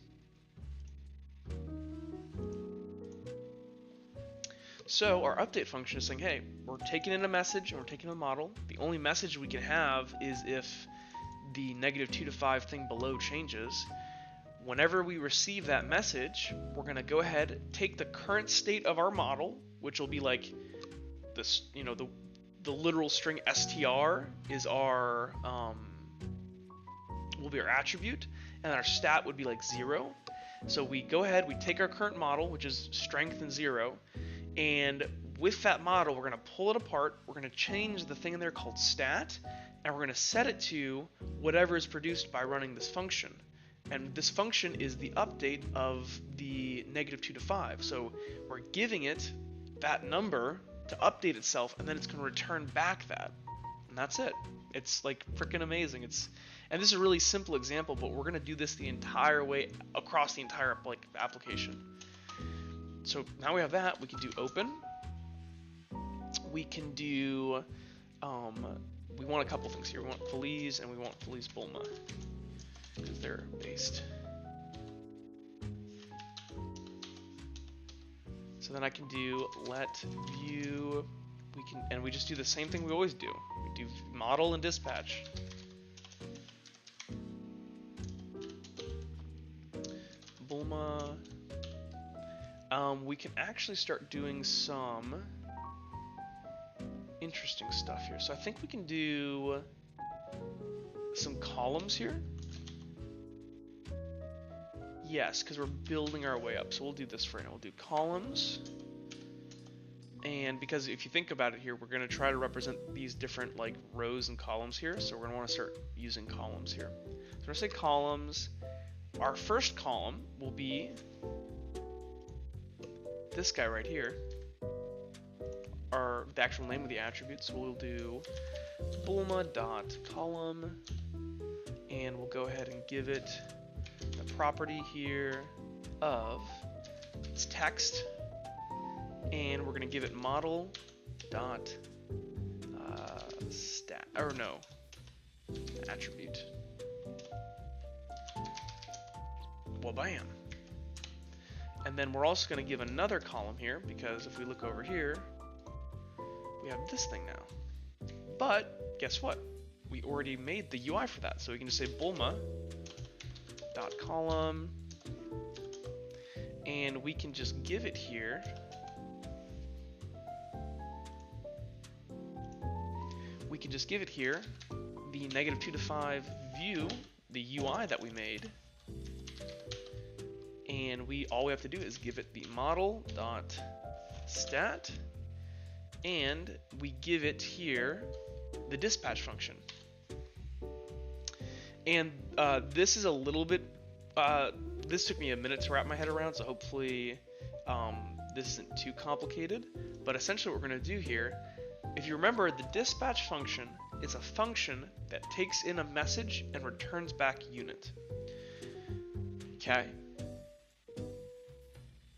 So our update function is saying, hey, we're taking in a message and we're taking in a model. The only message we can have is if the -2 to 5 thing below changes. Whenever we receive that message, we're going to go ahead, take the current state of our model, which will be like this, the literal string str is our will be our attribute, and our stat would be like 0. So we go ahead, we take our current model, which is strength and 0, and with that model, we're going to pull it apart. We're going to change the thing in there called stat, and we're going to set it to whatever is produced by running this function. And this function is the update of the -2 to 5. So we're giving it that number to update itself, and then it's going to return back that. And that's it. It's like freaking amazing. And this is a really simple example, but we're going to do this the entire way across the entire application. So now we have that. We can do open. We can do, we want a couple things here. We want Feliz and we want Feliz Bulma, because they're based. So then I can do let view, and we just do the same thing we always do. We do model and dispatch. Bulma. We can actually start doing some interesting stuff here. So I think we can do some columns here. Yes, because we're building our way up. So we'll do this for now. We'll do columns. And because if you think about it here, we're going to try to represent these different like rows and columns here. So we're going to want to start using columns here. So we're going to say columns. Our first column will be this guy right here. the actual name of the attribute. So we'll do bulma.column, and we'll go ahead and give it the property here of its text, and we're going to give it model dot stat, or no, attribute. Well, bam. And then we're also going to give another column here, because if we look over here, we have this thing now. But guess what? We already made the UI for that, so we can just say bulma.column, and we can just give it here. We can just give it here the -2 to 5 view, the UI that we made, and all we have to do is give it the model.stat, and we give it here the dispatch function. And this is a little bit, this took me a minute to wrap my head around, so hopefully this isn't too complicated. But essentially what we're going to do here, if you remember, the dispatch function is a function that takes in a message and returns back unit. Okay.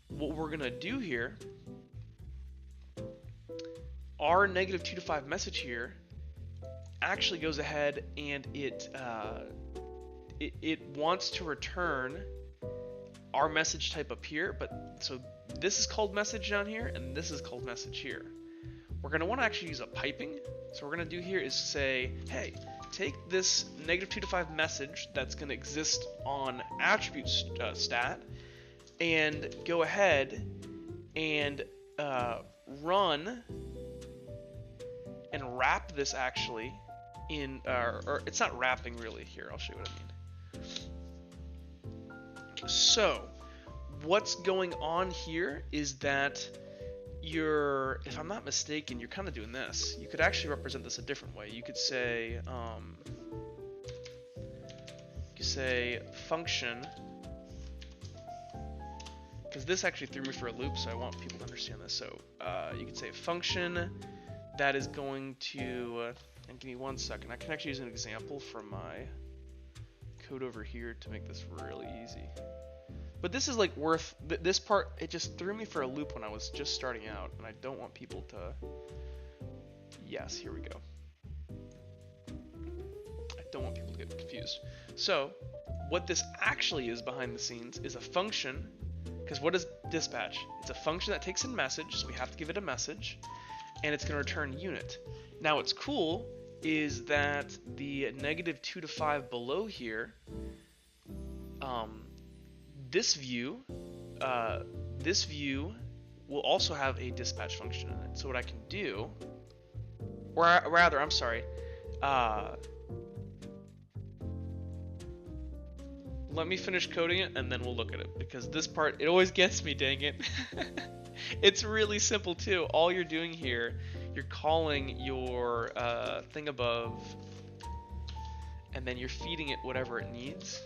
What we're going to do here, our -2 to 5 message here actually goes ahead and it wants to return our message type up here, but so this is called message down here and this is called message here. We're going to want to actually use a piping. So what we're going to do here is say, hey, take this -2 to 5 message that's going to exist on attribute stat and go ahead and run and wrap this actually in, or it's not wrapping really. Here, I'll show you what I mean. So what's going on here is that if I'm not mistaken, you're kind of doing this. You could actually represent this a different way. You could say, function, because this actually threw me for a loop, so I want people to understand this. So you could say function that is going to, and give me 1 second. I can actually use an example from my code over here to make this really easy. But this is like this part, it just threw me for a loop when I was just starting out, and I don't want people to, yes, here we go. I don't want people to get confused. So what this actually is behind the scenes is a function, because what is dispatch? It's a function that takes in message, so we have to give it a message, and it's going to return unit. Now what's cool is that the -2 to 5 below here, this view will also have a dispatch function in it. So what I can do, or rather, I'm sorry, let me finish coding it and then we'll look at it, because this part, it always gets me, dang it. It's really simple too. All you're doing here, you're calling your thing above, and then you're feeding it whatever it needs,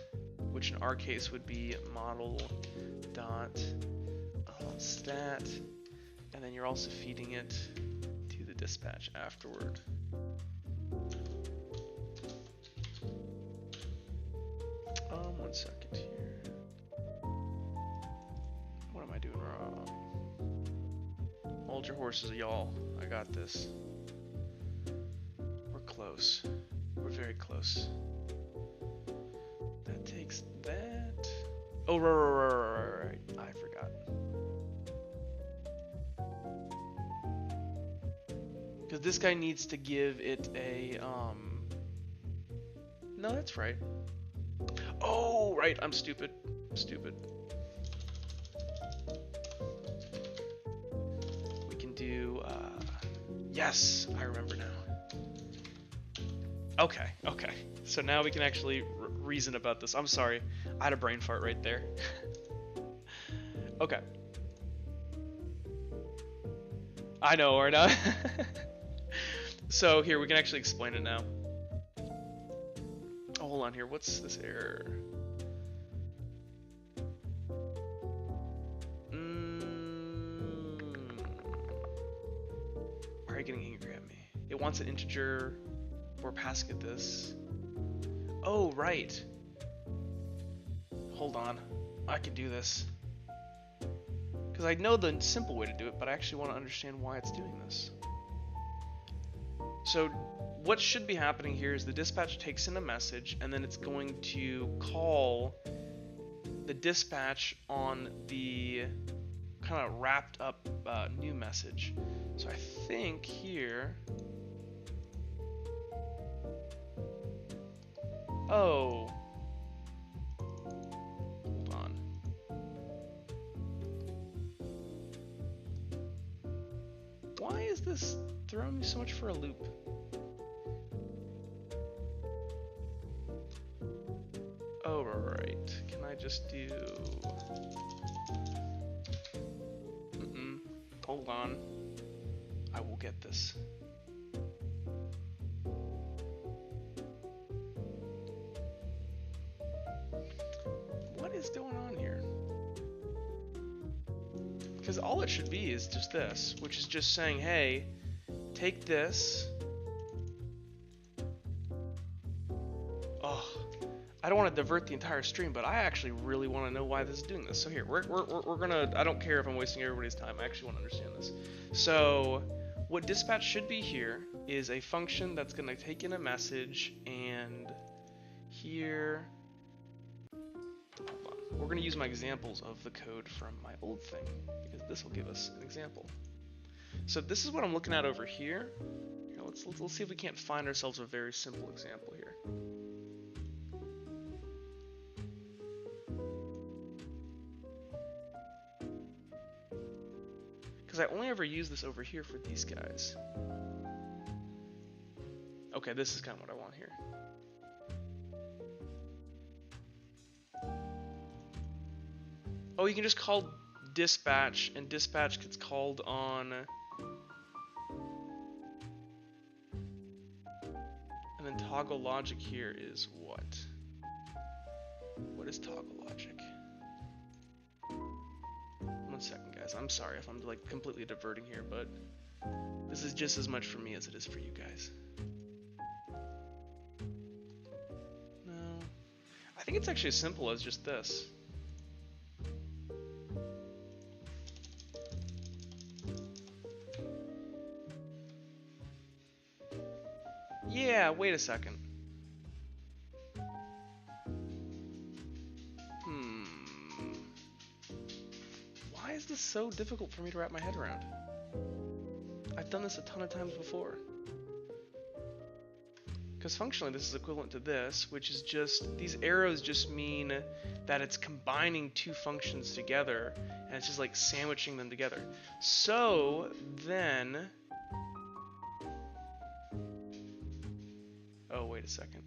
which in our case would be model.stat, and then you're also feeding it to the dispatch afterward. One second here. What am I doing wrong? Hold your horses, y'all. I got this. We're close. We're very close. That takes that. Oh, right. I forgot. Because this guy needs to give it a, no, that's right. Oh, right, I'm stupid. We can do, yes, I remember now. Okay. So now we can actually reason about this. I'm sorry, I had a brain fart right there. Okay. I know, or not. So here, we can actually explain it now. Oh, hold on here. What's this error? getting angry at me? It wants an integer. We're passing it this. Oh, right. Hold on. I can do this. Because I know the simple way to do it, but I actually want to understand why it's doing this. So what should be happening here is the dispatch takes in a message, and then it's going to call the dispatch on the kind of wrapped up new message. So I think here... Oh. Hold on. Why is this throwing me so much for a loop? Oh, right. Can I just do... Hold on. I will get this. What is going on here? Because all it should be is just this, which is just saying, hey, take this. Oh, I don't want to divert the entire stream, but I actually really want to know why this is doing this. So here, we're gonna, I don't care if I'm wasting everybody's time, I actually want to understand this. So, what dispatch should be here is a function that's gonna take in a message, and here, hold on, we're gonna use my examples of the code from my old thing, because this will give us an example. So this is what I'm looking at over here. Here, let's see if we can't find ourselves a very simple example here. Because I only ever use this over here for these guys. Okay, this is kind of what I want here. Oh, you can just call dispatch, and dispatch gets called on... And then toggle logic here is what? What is toggle logic? 1 second, guys. I'm sorry if I'm like completely diverting here, but this is just as much for me as it is for you guys. No. I think it's actually as simple as just this. Yeah, wait a second. Why is this so difficult for me to wrap my head around? I've done this a ton of times before. Because functionally this is equivalent to this, which is just, these arrows just mean that it's combining two functions together, and it's just like sandwiching them together. So then... Oh, wait a second.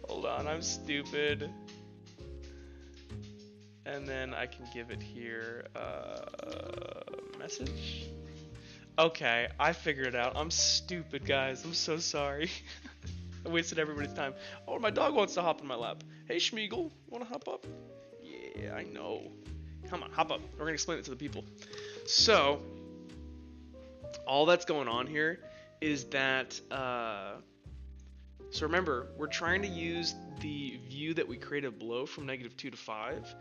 Hold on, I'm stupid. And then I can give it here message. Okay, I figured it out. I'm stupid, guys. I'm so sorry. I wasted everybody's time. Oh, my dog wants to hop in my lap. Hey, Schmeagle, wanna hop up? Yeah, I know. Come on, hop up. We're gonna explain it to the people. So, all that's going on here is that, so remember, we're trying to use the view that we created below from -2 to 5,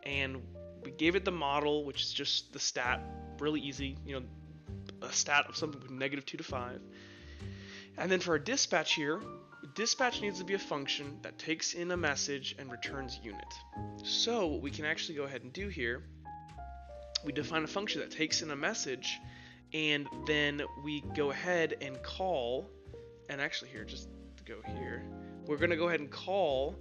and we gave it the model, which is just the stat, really easy, you know, a stat of something from -2 to 5. And then for our dispatch here, dispatch needs to be a function that takes in a message and returns unit. So what we can actually go ahead and do here, we define a function that takes in a message, and then we go ahead and call, and actually here, just to go here, we're going to go ahead and call,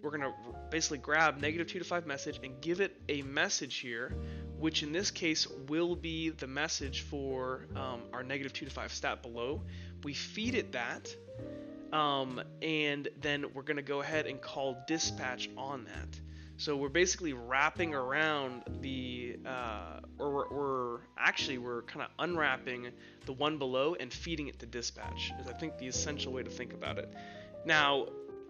we're going to basically grab -2 to 5 message and give it a message here, which in this case will be the message for our -2 to 5 stat below. We feed it that, and then we're going to go ahead and call dispatch on that. So we're basically wrapping around the, we're kind of unwrapping the one below and feeding it to dispatch, is I think the essential way to think about it. Now,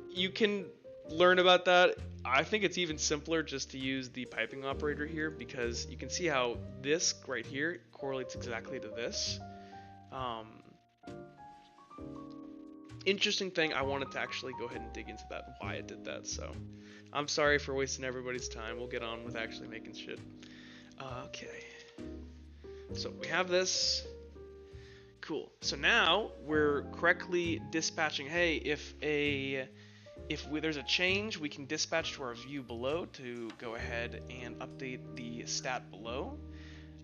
you can learn about that. I think it's even simpler just to use the piping operator here, because you can see how this right here correlates exactly to this. Interesting thing, I wanted to actually go ahead and dig into that, why it did that, so I'm sorry for wasting everybody's time. We'll get on with actually making shit. Okay. So we have this. Cool. So now we're correctly dispatching, hey, if there's a change, we can dispatch to our view below to go ahead and update the stat below.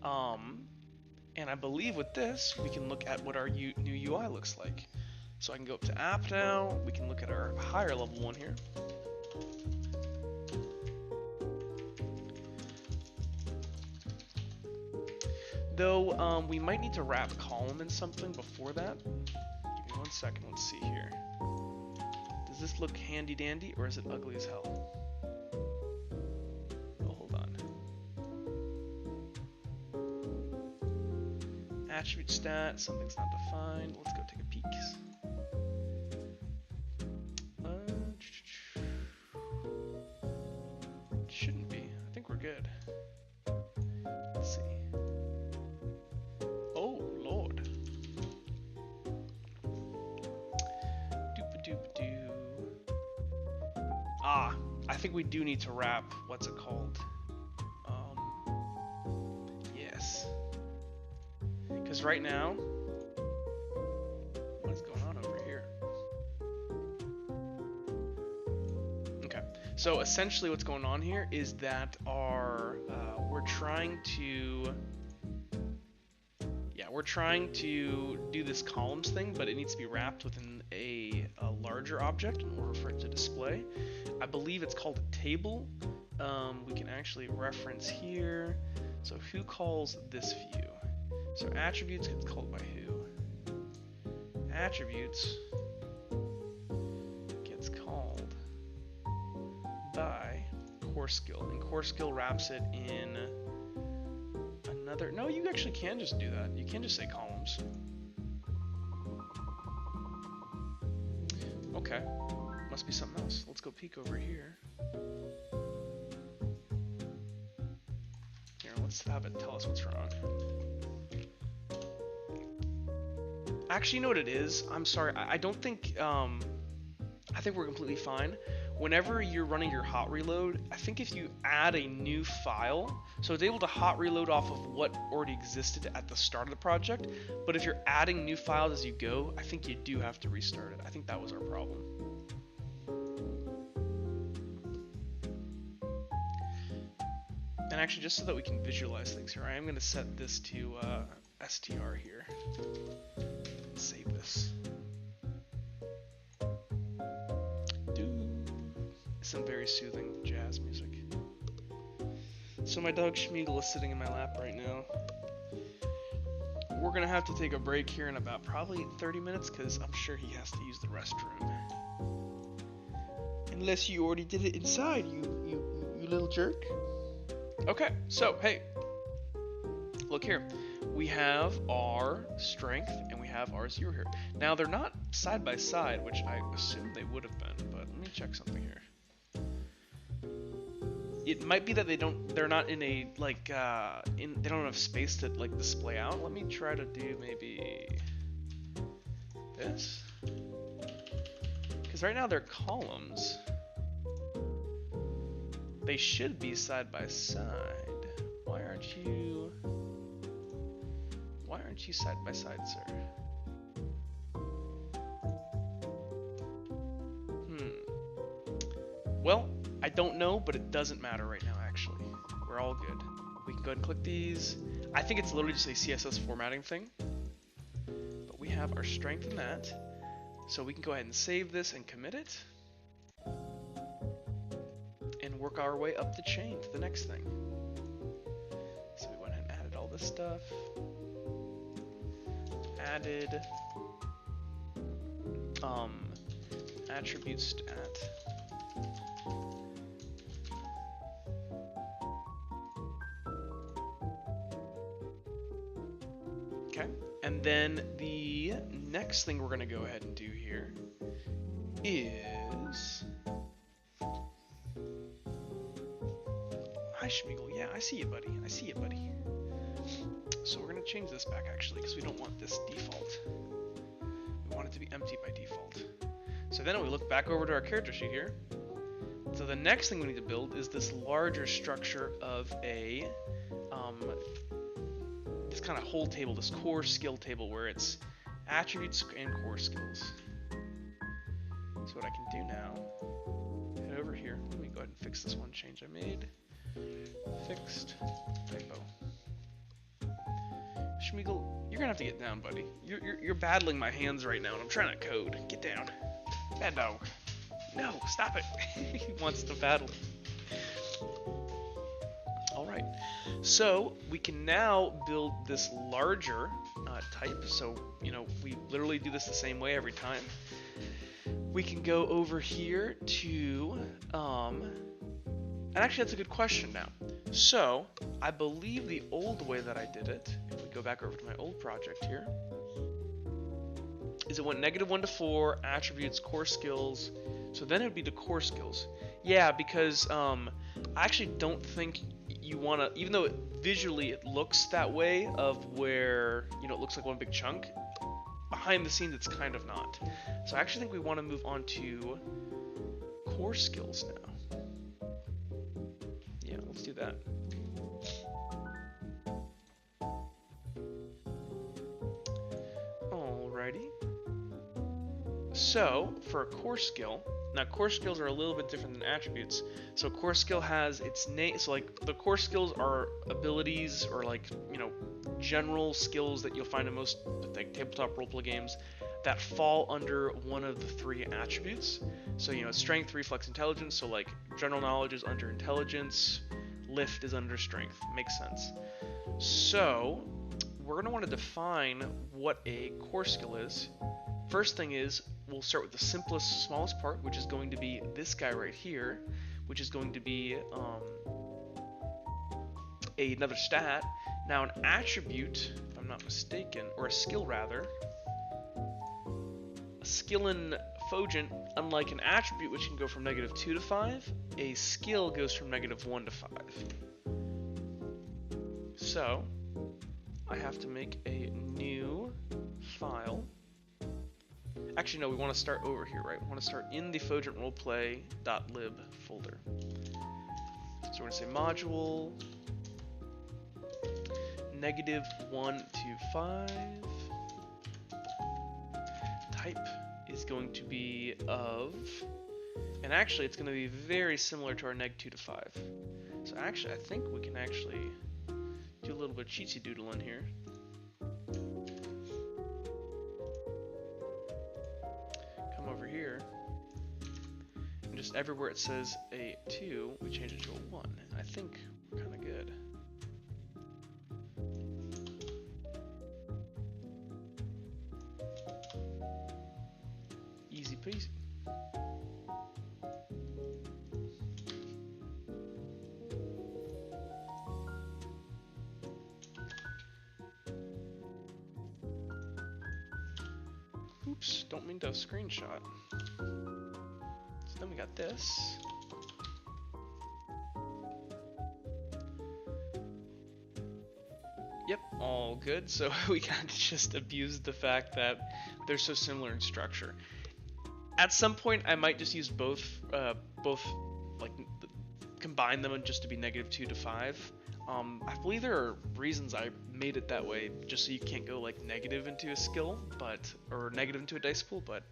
And I believe with this, we can look at what our new UI looks like. So I can go up to app now. We can look at our higher level one here. Though we might need to wrap column in something before that. Give me 1 second. Let's see here. Does this look handy dandy or is it ugly as hell? Oh, hold on. Attribute stat. Something's not defined. Let's go take a peek. Shouldn't be. I think we're good. Let's see. Oh, Lord. Doop-a-doop-a-doo. Ah, I think we do need to wrap, what's it called? Yes. Because right now, what's going on over here? Okay, so essentially what's going on here is that we're trying to do this columns thing, but it needs to be wrapped within a larger object in order for it to display. I believe it's called a table. We can actually reference here. So who calls this view? So attributes gets called by who? Attributes gets called by core skill, and core skill wraps it in another. No, you actually can just do that. You can just say columns. Okay, must be something else. Let's go peek over here. Here, let's have it tell us what's wrong. Actually, you know what it is? I'm sorry. I don't think. I think we're completely fine. Whenever you're running your hot reload, I think if you add a new file, so it's able to hot reload off of what already existed at the start of the project, but if you're adding new files as you go, I think you do have to restart it. I think that was our problem. And actually, just so that we can visualize things here, I am going to set this to str here. Save this. Some very soothing jazz music. So my dog Schmeagle is sitting in my lap right now. We're gonna have to take a break here in about probably 30 minutes because I'm sure he has to use the restroom. Unless you already did it inside, you little jerk. Okay, so hey, look here. We have our strength and we have our 0 here. Now they're not side by side, which I assume they would have been, but let me check something here. It might be that they're not in a, like, they don't have space to, like, display out. Let me try to do maybe this. Because right now they're columns. They should be side by side. Why aren't you side by side, sir? Well, I don't know, but it doesn't matter right now, actually. We're all good. We can go ahead and click these. I think it's literally just a CSS formatting thing. But we have our strength in that. So we can go ahead and save this and commit it. And work our way up the chain to the next thing. So we went ahead and added all this stuff. Added attribute stat. Okay, and then the next thing we're going to go ahead and do here is hi, Schmiegel. Yeah, I see you, buddy. I see you, buddy. So we're going to change this back, actually, because we don't want this default. We want it to be empty by default. So then we look back over to our character sheet here. So the next thing we need to build is this larger structure of a, this kind of whole table, this core skill table where it's attributes and core skills. So what I can do now, head over here. Let me go ahead and fix this one change I made. Fixed typo. Schmiegel, you're gonna have to get down, buddy. You're battling my hands right now, and I'm trying to code. Get down. Bad dog. No, stop it. He wants to battle. Alright, so we can now build this larger type. So, you know, we literally do this the same way every time. We can go over here to, and actually that's a good question now. So, I believe the old way that I did it, if we go back over to my old project here, is it went -1 to 4, attributes, core skills, so then it would be the core skills. Yeah, because I actually don't think you want to, even though visually it looks that way of where, you know, it looks like one big chunk, behind the scenes it's kind of not. So I actually think we want to move on to core skills now. Yeah, let's do that. Alrighty. So, for a core skill, now core skills are a little bit different than attributes. So core skill has its name, so like the core skills are abilities or like, you know, general skills that you'll find in most like tabletop roleplay games that fall under one of the 3 attributes. So, you know, strength, reflex, intelligence, so like general knowledge is under intelligence, lift is under strength. Makes sense. So, we're going to want to define what a core skill is. First thing is, we'll start with the simplest, smallest part, which is going to be this guy right here, which is going to be another stat. Now an attribute, if I'm not mistaken, or a skill rather, a skill in Fogent, unlike an attribute which can go from -2 to 5, a skill goes from -1 to 5. So, I have to make a new file. Actually, no, we want to start over here, right? We want to start in the Fogent roleplay.lib folder. So we're going to say module -1 to 5. Type is going to be of, and actually it's going to be very similar to our -2 to 5. So actually, I think we can actually do a little bit of cheatsy doodling here. Come over here, and just everywhere it says a 2, we change it to a 1. And I think we're kind of good. Easy peasy. Oops, don't mean to screenshot. So then we got this. Yep, all good. So we kind of just abused the fact that they're so similar in structure. At some point, I might just use both like combine them just to be -2 to 5. I believe there are reasons I made it that way, just so you can't go like negative into a skill, or negative into a dice pool, but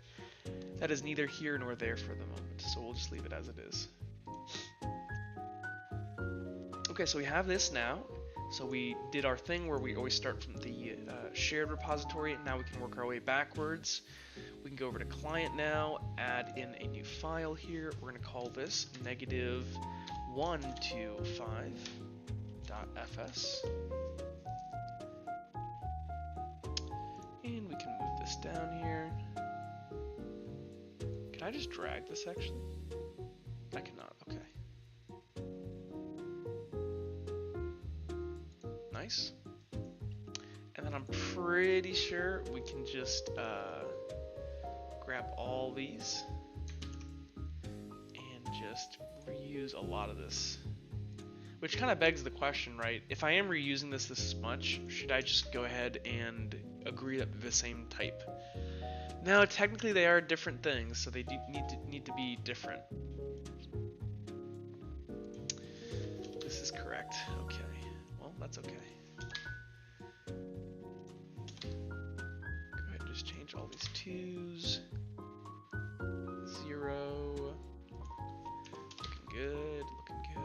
that is neither here nor there for the moment, so we'll just leave it as it is. Okay, so we have this now. So we did our thing where we always start from the shared repository. Now we can work our way backwards. We can go over to client now, add in a new file here. We're going to call this -1 to 5.fs. And we can move this down here. Can I just drag this actually? I cannot, okay. Nice. And then I'm pretty sure we can just grab all these and just reuse a lot of this. Which kind of begs the question, right? If I am reusing this much, should I just go ahead and agree that they're the same type? No, technically they are different things, so they do need to be different. This is correct. Okay. Well, that's okay. Go ahead and just change all these 2s. 0. Looking good. Looking good.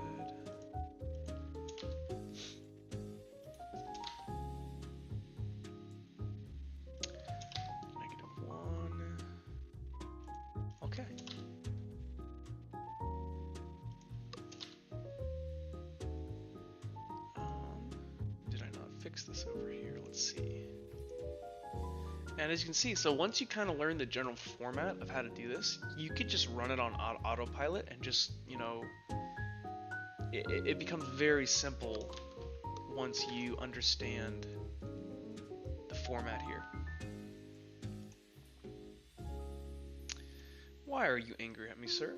-1. Okay. Did I not fix this over here? Let's see. And as you can see, so once you kind of learn the general format of how to do this, you could just run it on autopilot and just, you know, it becomes very simple once you understand the format here. Why are you angry at me, sir?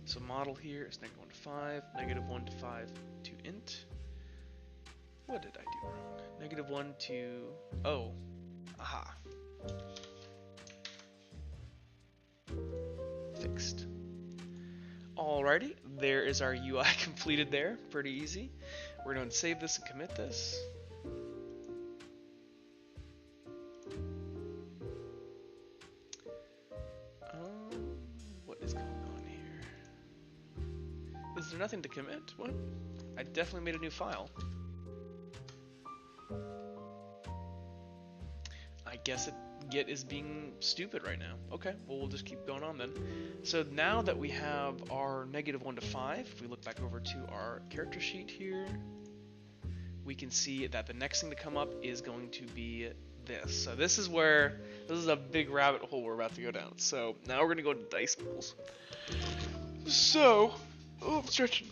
So model here is -1 to 5, -1 to 5 to int. What did I do wrong? -1 to... oh. Aha. Fixed. Alrighty, there is our UI completed there. Pretty easy. We're going to save this and commit this. What is going on here? Is there nothing to commit? What? I definitely made a new file. I guess Git is being stupid right now. Okay, well, we'll just keep going on then. So now that we have our -1 to 5, if we look back over to our character sheet here, we can see that the next thing to come up is going to be this. So this is a big rabbit hole we're about to go down. So now we're going to go to dice pools. So, oh, I'm stretching.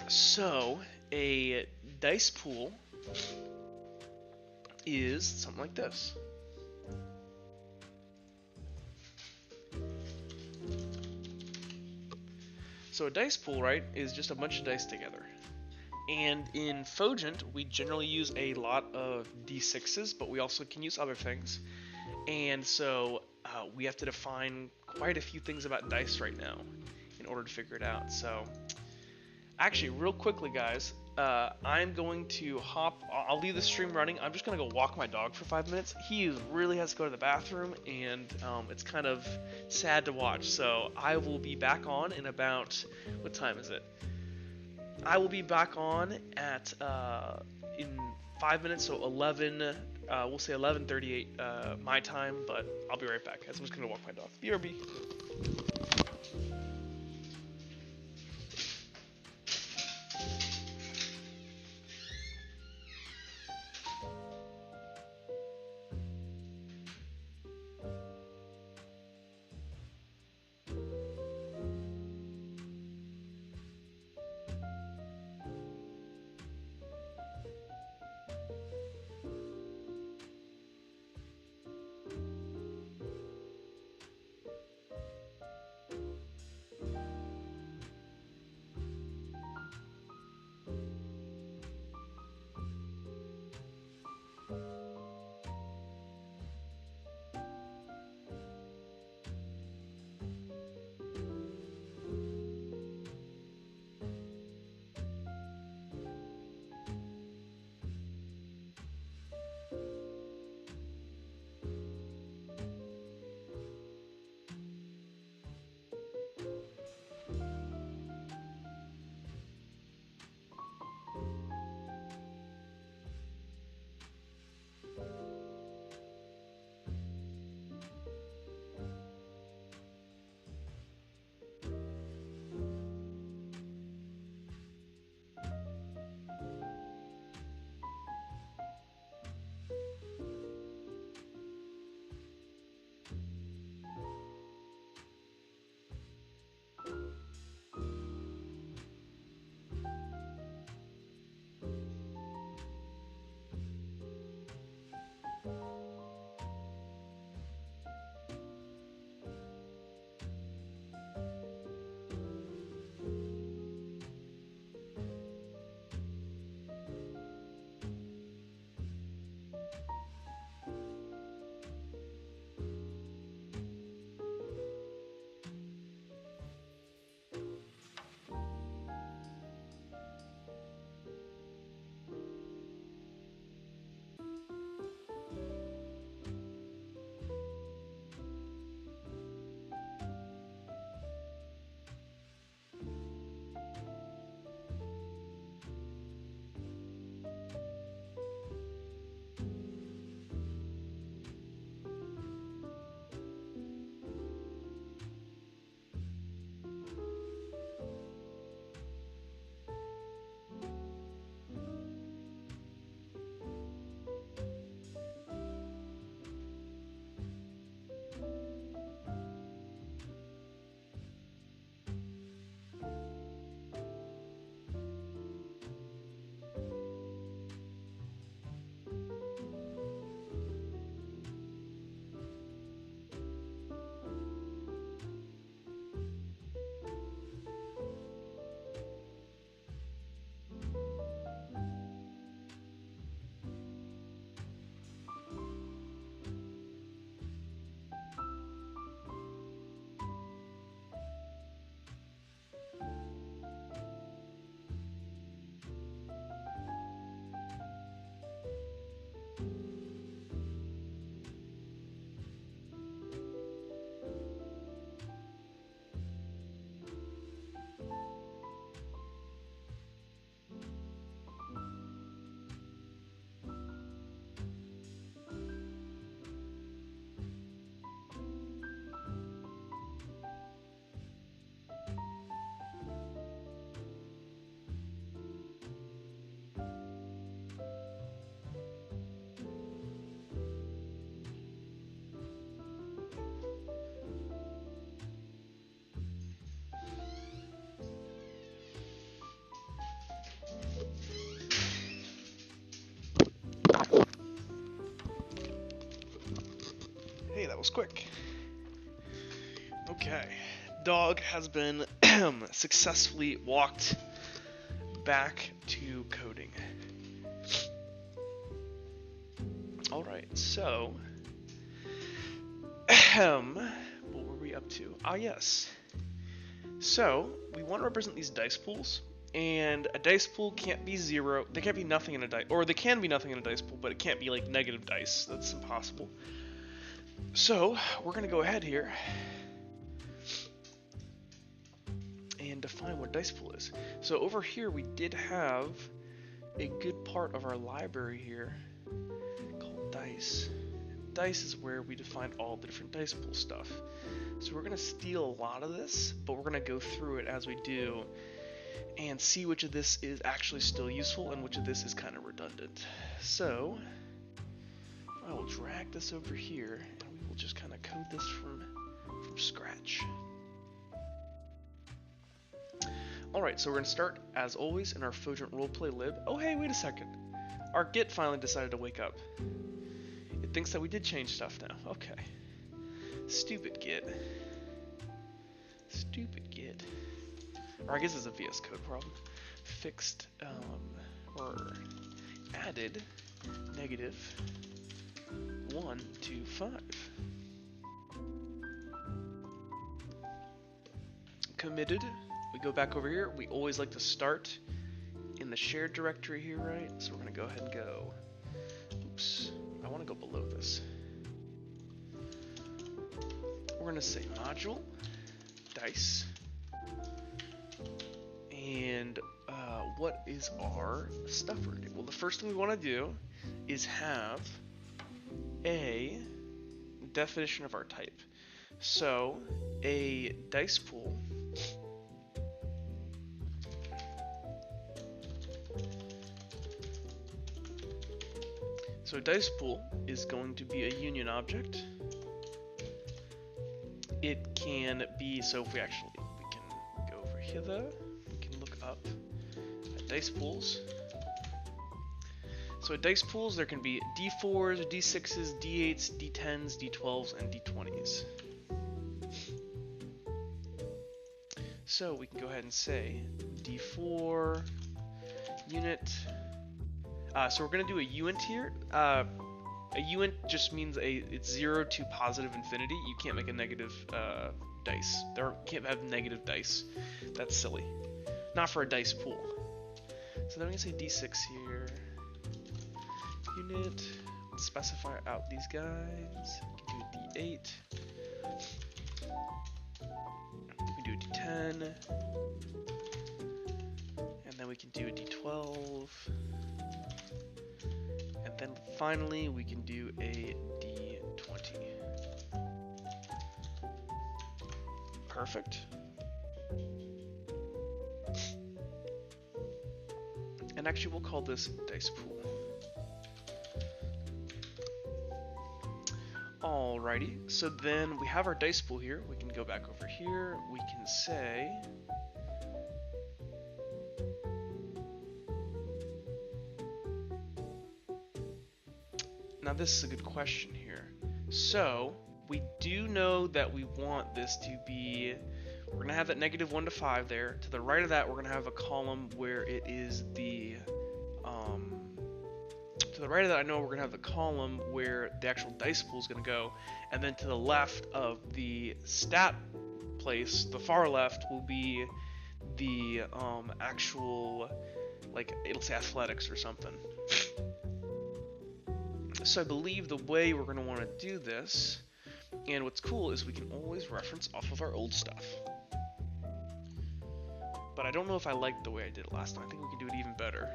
So, a dice pool is something like this. So a dice pool, right, is just a bunch of dice together. And in Fogent, we generally use a lot of d6s, but we also can use other things. And so we have to define quite a few things about dice right now in order to figure it out. So actually, real quickly, guys, I'm going to I'll leave the stream running. I'm just going to go walk my dog for 5 minutes. He really has to go to the bathroom, and it's kind of sad to watch. So I will be back on in about, what time is it? I will be back on at in 5 minutes, so 11. We'll say 11:38 my time, but I'll be right back. I'm just gonna walk my dog. BRB. That was quick. Okay. Dog has been successfully walked back to coding. Alright, so what were we up to? Ah, yes. So, we want to represent these dice pools, and a dice pool can't be zero. There can't be nothing in a dice, or there can be nothing in a dice pool, but it can't be like negative dice. That's impossible. So, we're going to go ahead here and define what dice pool is. So over here, we did have a good part of our library here called dice. Dice is where we define all the different dice pool stuff. So we're going to steal a lot of this, but we're going to go through it as we do and see which of this is actually still useful and which of this is kind of redundant. So I will drag this over here and we will just kind of code this from scratch. Alright, so we're going to start, as always, in our Fogent Roleplay lib. Oh hey, wait a second. Our Git finally decided to wake up. It thinks that we did change stuff now. Okay. Stupid Git. Stupid Git. Or I guess it's a VS Code problem. Fixed, or added negative 1 to 5. Committed. We go back over here. We always like to start in the shared directory here, right? So we're going to go ahead and go. Oops. I want to go below this. We're going to say module, dice, and what is our stuff we're going to do? Well, the first thing we want to do is have a definition of our type. So a dice pool So dice pool is going to be a union object. It can be, so if we can go over here though, we can look up at dice pools. So at dice pools there can be D4s, D6s, D8s, D10s, D12s, and D20s. So we can go ahead and say D4 unit. So we're going to do a uint here. A uint just means it's 0 to positive infinity. You can't make a negative dice. There can't have negative dice. That's silly. Not for a dice pool. So then we can say D6 here. Unit. Let's specify out these guys. We can do a D8. We can do a D10. And then we can do a D12. And then finally we can do a D20. Perfect. And actually we'll call this dice pool. Alrighty, so then we have our dice pool here. We can go back over here. We can say now this is a good question here. So we do know that we want this to be, we're going to have that negative 1 to 5 there. To the right of that we're going to have a column where it is the, to the right of that I know we're going to have the column where the actual dice pool is going to go. And then to the left of the stat place, the far left, will be the actual, like, it'll say athletics or something. So I believe the way we're going to want to do this, and what's cool is we can always reference off of our old stuff. But I don't know if I liked the way I did it last time. I think we can do it even better.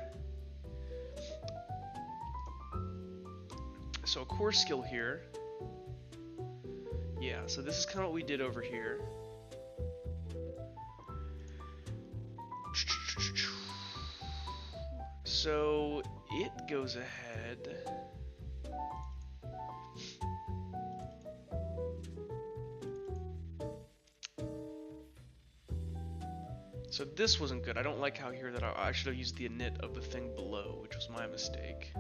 So a core skill here. Yeah, so this is kind of what we did over here. So it goes ahead. So this wasn't good. I don't like how here that I should have used the init of the thing below, which was my mistake.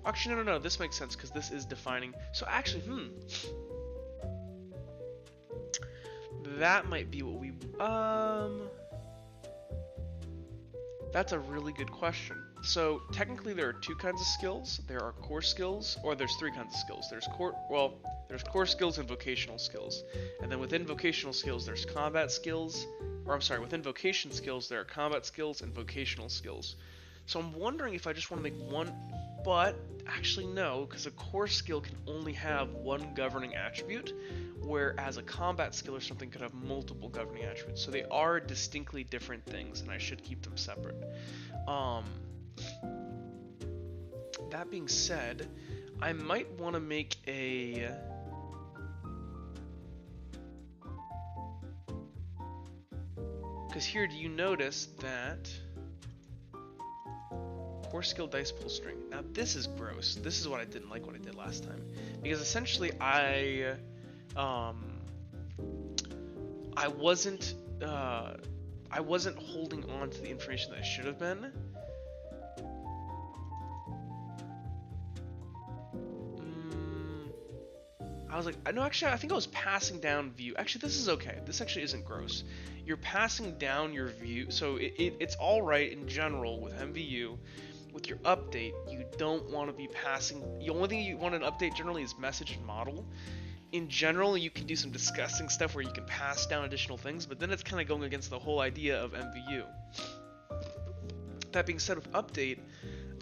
Actually, no. This makes sense because this is defining. So actually, that might be what we. That's a really good question. So technically, there are two kinds of skills. There are core skills, or there's three kinds of skills. There's core skills and vocational skills, and then within vocational skills, there's combat skills. Or I'm sorry, within vocation skills, there are combat skills and vocational skills. So I'm wondering if I just want to make one, but actually no, because a core skill can only have one governing attribute, whereas a combat skill or something could have multiple governing attributes. So they are distinctly different things, and I should keep them separate. That being said, I might want to make a... Because here, do you notice that... Core skill dice pool string. Now this is gross. This is what I didn't like what I did last time. Because essentially I wasn't holding on to the information that I should have been. I was like, no, actually, I think I was passing down view. Actually, this is okay. This actually isn't gross. You're passing down your view, so it's all right in general with MVU. With your update, you don't want to be passing. The only thing you want an update generally is message and model. In general, you can do some disgusting stuff where you can pass down additional things, but then it's kind of going against the whole idea of MVU. That being said, with update,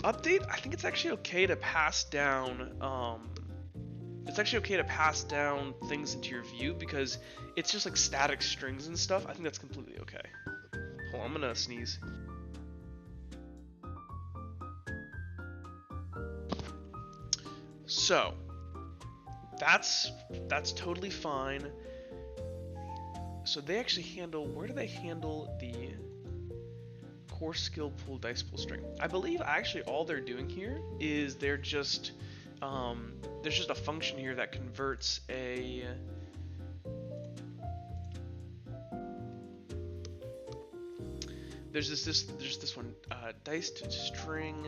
I think it's actually okay to pass down. It's actually okay to pass down things into your view because it's just like static strings and stuff. I think that's completely okay. Hold on, I'm gonna sneeze. So, that's totally fine. So they actually handle, where do they handle the core skill pool dice pool string? I believe actually all they're doing here is they're just, there's just a function here that converts a, there's this one, dice to string,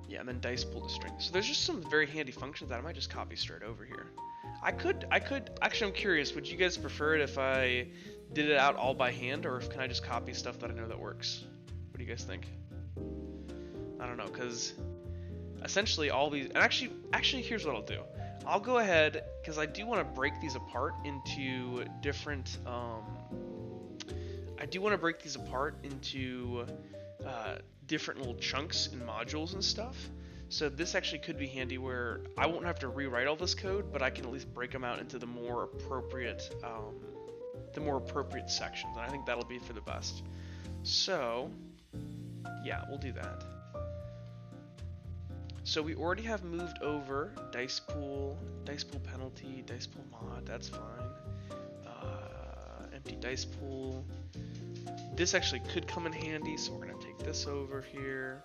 yeah, and then dice pool to string. So there's just some very handy functions that I might just copy straight over here. Actually, I'm curious, would you guys prefer it if I did it out all by hand, or can I just copy stuff that I know that works? What do you guys think? I don't know, because essentially all these, and actually here's what I'll do. I'll go ahead, because I do want to break these apart into different, different little chunks and modules and stuff. So this actually could be handy where I won't have to rewrite all this code, but I can at least break them out into the more appropriate sections, and I think that'll be for the best. So, yeah, we'll do that. So we already have moved over dice pool penalty, dice pool mod, that's fine. Empty dice pool. This actually could come in handy, so we're gonna take this over here.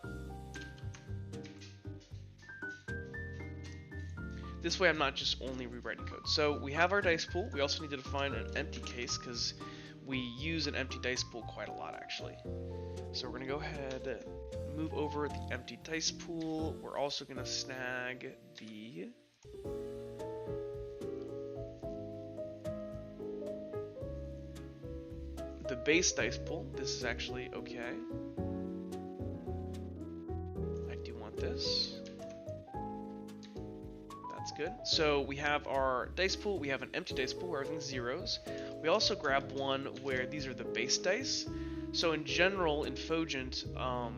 This way I'm not just only rewriting code. So we have our dice pool. We also need to define an empty case because we use an empty dice pool quite a lot actually. So we're gonna go ahead, move over the empty dice pool. We're also gonna snag the base dice pool. This is actually okay. I do want this. That's good. So we have our dice pool. We have an empty dice pool where everything's zeros. We also grab one where these are the base dice. So in general, in Fogent, I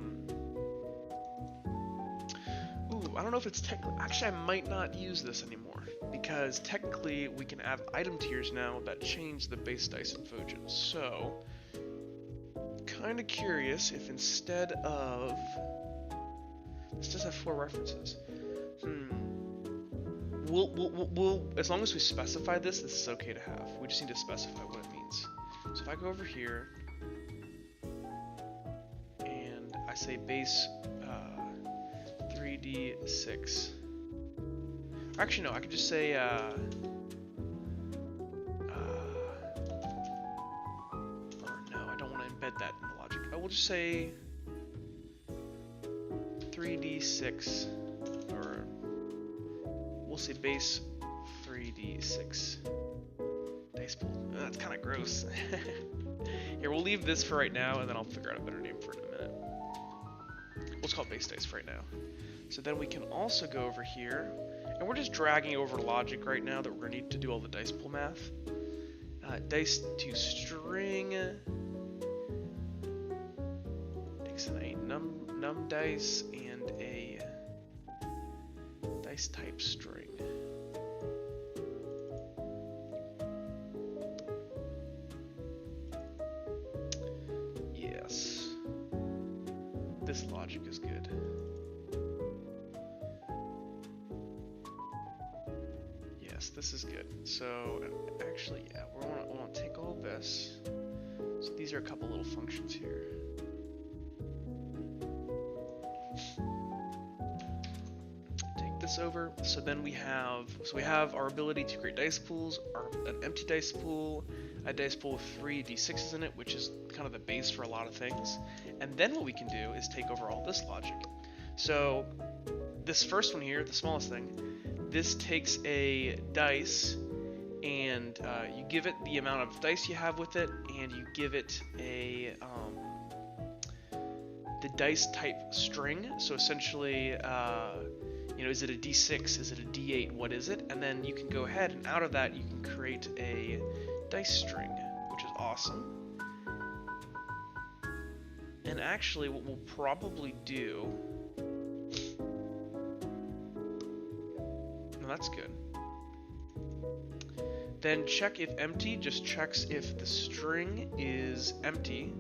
don't know if it's technically, actually I might not use this anymore because technically we can add item tiers now that change the base dice in Fogent. So, kind of curious if instead of, this does have 4 references. We'll, as long as we specify this is okay to have. We just need to specify what it means. So if I go over here and I say base 3d6. Actually, no, I could just say oh no, I don't want to embed that in the logic. I will just say 3d6, or we'll say base 3d6 dice pool. That's kind of gross. Here, we'll leave this for right now, and then I'll figure out a better name for it in a minute. We'll just call it base dice for right now. So then we can also go over here, and we're just dragging over logic right now that we're going to need to do all the dice pool math. Dice to string takes in a num dice and a dice type string. Yes, this logic is good. Yes, this is good. So actually, yeah, we want to take all this. So these are a couple little functions here. Take this over. So then we have our ability to create dice pools, an empty dice pool, a dice pool with 3 d6s in it, which is kind of the base for a lot of things. And then what we can do is take over all this logic. So this first one here, the smallest thing, this takes a dice, and you give it the amount of dice you have with it, and you give it a the dice type string. So essentially, is it a d6? Is it a d8? What is it? And then you can go ahead, and out of that, you can create a dice string, which is awesome. And actually, what we'll probably do... That's good. Then check if empty, just checks if the string is empty.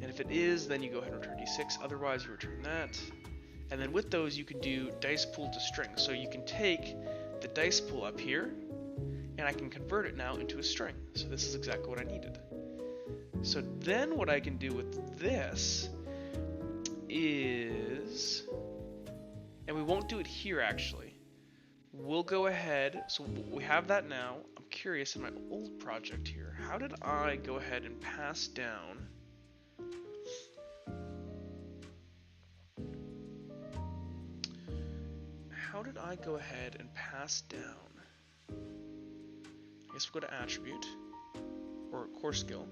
And if it is, then you go ahead and return d6, otherwise you return that. And then with those you can do dice pool to string. So you can take the dice pool up here, and I can convert it now into a string. So this is exactly what I needed. So then what I can do with this is, and we won't do it here actually, we'll go ahead, so we have that now. I'm curious, in my old project here, how did I go ahead and pass down I guess we'll go to attribute, or core skill.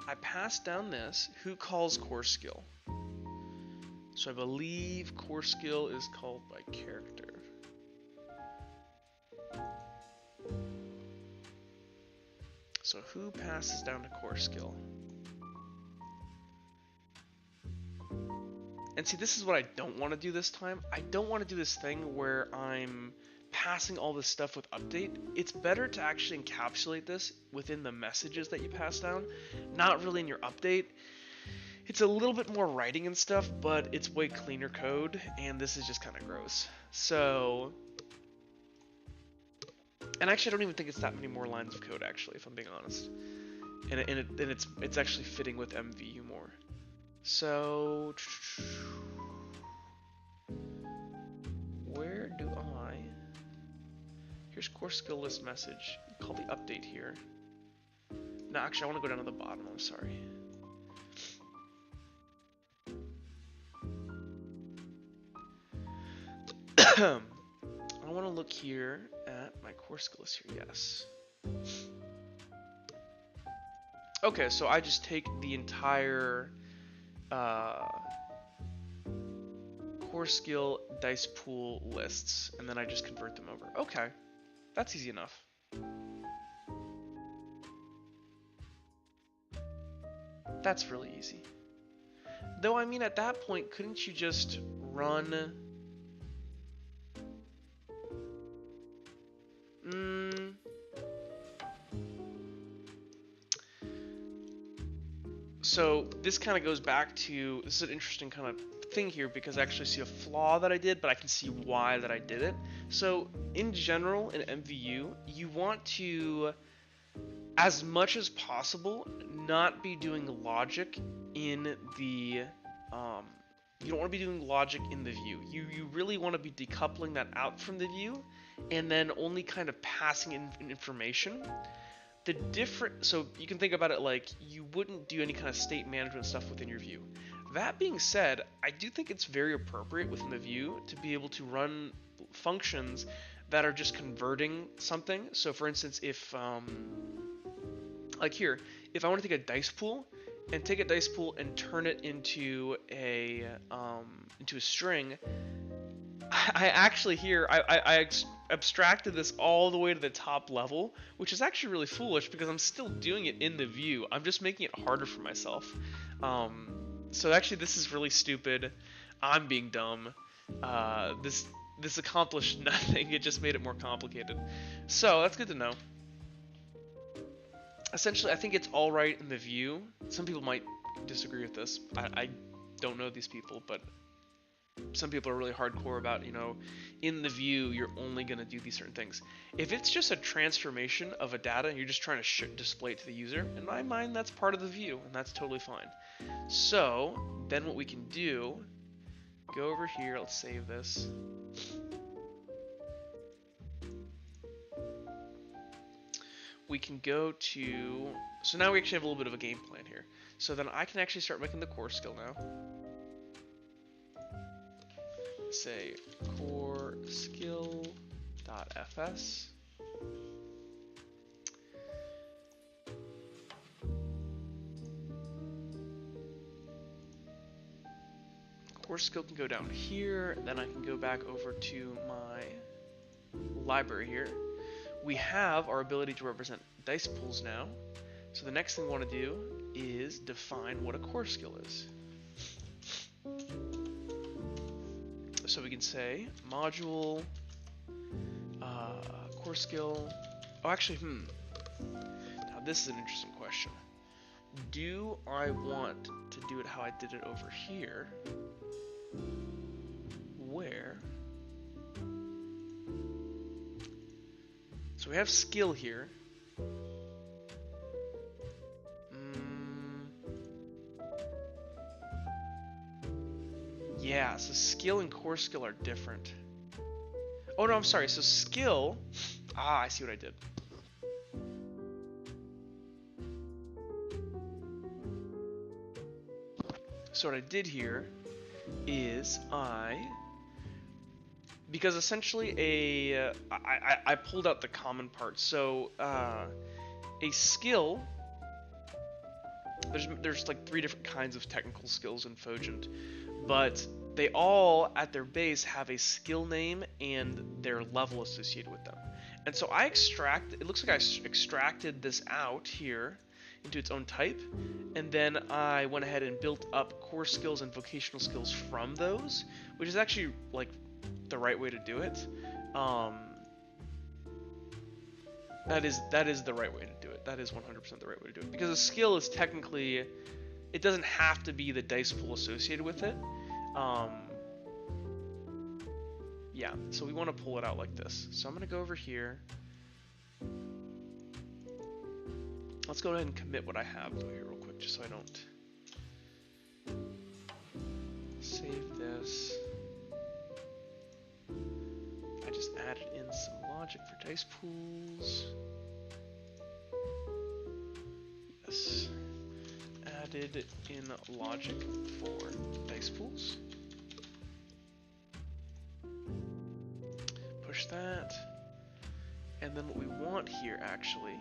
I passed down this, who calls core skill? So I believe core skill is called by character. So who passes down to core skill? And see, this is what I don't want to do this time. I don't want to do this thing where I'm passing all this stuff with update. It's better to actually encapsulate this within the messages that you pass down, not really in your update. It's a little bit more writing and stuff, but it's way cleaner code, and this is just kind of gross. So... And actually, I don't even think it's that many more lines of code, actually, if I'm being honest. And it's actually fitting with MVU more. So... Where do I... Here's core skill list message. Call the update here. No, actually, I want to go down to the bottom. I'm sorry. I want to look here at my core skill list here. Yes. Okay, so I just take the entire core skill dice pool lists, and then I just convert them over. Okay, that's easy enough. That's really easy. Though, I mean, at that point, couldn't you just run... So this kind of goes back to, this is an interesting kind of thing here, because I actually see a flaw that I did, but I can see why that I did it. So in general, in MVU, you want to, as much as possible, not be doing logic in the, you don't want to be doing logic in the view. You really want to be decoupling that out from the view, and then only kind of passing in information. So you can think about it like you wouldn't do any kind of state management stuff within your view. That being said, I do think it's very appropriate within the view to be able to run functions that are just converting something. So for instance, if like here, if I want to take a dice pool and turn it into a string, I actually here I abstracted this all the way to the top level, which is actually really foolish because I'm still doing it in the view. I'm just making it harder for myself. So actually, this is really stupid. I'm being dumb. This accomplished nothing. It just made it more complicated. So that's good to know. Essentially, I think it's all right in the view. Some people might disagree with this. I don't know these people, but some people are really hardcore about, in the view, you're only going to do these certain things. If it's just a transformation of a data and you're just trying to display it to the user, in my mind, that's part of the view, and that's totally fine. So then what we can do, go over here, let's save this. We can go to, so now we actually have a little bit of a game plan here. So then I can actually start making the core skill now. Say core skill.fs. Core skill can go down here, then I can go back over to my library here. We have our ability to represent dice pools now. So the next thing we want to do is define what a core skill is. So we can say module core skill. Oh, actually, now this is an interesting question. Do I want to do it how I did it over here, where? So we have skill here. Yeah, so skill and core skill are different. Oh no, I'm sorry. So skill, I see what I did. So what I did here is because essentially I pulled out the common parts. So a skill, there's like 3 different kinds of technical skills in Fogent, but they all at their base have a skill name and their level associated with them. And so it looks like I extracted this out here into its own type, and then I went ahead and built up core skills and vocational skills from those, which is actually like the right way to do it. That is the right way to do it. That is 100% the right way to do it, because a skill is technically, it doesn't have to be the dice pool associated with it. Yeah, so we want to pull it out like this. So I'm going to go over here. Let's go ahead and commit what I have here real quick, just so I don't save this. I just added in some logic for dice pools. Yes. Added in logic for dice pools. Push that. And then what we want here actually,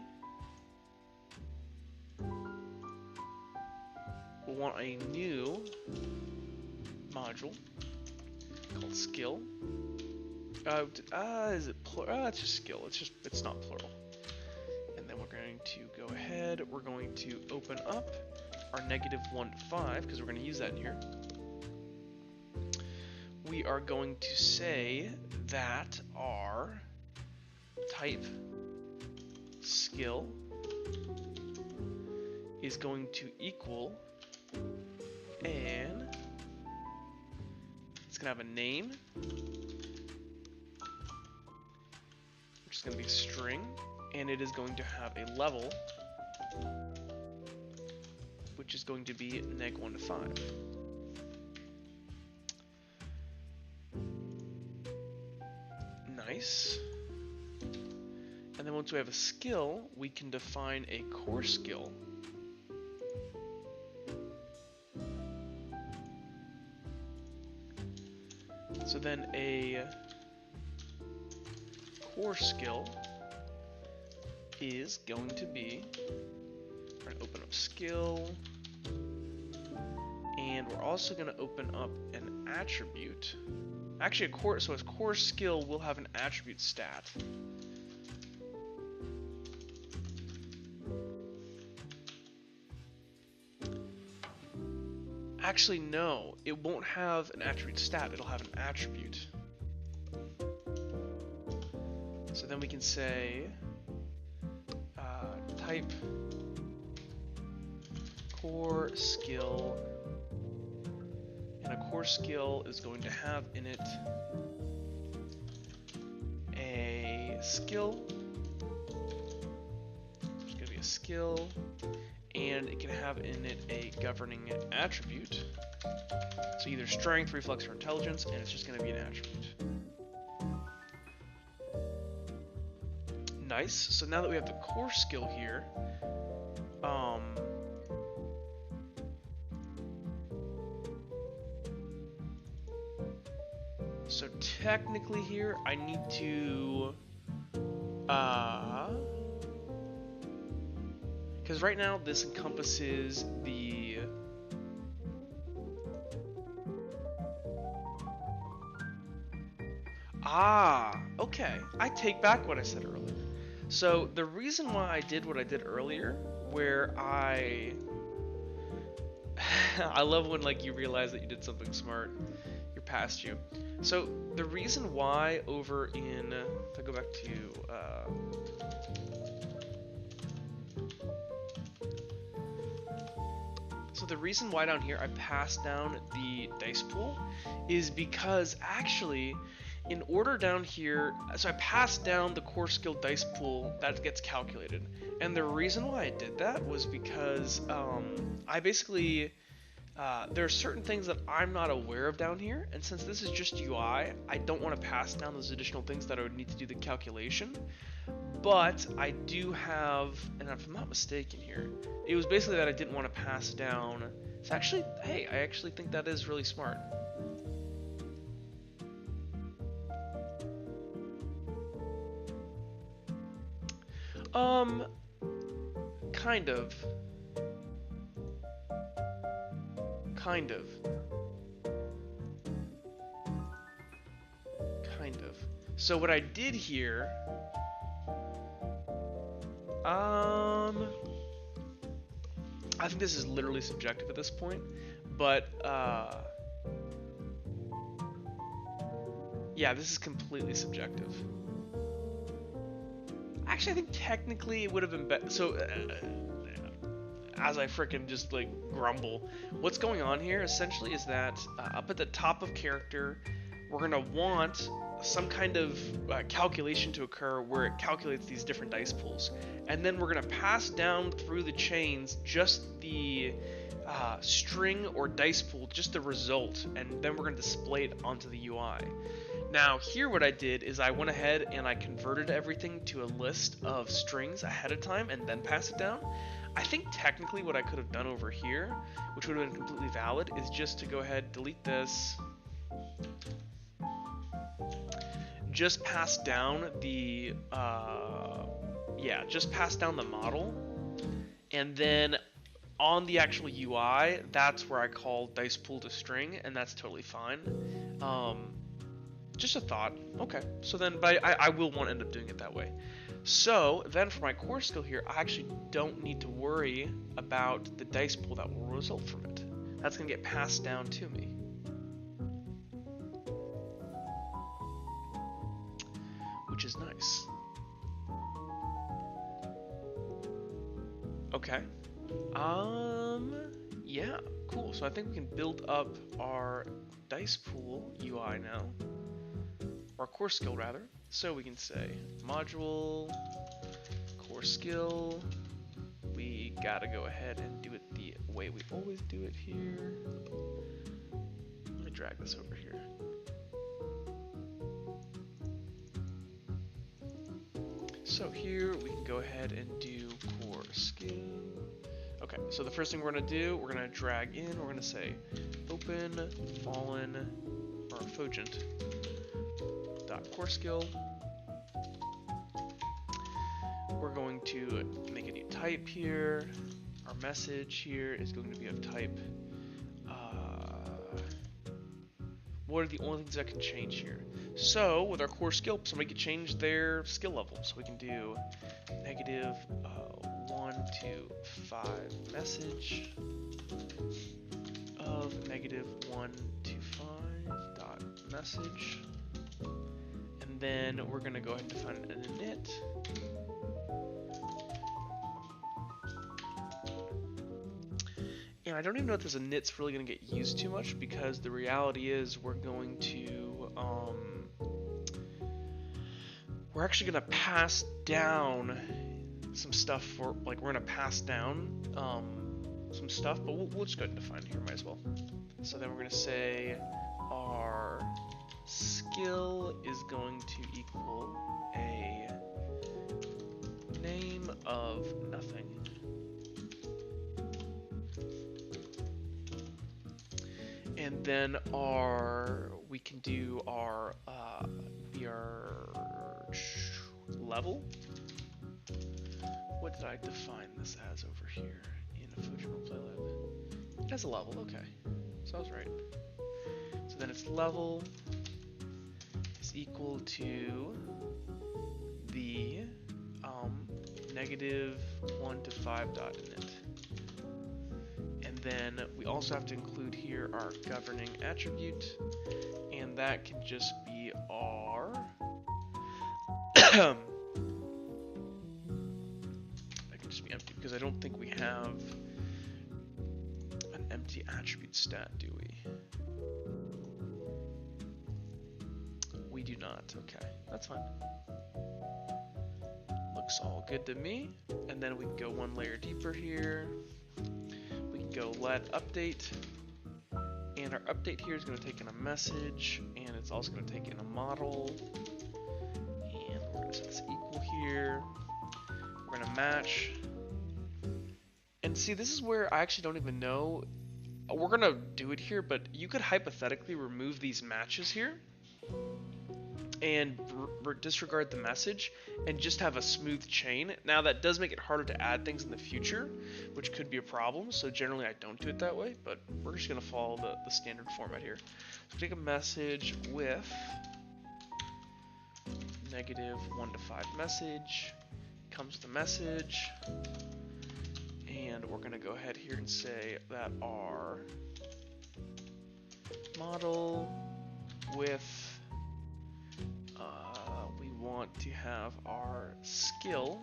we'll want a new module called skill. Is it plural? It's just skill. It's not plural. And then we're going to go ahead. We're going to open up our -1 to 5 because we're going to use that in here. We are going to say that our type skill is going to equal, and it's going to have a name, which is going to be string, and it is going to have a level, which is going to be -1 to 5. Nice. And then once we have a skill, we can define a core skill. So then a core skill is going to be, we're going to open up skill, and we're also going to open up an attribute. Actually, a core skill will have an attribute stat. Actually, no, it won't have an attribute stat, it'll have an attribute. So then we can say type core skill, and a core skill is going to have in it a skill. There's going to be a skill, and it can have in it a governing attribute. So either strength, reflex, or intelligence, and it's just going to be an attribute. Nice. So now that we have the core skill here, so technically here I need to, because right now this encompasses the okay, I take back what I said earlier. So the reason why I did what I did earlier, where I love when like you realize that you did something smart, you're past you. So the reason why over in, if I go back to so the reason why down here I passed down the dice pool is because actually in order down here, so I passed down the core skill dice pool that gets calculated. And the reason why I did that was because I basically, there are certain things that I'm not aware of down here. And since this is just UI, I don't want to pass down those additional things that I would need to do the calculation. But I do have, and if I'm not mistaken here, it was basically that I didn't want to pass down. So actually, hey, I actually think that is really smart. Kind of. Kind of. Kind of. So what I did here, I think this is literally subjective at this point, but, yeah, this is completely subjective. Actually, I think technically it would have been better. So, as I frickin' just like grumble, what's going on here essentially is that up at the top of character, we're gonna want some kind of calculation to occur where it calculates these different dice pools, and then we're gonna pass down through the chains just the string or dice pool, just the result, and then we're gonna display it onto the UI. Now here what I did is I went ahead and I converted everything to a list of strings ahead of time and then pass it down. I think technically what I could have done over here, which would have been completely valid, is just to go ahead, delete this, just pass down the, just pass down the model, and then on the actual UI, that's where I call dice pool to string, and that's totally fine. Just a thought. Okay, so then, but I will want to end up doing it that way. So then for my core skill here, I actually don't need to worry about the dice pool that will result from it. That's going to get passed down to me. Which is nice. Okay. Yeah, cool. So I think we can build up our dice pool UI now. Or core skill rather. So we can say module, core skill. We gotta go ahead and do it the way we always do it here. Let me drag this over here. So here we can go ahead and do core skill. Okay, so the first thing we're gonna do, we're gonna drag in, we're gonna say open fallen, or or Fogent dot core skill. We're going to make a new type here. Our message here is going to be of type. What are the only things that can change here? So with our core skill, somebody can change their skill level. So we can do negative 1 to 5 message of negative 1 to 5 dot message. And then we're going to go ahead and define an init. And I don't even know if this init's really going to get used too much, because the reality is we're going to, we're actually going to pass down some stuff for, like, we're going to pass down some stuff, but we'll just go ahead and define it here, might as well. So then we're going to say our skill is going to equal a name of nothing. And then we can do our level. What did I define this as over here in a Fogent Roleplay Lab? It has a level, okay. So I was right. So then its level is equal to the negative 1 to 5 dot init. And then we also have to include here our governing attribute, and that can just be our that can just be empty, because I don't think we have an empty attribute stat, do we? We do not. Okay, that's fine. Looks all good to me. And then we can go one layer deeper here. Go let update, and our update here is going to take in a message, and it's also going to take in a model, and we're going to set this equal here. We're going to match, and see, this is where I actually don't even know. We're going to do it here, but you could hypothetically remove these matches here and disregard the message and just have a smooth chain. Now that does make it harder to add things in the future, which could be a problem, so generally I don't do it that way, but we're just going to follow the standard format here. So take a message with negative 1 to 5 message, comes the message, and we're going to go ahead here and say that our model with we want to have our skill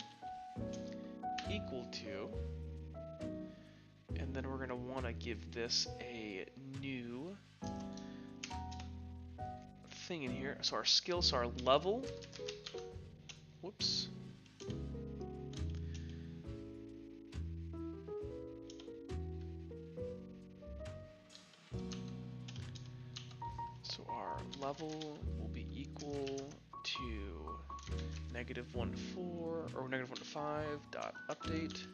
equal to, and then we're going to want to give this a new thing in here. So our skill, so our level, whoops, so our level will be equal to negative 1 to 4 or negative 1 to 5 dot update,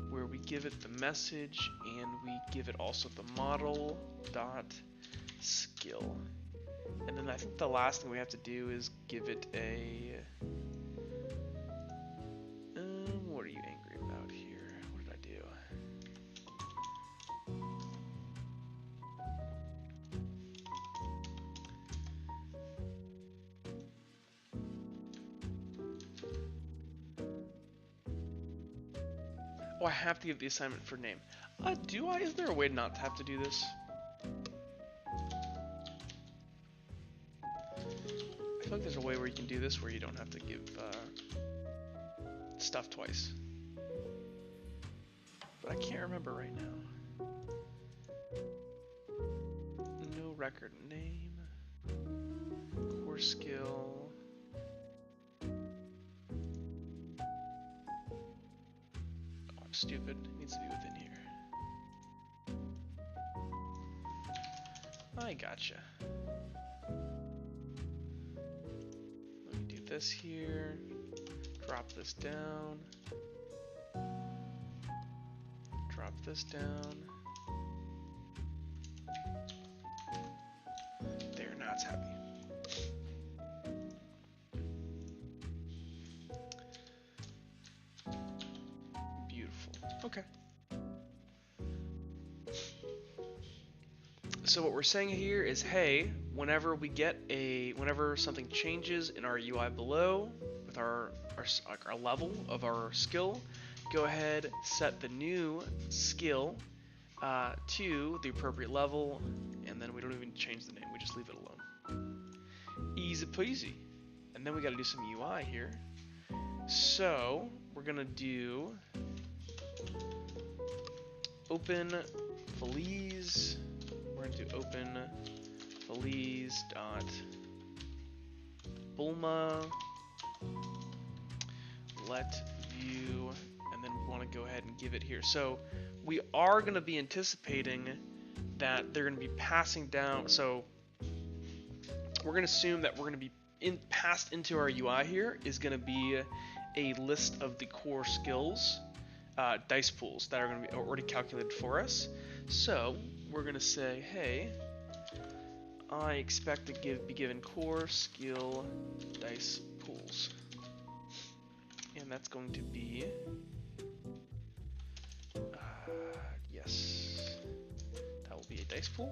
where we give it the message and we give it also the model dot skill. And then I think the last thing we have to do is give it a what are you angry about here? What did I do? Oh, I have to give the assignment for name. Do I? Is there a way not to have to do this? I feel like there's a way where you can do this where you don't have to give stuff twice. But I can't remember right now. No record name. Core skill. Stupid. It needs to be within here. I gotcha. Let me do this here. Drop this down. Drop this down. There, now it's Okay. So what we're saying here is, hey, whenever something changes in our UI below with our level of our skill, go ahead, set the new skill to the appropriate level, and then we don't even change the name, we just leave it alone. Easy peasy. And then we gotta do some UI here. So we're gonna do open Feliz. We're going to do open Feliz dot Bulma let view, and then we want to go ahead and give it here. So we are going to be anticipating that they're going to be passing down. So we're going to assume that we're going to be passed into our UI here is going to be a list of the core skills, dice pools that are going to be already calculated for us. So we're going to say, hey, I expect to be given core skill dice pools. And that's going to be, yes, that will be a dice pool.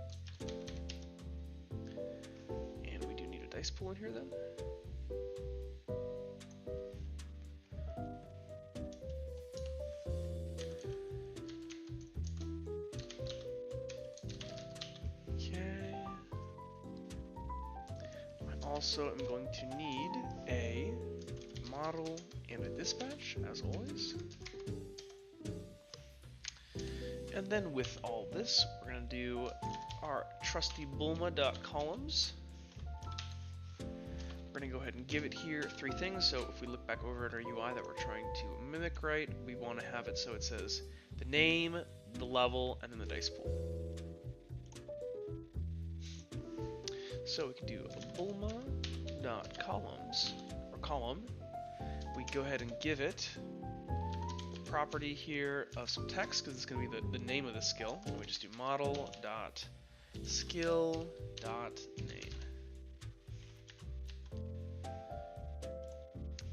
And we do need a dice pool in here then. Also, I'm going to need a model and a dispatch, as always. And then with all this, we're going to do our trusty Bulma.columns. We're going to go ahead and give it here 3 things. So if we look back over at our UI that we're trying to mimic right, we want to have it so it says the name, the level, and then the dice pool. So we can do Bulma.columns, or column. We go ahead and give it the property here of some text, because it's going to be the name of the skill. And we just do model.skill.name.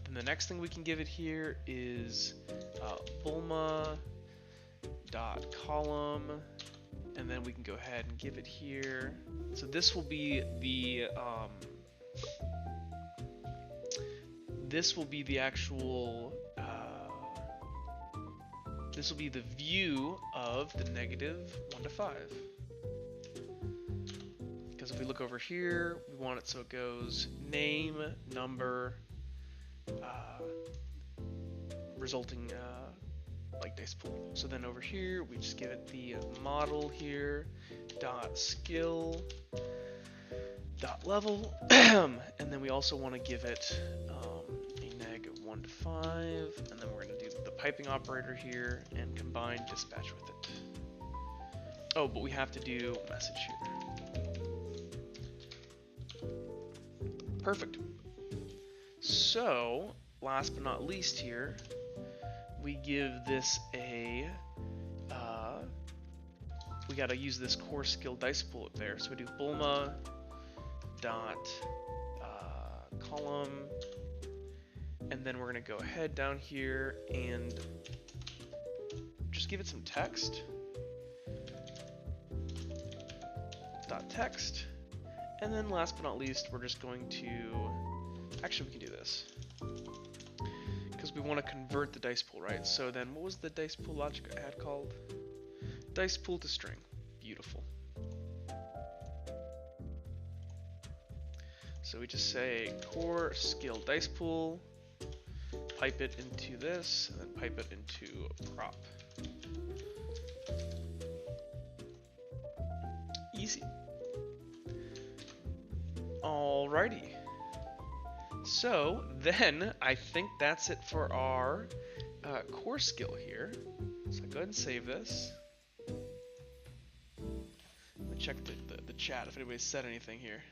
Then the next thing we can give it here is Bulma.column. And then we can go ahead and give it here. So this will be the actual this will be the view of the -1 to 5. Because if we look over here, we want it so it goes name, number, resulting like dice pool. So then over here, we just give it the model here, dot skill, dot level, and then we also want to give it a -1 to 5, and then we're going to do the piping operator here and combine dispatch with it. Oh, but we have to do message here. Perfect. So, last but not least here, we give this a, we gotta use this core skill dice pool up there. So we do Bulma dot column, and then we're gonna go ahead down here and just give it some text. Dot text, and then last but not least, we're just going to, actually we can do this. Because we want to convert the dice pool, right? So then what was the dice pool logic I had called? Dice pool to string. Beautiful. So we just say core skill dice pool, pipe it into this, and then pipe it into prop. Easy. Alrighty. So then I think that's it for our core skill here. So go ahead and save this. Let me check the chat if anybody's said anything here.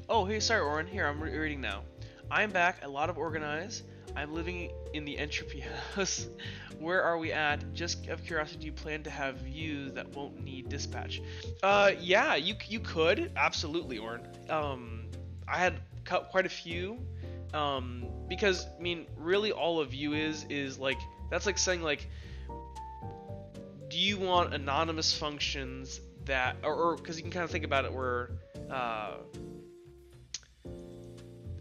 Oh, hey, sorry, Oren. Here, I'm reading now. I'm back. A lot of organize. I'm living in the entropy house. Where are we at? Just out of curiosity, do you plan to have views that won't need dispatch? Yeah, you could. Absolutely, Oren. I had quite a few Because I mean, really, all a view is like that's like saying like, do you want anonymous functions that, or because you can kind of think about it where,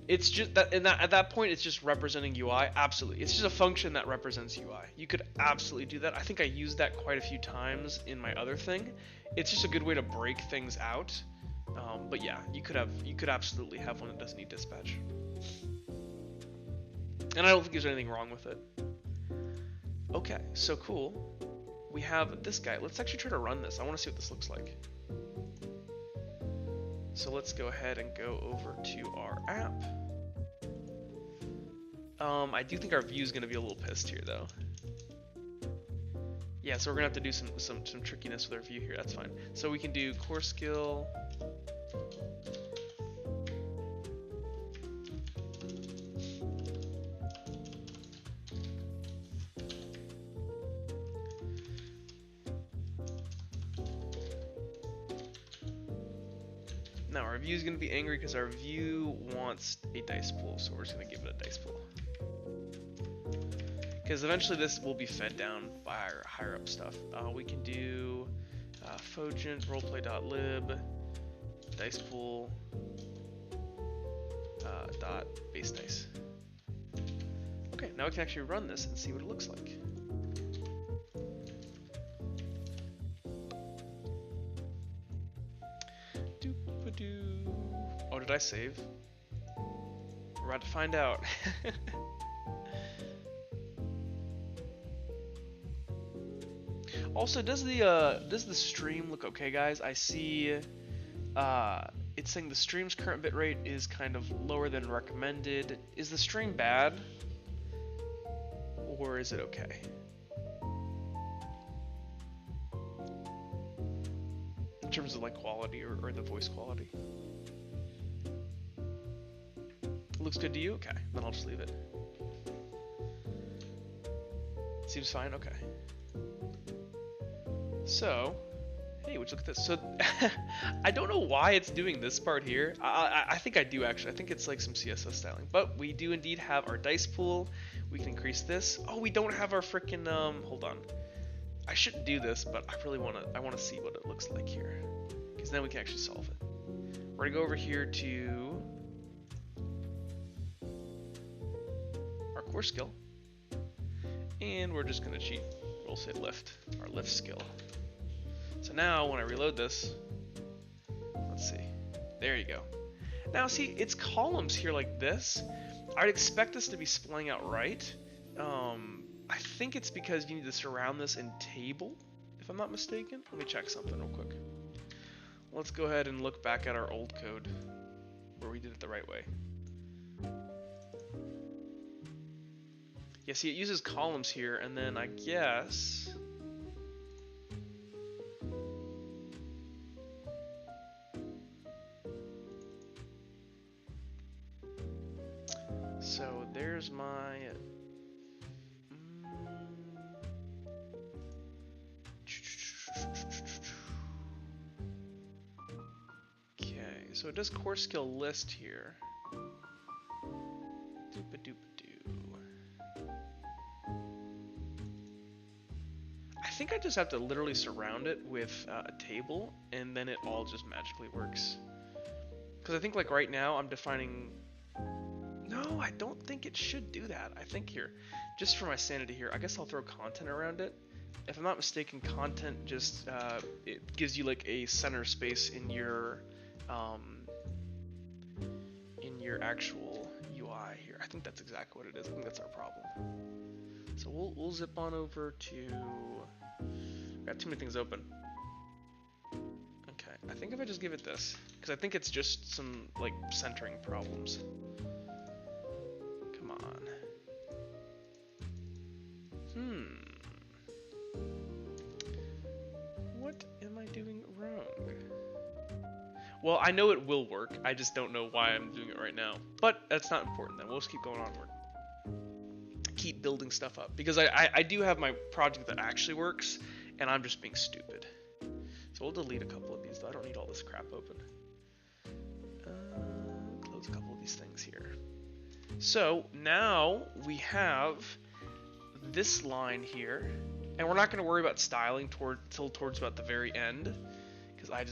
it's just that, at that point it's just representing UI. Absolutely, it's just a function that represents UI. You could absolutely do that. I think I used that quite a few times in my other thing. It's just a good way to break things out. But yeah, you could absolutely have one that doesn't need dispatch. And I don't think there's anything wrong with it. Okay, so cool. We have this guy. Let's actually try to run this. I want to see what this looks like. So let's go ahead and go over to our app. I do think our view is going to be a little pissed here, though. Yeah, so we're going to have to do some trickiness with our view here. That's fine. So we can do core skill. Now our view is going to be angry because our view wants a dice pool, so we're just going to give it a dice pool. Because eventually this will be fed down by our higher up stuff. We can do Fogent, roleplay.lib, dice pool, dot base dice. Okay, now we can actually run this and see what it looks like. Oh, did I save? We're about to find out. Also, does the stream look okay, guys? I see it's saying the stream's current bitrate is kind of lower than recommended. Is the stream bad? Or is it okay? In terms of like quality or the voice quality. Looks good to you? Okay, then I'll just leave it. Seems fine? Okay. So, hey, would you look at this? So, I don't know why it's doing this part here. I think I do actually. I think it's like some CSS styling. But we do indeed have our dice pool. We can increase this. Oh, we don't have our freaking, hold on. I shouldn't do this, but I really want to see what it looks like here. Because then we can actually solve it. We're going to go over here to our core skill. And we're just going to cheat. We'll say lift, our lift skill. So now when I reload this, let's see, there you go. Now see, it's columns here like this. I'd expect this to be spelling out right. I think it's because you need to surround this in table, if I'm not mistaken. Let me check something real quick. Let's go ahead and look back at our old code where we did it the right way. Yeah, see, it uses columns here, and then I guess so there's my okay, so it does core skill list here. I think I just have to literally surround it with a table, and then it all just magically works. Because I think like right now I'm defining. No, I don't think it should do that. I think here, just for my sanity here, I guess I'll throw content around it. If I'm not mistaken, content just it gives you like a center space in your actual UI here. I think that's exactly what it is. I think that's our problem. So we'll zip on over to. Got too many things open. Okay, I think if I just give it this, because I think it's just some like centering problems. Come on. What am I doing wrong? Well, I know it will work. I just don't know why I'm doing it right now. But that's not important then. We'll just keep going onward. Keep building stuff up. Because I do have my project that actually works, and I'm just being stupid. So we'll delete a couple of these, though. I don't need all this crap open. Close a couple of these things here. So now we have this line here, and we're not going to worry about styling till towards about the very end, because I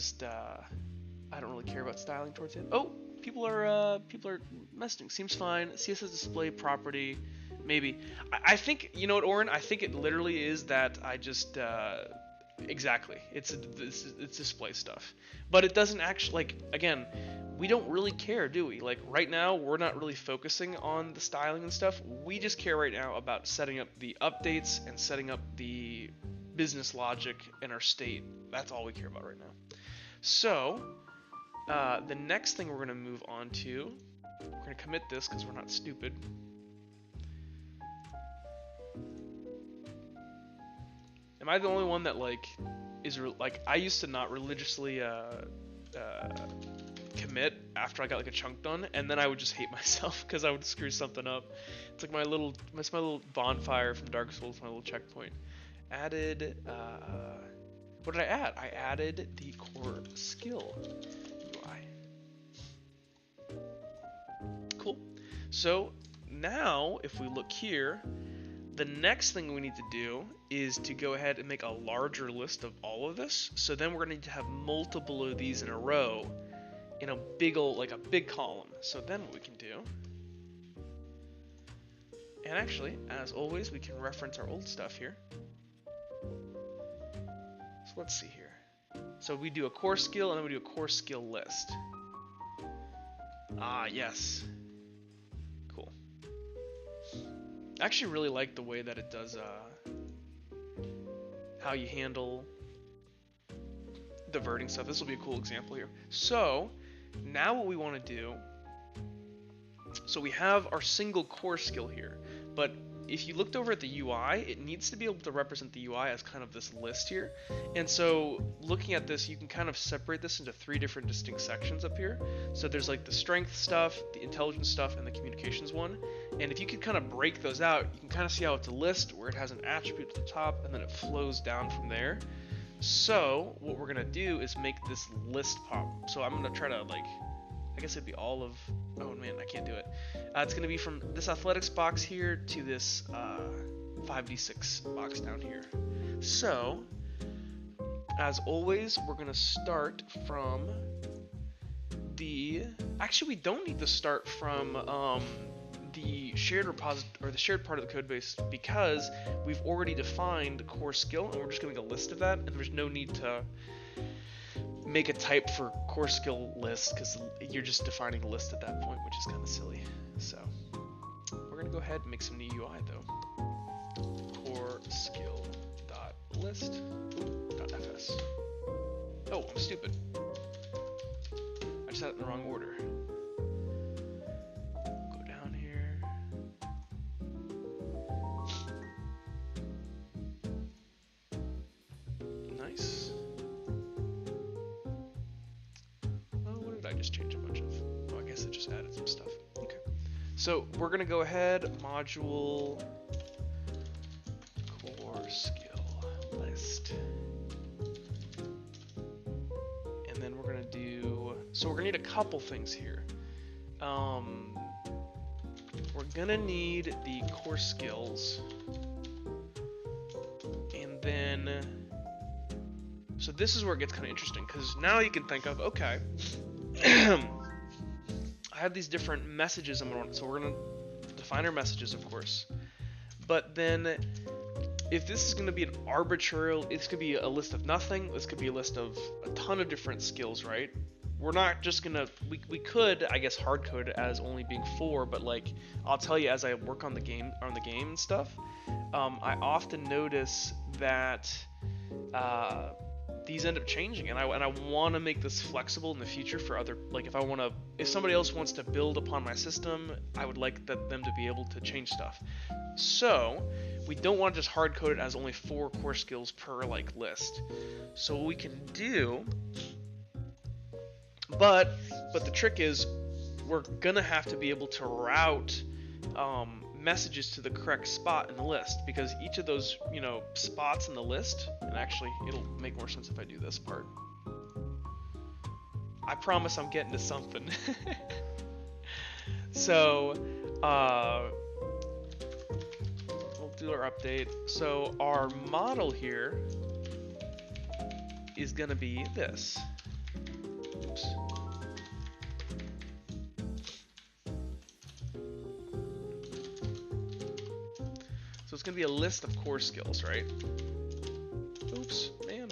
don't really care about styling towards the end. Oh, people are messaging. Seems fine. CSS display property, maybe. I think, you know what, Oren? I think it literally is that I just exactly. It's display stuff, but it doesn't actually, like, again, we don't really care, do we? Like right now, we're not really focusing on the styling and stuff. We just care right now about setting up the updates and setting up the business logic in our state. That's all we care about right now. So the next thing we're going to move on to, we're going to commit this because we're not stupid. Am I the only one that like is like I used to not religiously commit after I got like a chunk done, and then I would just hate myself because I would screw something up. It's like my little bonfire from Dark Souls, my little checkpoint. Added what did I add? I added the core skill UI. Cool. So now if we look here, the next thing we need to do is to go ahead and make a larger list of all of this. So then we're going to need to have multiple of these in a row in a big old, like a big column. So then what we can do, and actually, as always, we can reference our old stuff here. So let's see here. So we do a core skill and then we do a core skill list. Ah, yes. Cool. I actually really like the way that it does how you handle diverting stuff. This will be a cool example here. So now what we want to do, so we have our single core skill here, but if you looked over at the UI, it needs to be able to represent the UI as kind of this list here. And so looking at this, you can kind of separate this into 3 different distinct sections up here. So there's like the strength stuff, the intelligence stuff, and the communications one. And if you could kind of break those out, you can kind of see how it's a list where it has an attribute at the top and then it flows down from there. So what we're gonna do is make this list pop. So I'm gonna try to like, I guess it'd be all of, oh man, I can't do it. It's gonna be from this athletics box here to this 5d6 box down here. So, as always, we're gonna start from actually we don't need to start from the shared repository or the shared part of the code base, because we've already defined core skill and we're just gonna make a list of that, and there's no need to make a type for core skill list because you're just defining a list at that point, which is kind of silly. So we're gonna go ahead and make some new UI though. Core skill dot list dot fs. Oh, I'm stupid. I just had it in the wrong order. Go down here. Nice. I just changed a bunch of, oh, I guess I just added some stuff. Okay. So we're going to go ahead, module core skill list. And then we're going to do, so we're going to need a couple things here. We're going to need the core skills. And then, so this is where it gets kind of interesting, because now you can think of, okay, I have these different messages I'm going to, so we're going to define our messages, of course. But then if this is going to be an arbitrary, it's going to be a list of nothing, this could be a list of a ton of different skills, right? We're not just going to, we could, I guess, hard code it as only being 4, but like, I'll tell you, as I work on the game and stuff, I often notice that these end up changing, and I want to make this flexible in the future for other, like if somebody else wants to build upon my system, I would like them to be able to change stuff. So we don't want to just hard code it as only 4 core skills per like list. So what we can do, but the trick is we're gonna have to be able to route messages to the correct spot in the list, because each of those, spots in the list, and actually it'll make more sense if I do this part. I promise I'm getting to something. So we'll do our update. So our model here is gonna be this. Oops. So it's gonna be a list of core skills, right? Oops, man.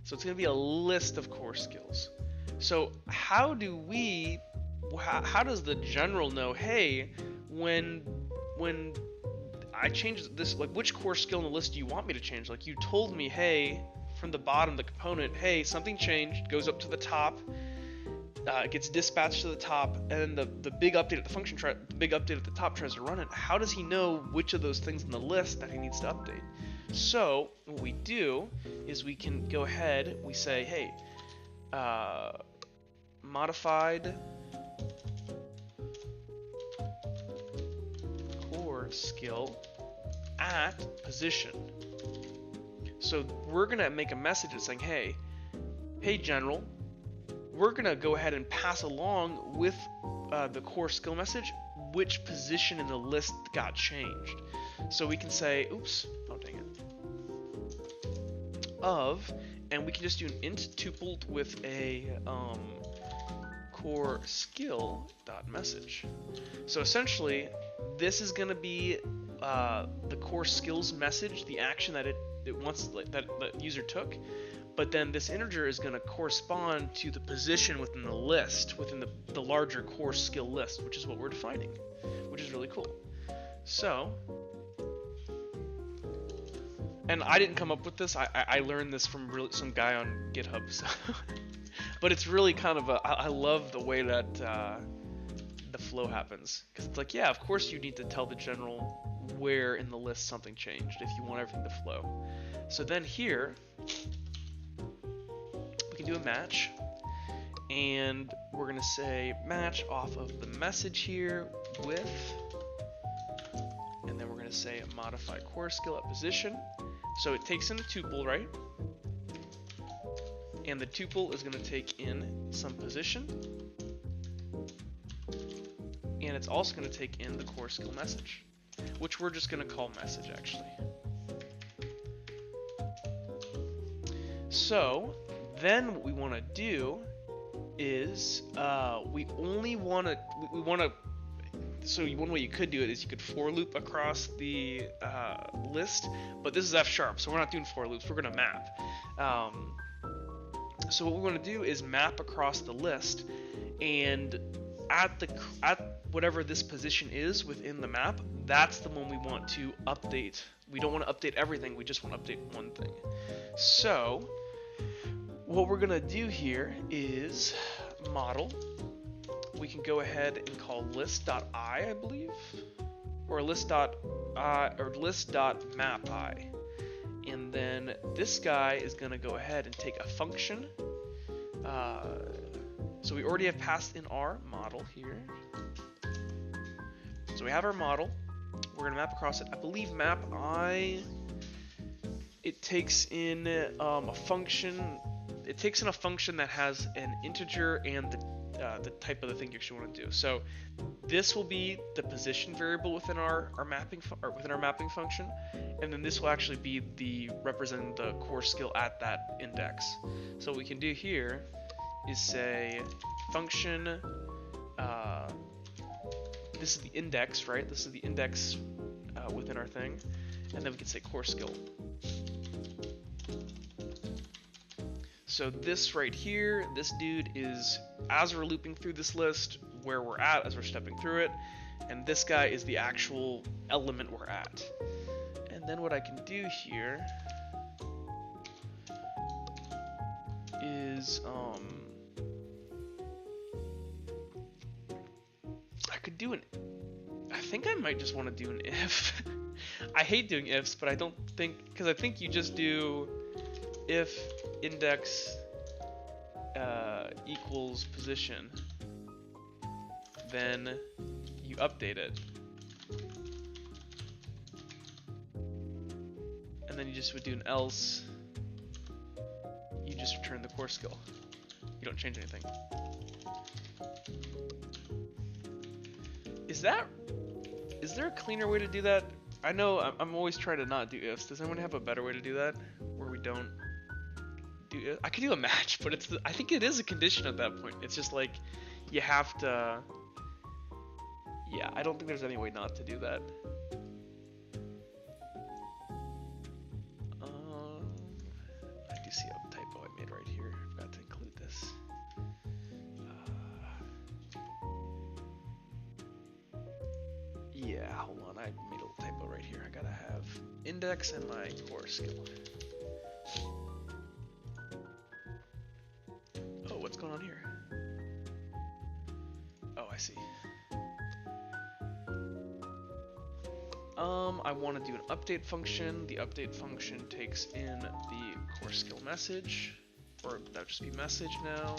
So it's gonna be a list of core skills. So how do we, how does the general know, hey, when I change this, like which core skill in the list do you want me to change? Like you told me, hey, from the bottom, the component, hey, something changed, goes up to the top, it gets dispatched to the top, and then the big update at the function, the big update at the top tries to run it. How does he know which of those things in the list that he needs to update? So what we do is we can go ahead, we say, hey, modified core skill at position. So we're gonna make a message that's saying, hey general, we're gonna go ahead and pass along with the core skill message which position in the list got changed. So we can say, oops, oh dang it, of, and we can just do an int tupled with a core skill dot message. So essentially, this is going to be the core skills message, the action that it wants, that the user took, but then this integer is going to correspond to the position within the list, within the larger core skill list, which is what we're defining, which is really cool. So, and I didn't come up with this. I learned this from some guy on GitHub. So but it's really kind of I love the way that the flow happens, because it's like, yeah, of course you need to tell the general where in the list something changed if you want everything to flow. So then here we can do a match, and we're gonna say match off of the message here with, and then we're gonna say modify core skill at position. So it takes in a tuple, right? And the tuple is going to take in some position, and it's also going to take in the core skill message, which we're just going to call message actually. So then what we want to do is we want to so one way you could do it is you could for loop across the list, but this is F#, so we're not doing for loops, we're going to map. So what we want to do is map across the list, and at whatever this position is within the map, that's the one we want to update. We don't want to update everything, we just want to update one thing. So what we're going to do here is model. We can go ahead and call list.i, I believe, or list.map_i. And then this guy is going to go ahead and take a function. So we already have passed in our model here. So we have our model. We're going to map across it. I believe map_i, it takes in a function. It takes in a function that has an integer and the type of the thing you actually want to do. So this will be the position variable within our mapping function, and then this will actually be representing the core skill at that index. So what we can do here is say function. This is the index, right? This is the index within our thing, and then we can say core skill. So this right here, this dude is, as we're looping through this list, where we're at as we're stepping through it, and this guy is the actual element we're at. And then what I can do here is I could do I think I might just want to do an if. I hate doing ifs, but I don't think, because I think you just do if index equals position, then you update it, and then you just would do an else, you just return the core skill, you don't change anything. Is there a cleaner way to do that? I know I'm always trying to not do ifs. Does anyone have a better way to do that? Where we don't do if? I could do a match, but I think it is a condition at that point. It's just like you have to. Yeah, I don't think there's any way not to do that. I do see a typo I made right here. I forgot to include this. Yeah, hold on. I made a little typo right here. I gotta have index and my core skill. Oh, what's going on here? Oh, I see. I want to do an update function. The update function takes in the core skill message, or that'll just be message now,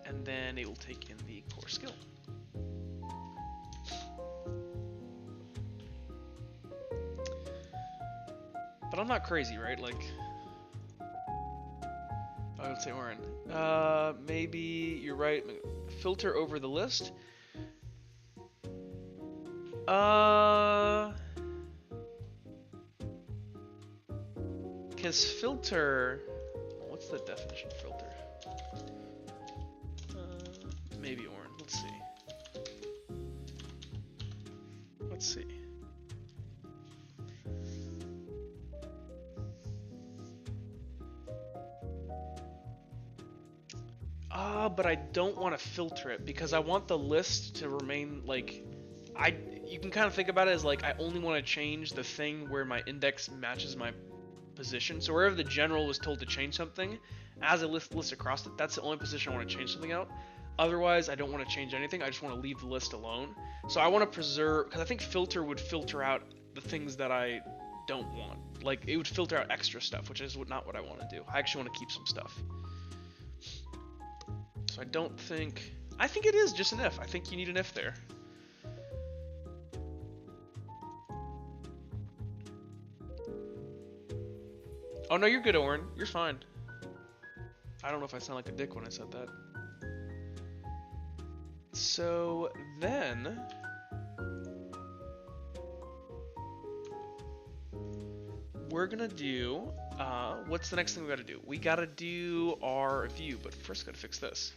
and then it will take in the core skill. But I'm not crazy, right? Like, I would say Oren. Maybe you're right. Filter over the list. Because filter, what's the definition of filter? Maybe Oren. Let's see. Let's see. But I don't want to filter it because I want the list to remain like, you can kind of think about it as like I only want to change the thing where my index matches my position. So wherever the general was told to change something, as a list across it, that's the only position I want to change something out. Otherwise, I don't want to change anything. I just want to leave the list alone. So I want to preserve, because I think filter would filter out the things that I don't want. Like, it would filter out extra stuff, which is not what I want to do. I actually want to keep some stuff. So I don't think... I think it is just an if. I think you need an if there. Oh, no, you're good, Oren. You're fine. I don't know if I sound like a dick when I said that. So then... we're gonna do... what's the next thing we gotta do? We gotta do our view, but first gotta fix this.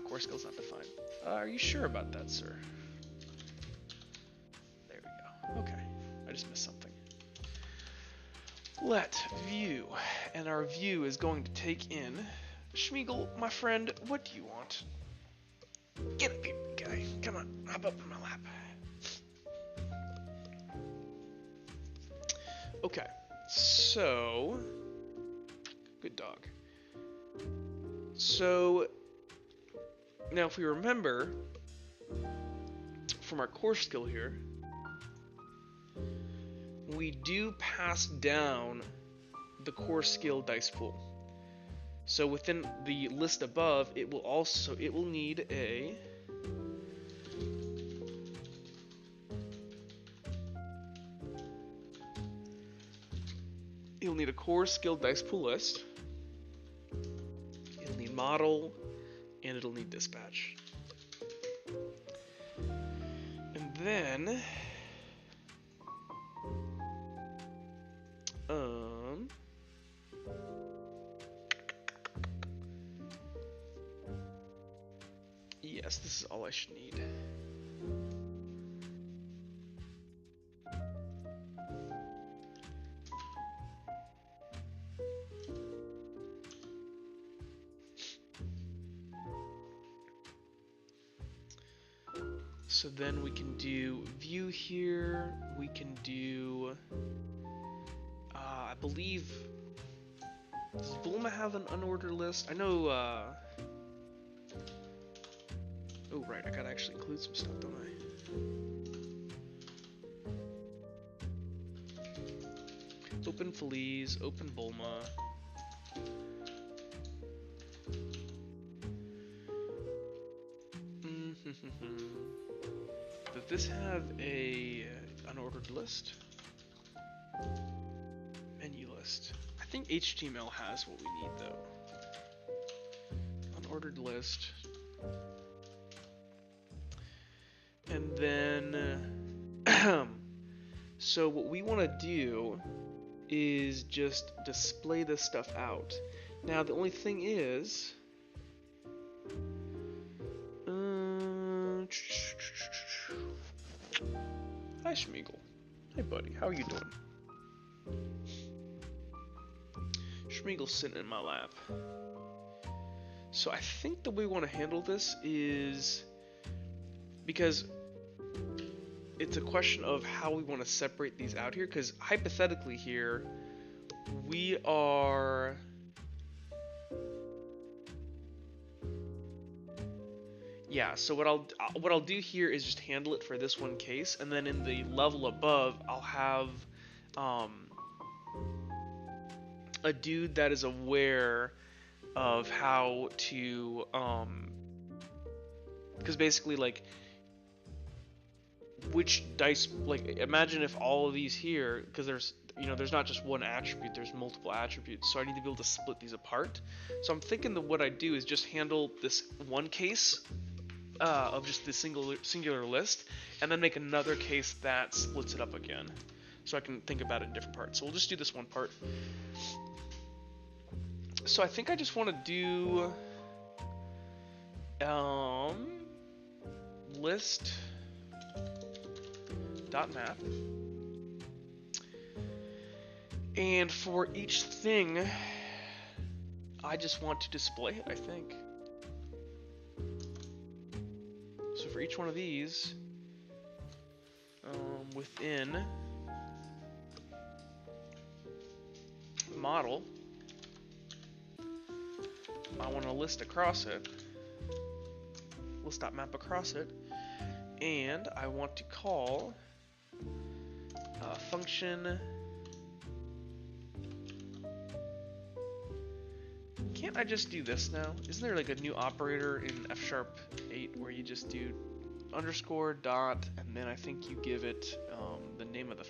Core skill's not defined. Are you sure about that, sir? There we go. Okay. I just missed something. Let view, and our view is going to take in Schmeagle, my friend. What do you want? Get up here, guy. Come on, hop up in my lap. Okay, so good dog. So now, if we remember from our core skill here, we do pass down the core skill dice pool. So within the list above, it will need a core skill dice pool list. It'll need model, and it'll need dispatch. And then yes, this is all I should need. So then we can do view here. We can do, I believe, does Bulma have an unordered list? I know, oh right, I gotta actually include some stuff, don't I? Open Feliz, open Bulma. Does this have a unordered list? Menu list. I think HTML has what we need though. Unordered list. And then, so what we want to do is just display this stuff out. Now, the only thing is, hi Schmeagle. Hey buddy, how are you doing? Schmeagle's sitting in my lap. So I think the way we want to handle this is, because it's a question of how we want to separate these out here, because hypothetically here, we are... Yeah, so what I'll do here is just handle it for this one case, and then in the level above, I'll have a dude that is aware of how to because basically, like, which dice, like, imagine if all of these here, because there's, you know, there's not just one attribute, there's multiple attributes, so I need to be able to split these apart. So I'm thinking that what I do is just handle this one case of just the singular list, and then make another case that splits it up again, so I can think about it in different parts. So we'll just do this one part. So I think I just want to do list dot map, and for each thing I just want to display it, I think. So for each one of these, within model, I want to list across it, list.map across it, and I want to call function. Can't I just do this now? Isn't there like a new operator in F#8 where you just do underscore dot, and then I think you give it the name of the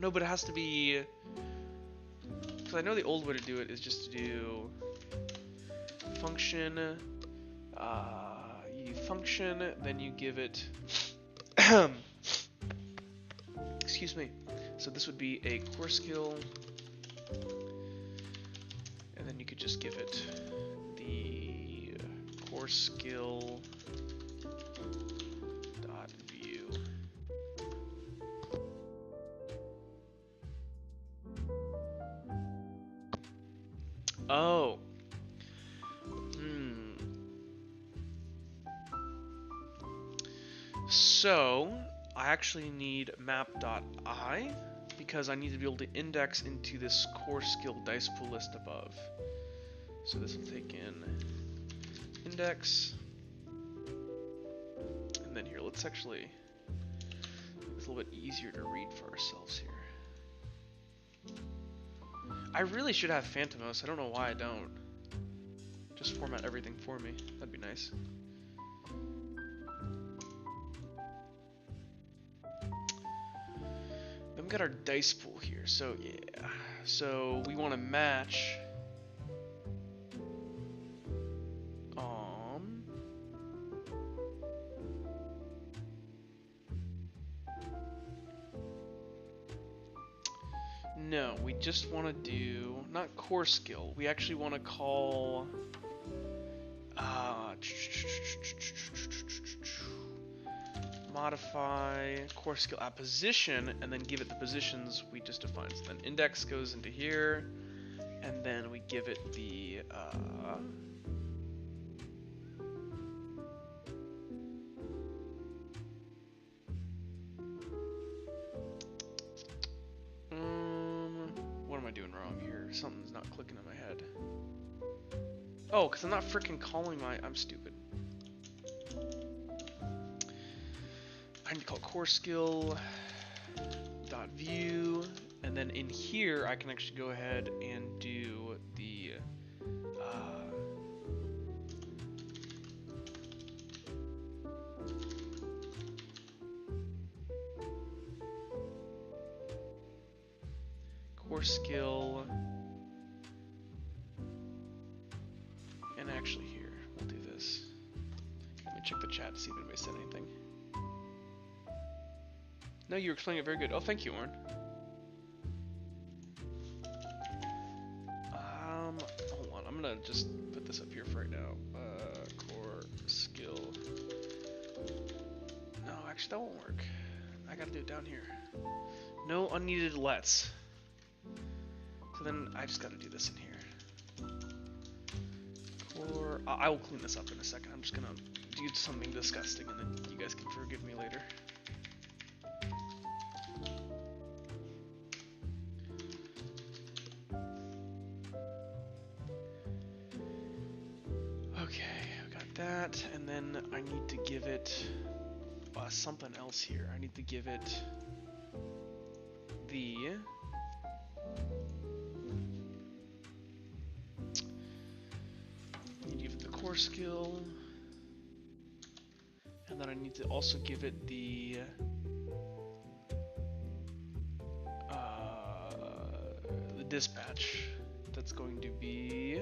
no, but it has to be, because I know the old way to do it is just to do function, you function, then you give it excuse me, so this would be a core skill, and then you could just give it the core skill dot view. Oh. So I actually need map.I, because I need to be able to index into this core skill dice pool list above. So this will take in index, and then here, let's actually, it's a little bit easier to read for ourselves here. I really should have Phantomos, I don't know why I don't. Just format everything for me, that'd be nice. Then we got our dice pool here, so yeah. So we want to match no, we just want to do, not core skill, we actually want to call modify core skill at position, and then give it the positions we just defined. So then index goes into here, and then we give it the what am I doing wrong here? Something's not clicking in my head. Oh, because I'm not freaking calling my, I'm stupid. I need to call core skill dot view, and then in here I can actually go ahead and do the core skill, and actually here we'll do this. Let me check the chat to see if anybody said anything. No, you were explaining it very good. Oh, thank you, Oren. Hold on. I'm gonna just put this up here for right now. Core skill. No, actually, that won't work. I gotta do it down here. No unneeded lets. So then I just gotta do this in here. Core. I will clean this up in a second. I'm just gonna do something disgusting, and then you guys can forgive me later. Okay, I got that, and then I need to give it something else here. I need to give it the core skill, and then I need to also give it the dispatch. That's going to be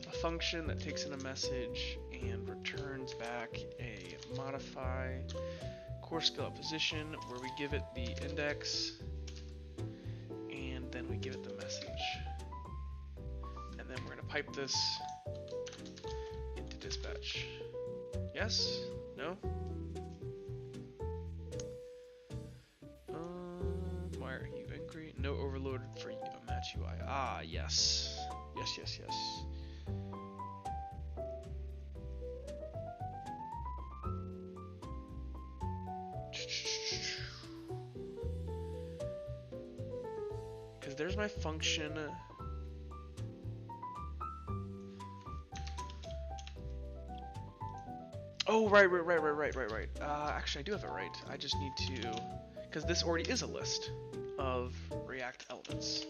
a function that takes in a message and returns back a modify core skill at position, where we give it the index and then we give it the message, and then we're going to pipe this into dispatch. Yes? No? Why are you angry? No overloaded for match UI. Ah, yes. Yes, yes, yes. Because there's my function. Oh, right. Actually, I do have it right. I just need to, because this already is a list of React elements.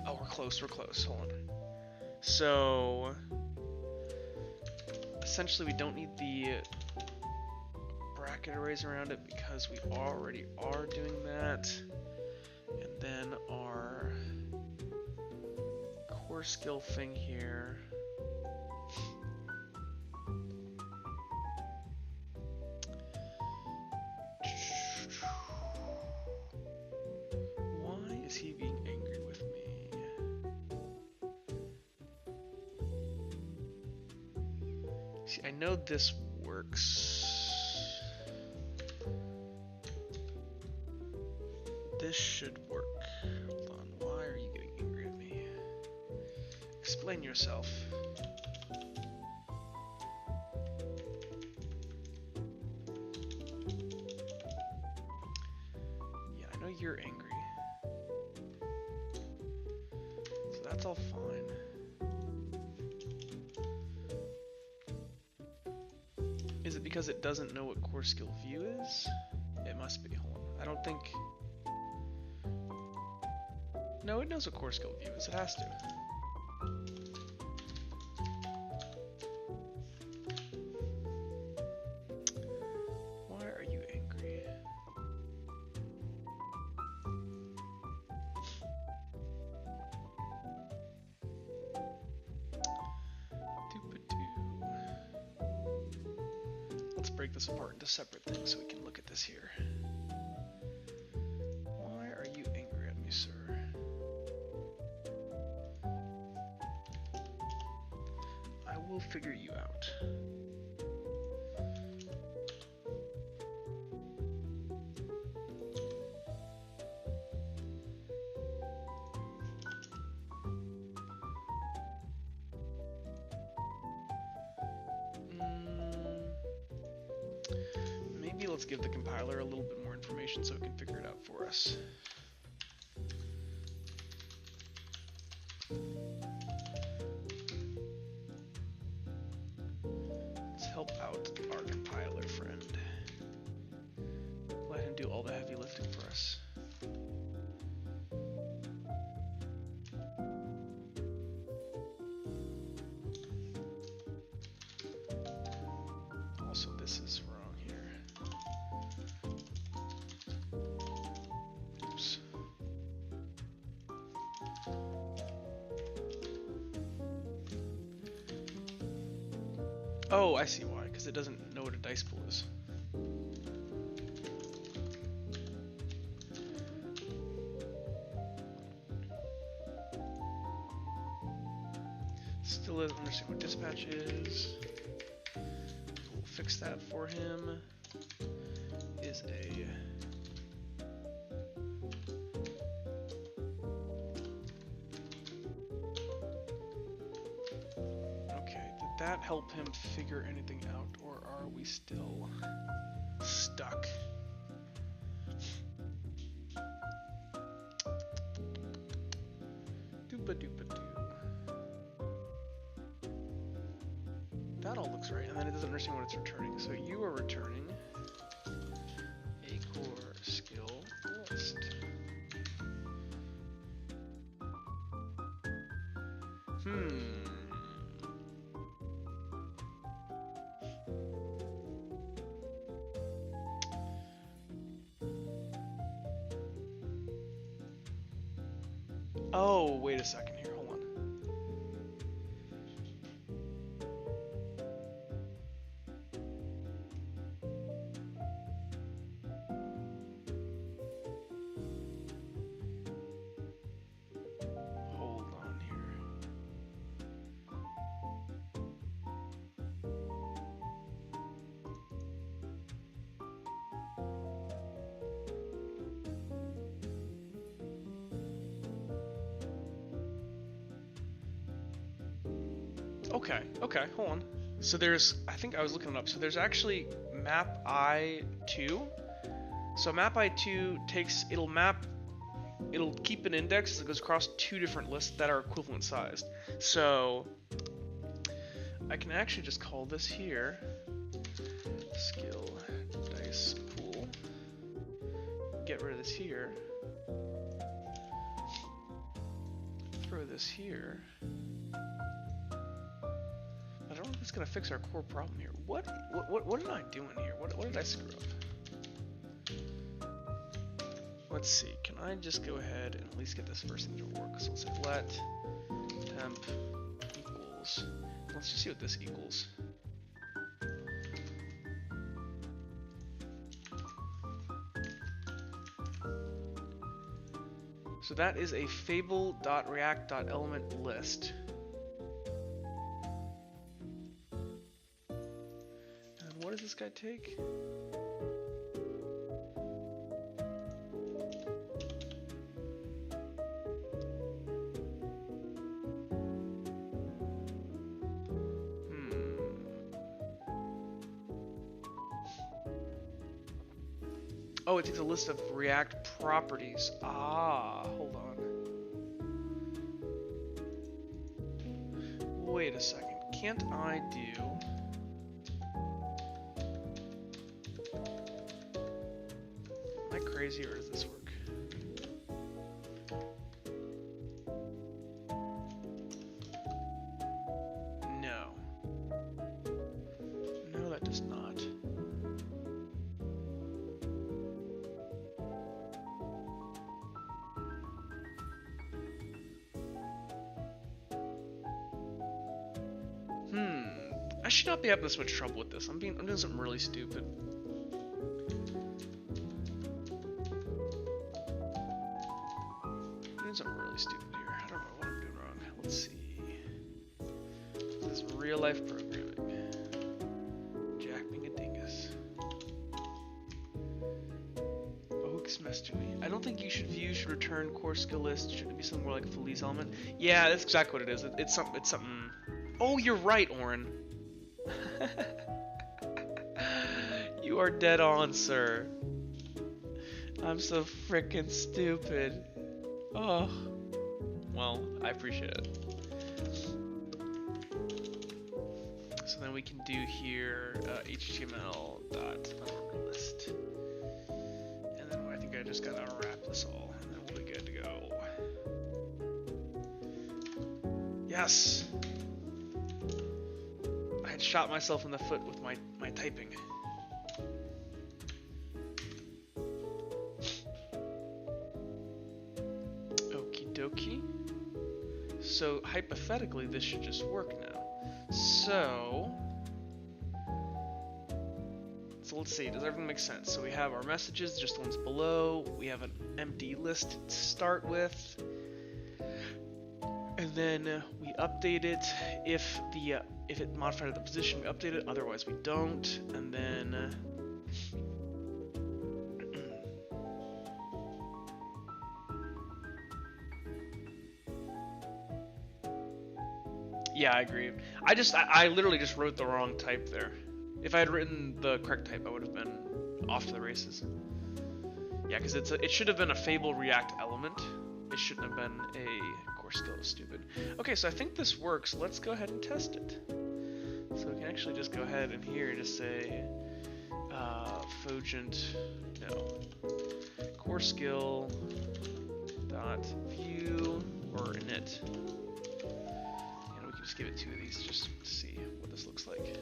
Oh, we're close. Hold on. So, essentially, we don't need the bracket arrays around it because we already are doing that. And then our core skill thing here. Why is he being angry with me? See, I know this works. This should work. Hold on, why are you getting angry at me? Explain yourself. Yeah, I know you're angry. So that's all fine. Is it because it doesn't know what core skill view is? It must be. Hold on. I don't think... No, it knows what core skill view is. It has to. Why are you angry? Let's break this apart into separate things so we can look at this here. Why are you angry at me, sir? I will figure you out. Maybe let's give the compiler a little bit more information so it can figure it out for us. Let's help out our compiler friend. Let him do all the heavy lifting for us. Also, this is wrong here. Oops. Oh, I see why, because it doesn't know what a dice pool is. Still doesn't understand what dispatch is. We'll fix that for him. Is a... Okay, did that help him figure anything out, or are we still stuck? Doopa-doopa-doo. That all looks right, and then it doesn't understand what it's returning. So you are returning a core skill list. Oh, wait a second here, hold on. Hold on here. Okay, hold on. So there's, I think I was looking it up, so there's actually map I2. So map I2 takes, it'll keep an index that goes across two different lists that are equivalent sized. So I can actually just call this here skill dice pool. Get rid of this here. Throw this here. I don't know if it's gonna fix our core problem here. What am I doing here? What did I screw up? Let's see. Can I just go ahead and at least get this first thing to work? So let's say let temp equals. Let's just see what this equals. So that is a fable.react.element list. And what does this guy take? Oh, it takes a list of React properties. Ah, hold on. Wait a second. Can't I do... Am I crazy or does this work? No. No, that does not. I should not be having this much trouble with this. I'm doing something really stupid. I'm doing something really stupid here. I don't know what I'm doing wrong. Let's see. This is real life programming. Jack being a dingus. Oh, who messed with me? I don't think you should view should return core skill list. Should it be something more like a Felice element? Yeah, that's exactly what it is. It's something. Oh, you're right, Oren. You are dead on, sir. I'm so frickin' stupid. Oh. Well, I appreciate it. So then we can do here HTML dot list. And then I think I just gotta wrap this all. And then we'll be good to go. Yes! I had shot myself in the foot with my typing. Okie dokie. So hypothetically, this should just work now. So let's see, does everything make sense? So we have our messages, just the ones below. We have an empty list to start with. And then we update it if it modified the position, we update it. Otherwise, we don't. And then yeah, I agree. I literally just wrote the wrong type there. If I had written the correct type, I would have been off to the races. Yeah, because it should have been a Fable React element. It shouldn't have been a core skill. Stupid. Okay, so I think this works. Let's go ahead and test it. So we can actually just go ahead and here just say Fogent, no, core skill dot view or init. And we can just give it 2 of these just to see what this looks like.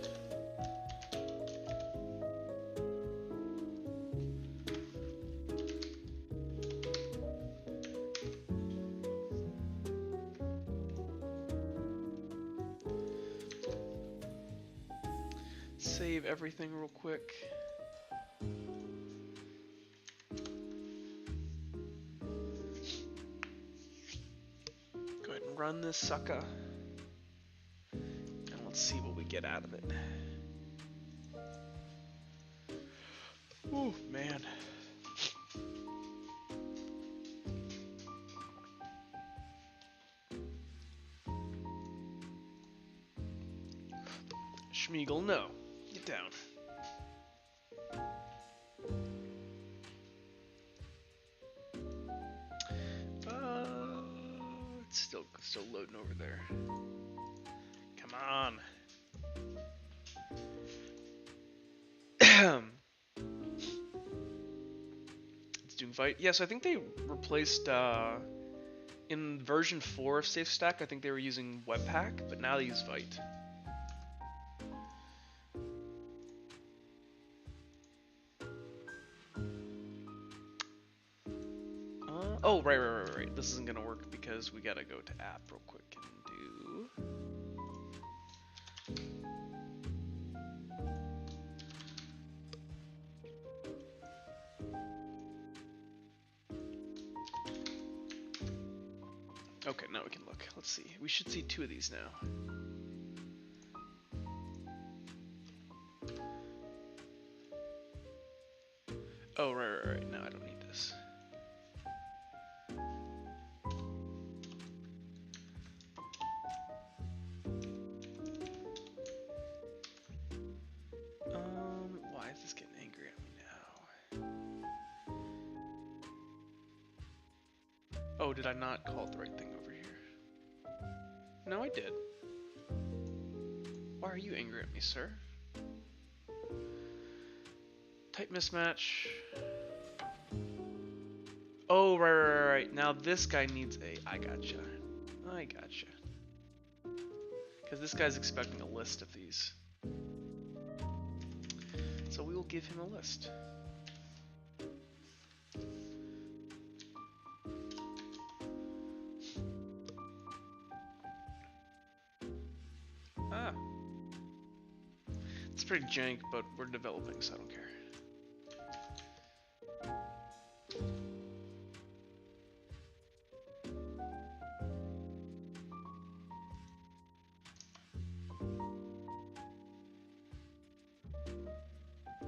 Save everything real quick. Go ahead and run this sucker. And let's see what we get out of it. Ooh, man. Schmeagle, no. Get down. It's still loading over there. Come on. It's doing fight. Yeah, so I think they replaced in version 4 of SafeStack, I think they were using Webpack, but now they use Vite. Oh, right. This isn't gonna work because we gotta go to app real quick and do. Okay, now we can look. Let's see. We should see 2 of these now. Oh, right. No, I don't need this. Why is this getting angry at me now? Oh, did I not call it the right thing over here? No, I did. Why are you angry at me, sir? Type mismatch. Oh, right. Now this guy needs a... I gotcha. Because this guy's expecting a list of these. So we will give him a list. Ah. It's pretty jank, but we're developing, so I don't care.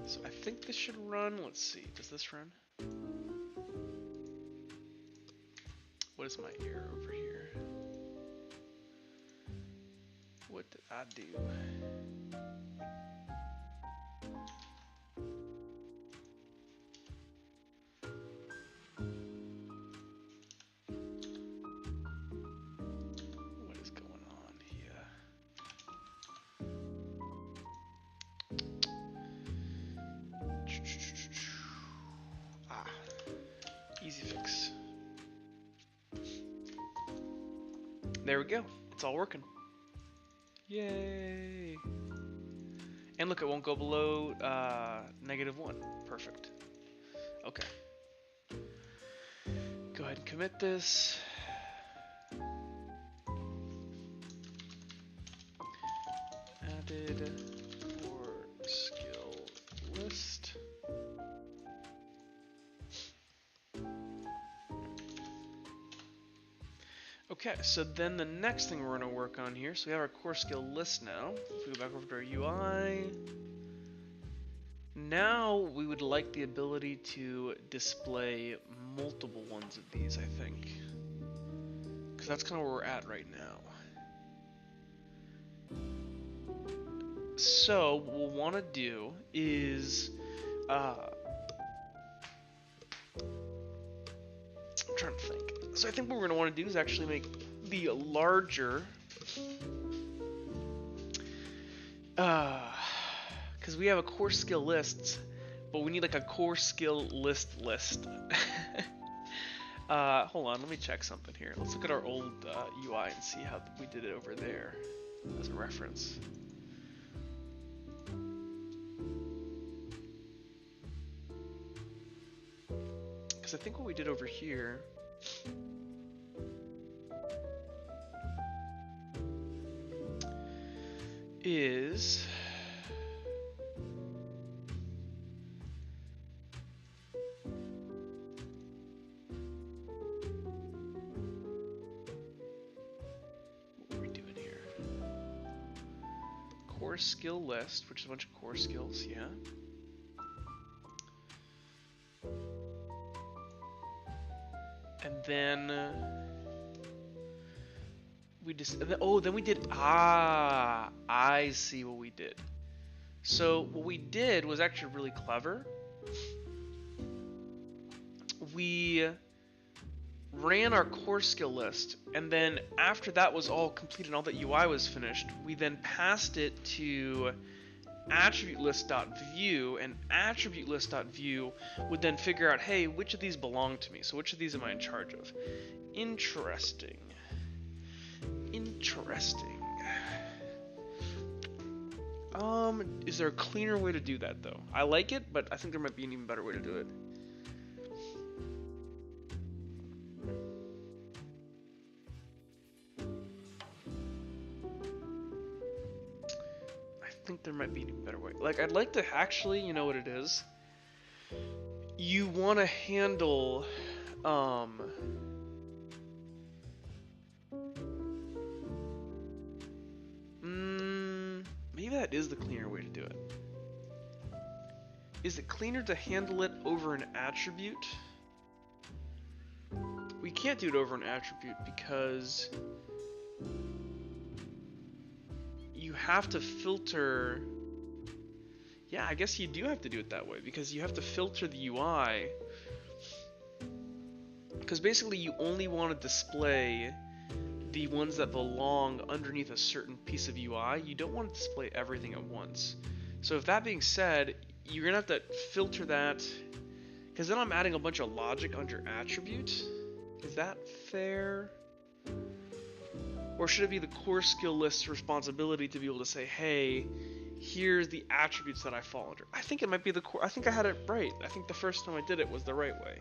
So I think this should run. Let's see. Does this run? What is my error over here? What did I do? What is going on here? Ah, easy fix. There we go. It's all working. Yay! And look, it won't go below -1. Perfect. Okay. Go ahead and commit this. Added core skill list. Okay, so then the next thing we're going to work on here, so we have our core skill list now. If we go back over to our UI, now we would like the ability to display multiple ones of these, I think. Because that's kind of where we're at right now. So what we'll want to do is, I'm trying to think. So I think what we're going to want to do is actually make the larger, because we have a core skill list, but we need like a core skill list. Hold on, let me check something here. Let's look at our old UI and see how we did it over there as a reference. Because I think what we did over here is what are we doing here? Core skill list, which is a bunch of core skills, yeah. And then we just, oh, then we did, I see what we did. So what we did was actually really clever. We ran our core skill list, and then after that was all completed and all that UI was finished, we then passed it to attribute list.view, and attribute list.view would then figure out, hey, which of these belong to me? So which of these am I in charge of? Interesting. Interesting. Is there a cleaner way to do that though? I like it, but I think there might be an even better way to do it. I think there might be an even better way. Like, I'd like to actually, you know what it is? You want to handle, maybe that is the cleaner way to do it. Is it cleaner to handle it over an attribute? We can't do it over an attribute because you have to filter. Yeah, I guess you do have to do it that way because you have to filter the UI. Because basically you only want to display the ones that belong underneath a certain piece of UI. You don't want to display everything at once. So if that being said, you're going to have to filter that, because then I'm adding a bunch of logic under attribute. Is that fair? Or should it be the core skill list's responsibility to be able to say, hey, here's the attributes that I fall under? I think it might be the core. I think I had it right. I think the first time I did it was the right way.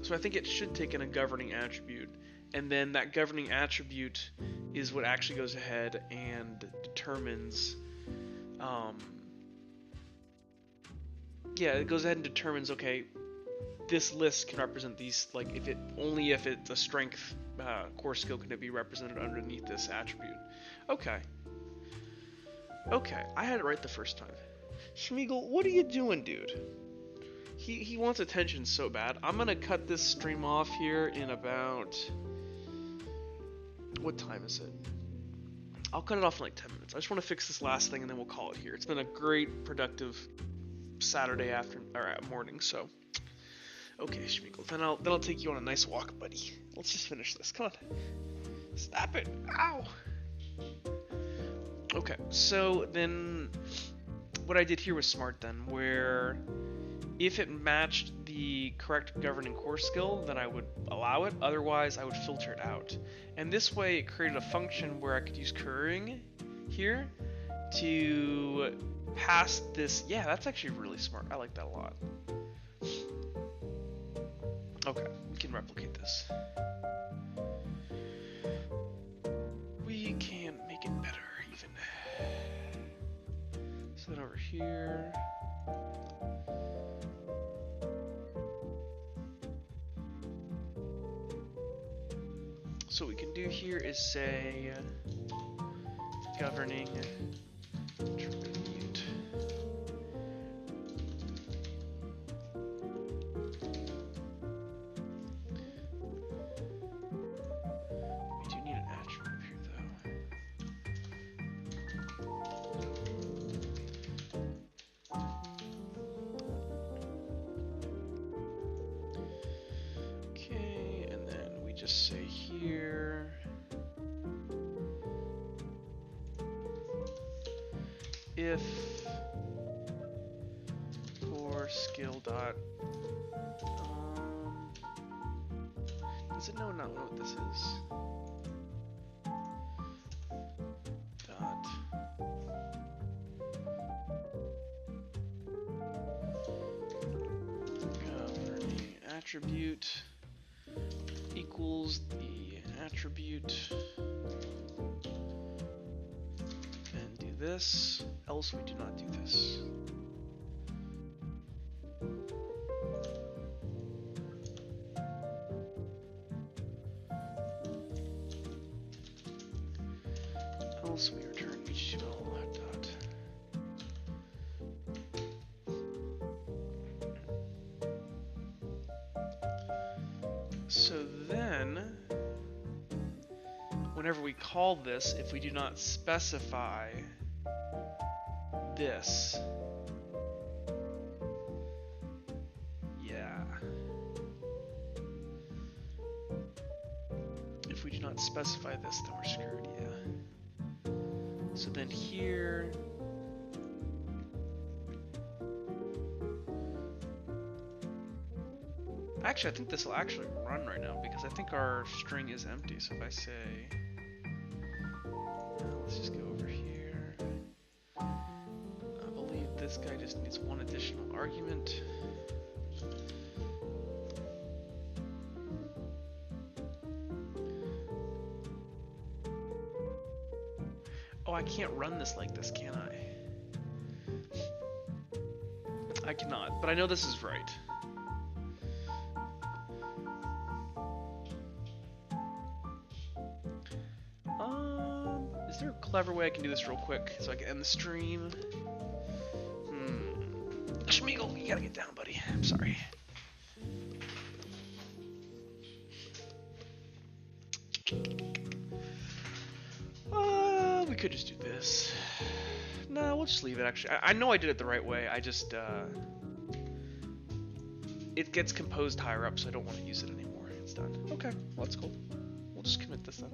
So I think it should take in a governing attribute, and then that governing attribute is what actually goes ahead and determines, yeah, it goes ahead and determines, okay, this list can represent these, like, if it's a strength core skill, can it be represented underneath this attribute? Okay, I had it right the first time. Schmeagle, what are you doing, dude? He wants attention so bad. I'm gonna cut this stream off here in about, what time is it? I'll cut it off in like 10 minutes. I just want to fix this last thing and then we'll call it here. It's been a great, productive Saturday afternoon or morning. So, okay, Schmeagle. Then I'll take you on a nice walk, buddy. Let's just finish this. Come on. Stop it. Ow. Okay. So then, what I did here was smart. Then, where if it matched the correct governing core skill, then I would allow it. Otherwise, I would filter it out. And this way, it created a function where I could use currying here to pass this. Yeah, that's actually really smart. I like that a lot. Okay, we can replicate this. We can make it better, even. So then over here. So what we can do here is say governing attribute. We do need an attribute here though. Okay, and then we just say here if for skill dot does it know not know what this is? Dot governing attribute equals the attribute, and do this, else we do not do this. Else we return HTML dot. So then, whenever we call this, if we do not specify this, yeah. If we do not specify this, then we're screwed, yeah. So then here, actually I think this will actually run right now because I think our string is empty. So if I say, let's just go over here. I believe this guy just needs one additional argument. Oh, I can't run this like this, can I? I cannot, but I know this is right. Is there a clever way I can do this real quick so I can end the stream? Schmeagle, you gotta get down, buddy. I'm sorry. We could just do this. No, we'll just leave it, actually. I know I did it the right way. I just, it gets composed higher up, so I don't want to use it anymore. It's done. Okay, well, that's cool. We'll just commit this then.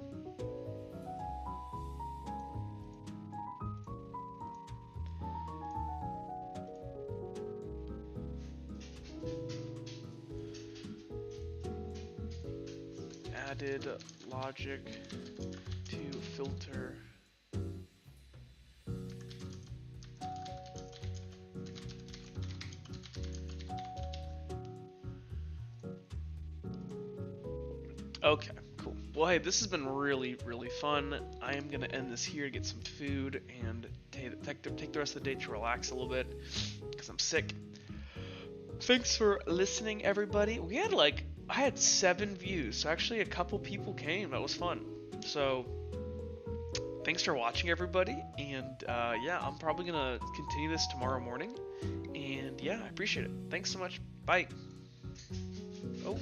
Added logic to filter okay, cool. Well, hey, this has been really, really fun. I am going to end this here to get some food and take the rest of the day to relax a little bit because I'm sick. Thanks for listening, everybody. I had 7 views, so actually a couple people came. That was fun. So, thanks for watching, everybody. And yeah, I'm probably going to continue this tomorrow morning. And yeah, I appreciate it. Thanks so much. Bye. Oh.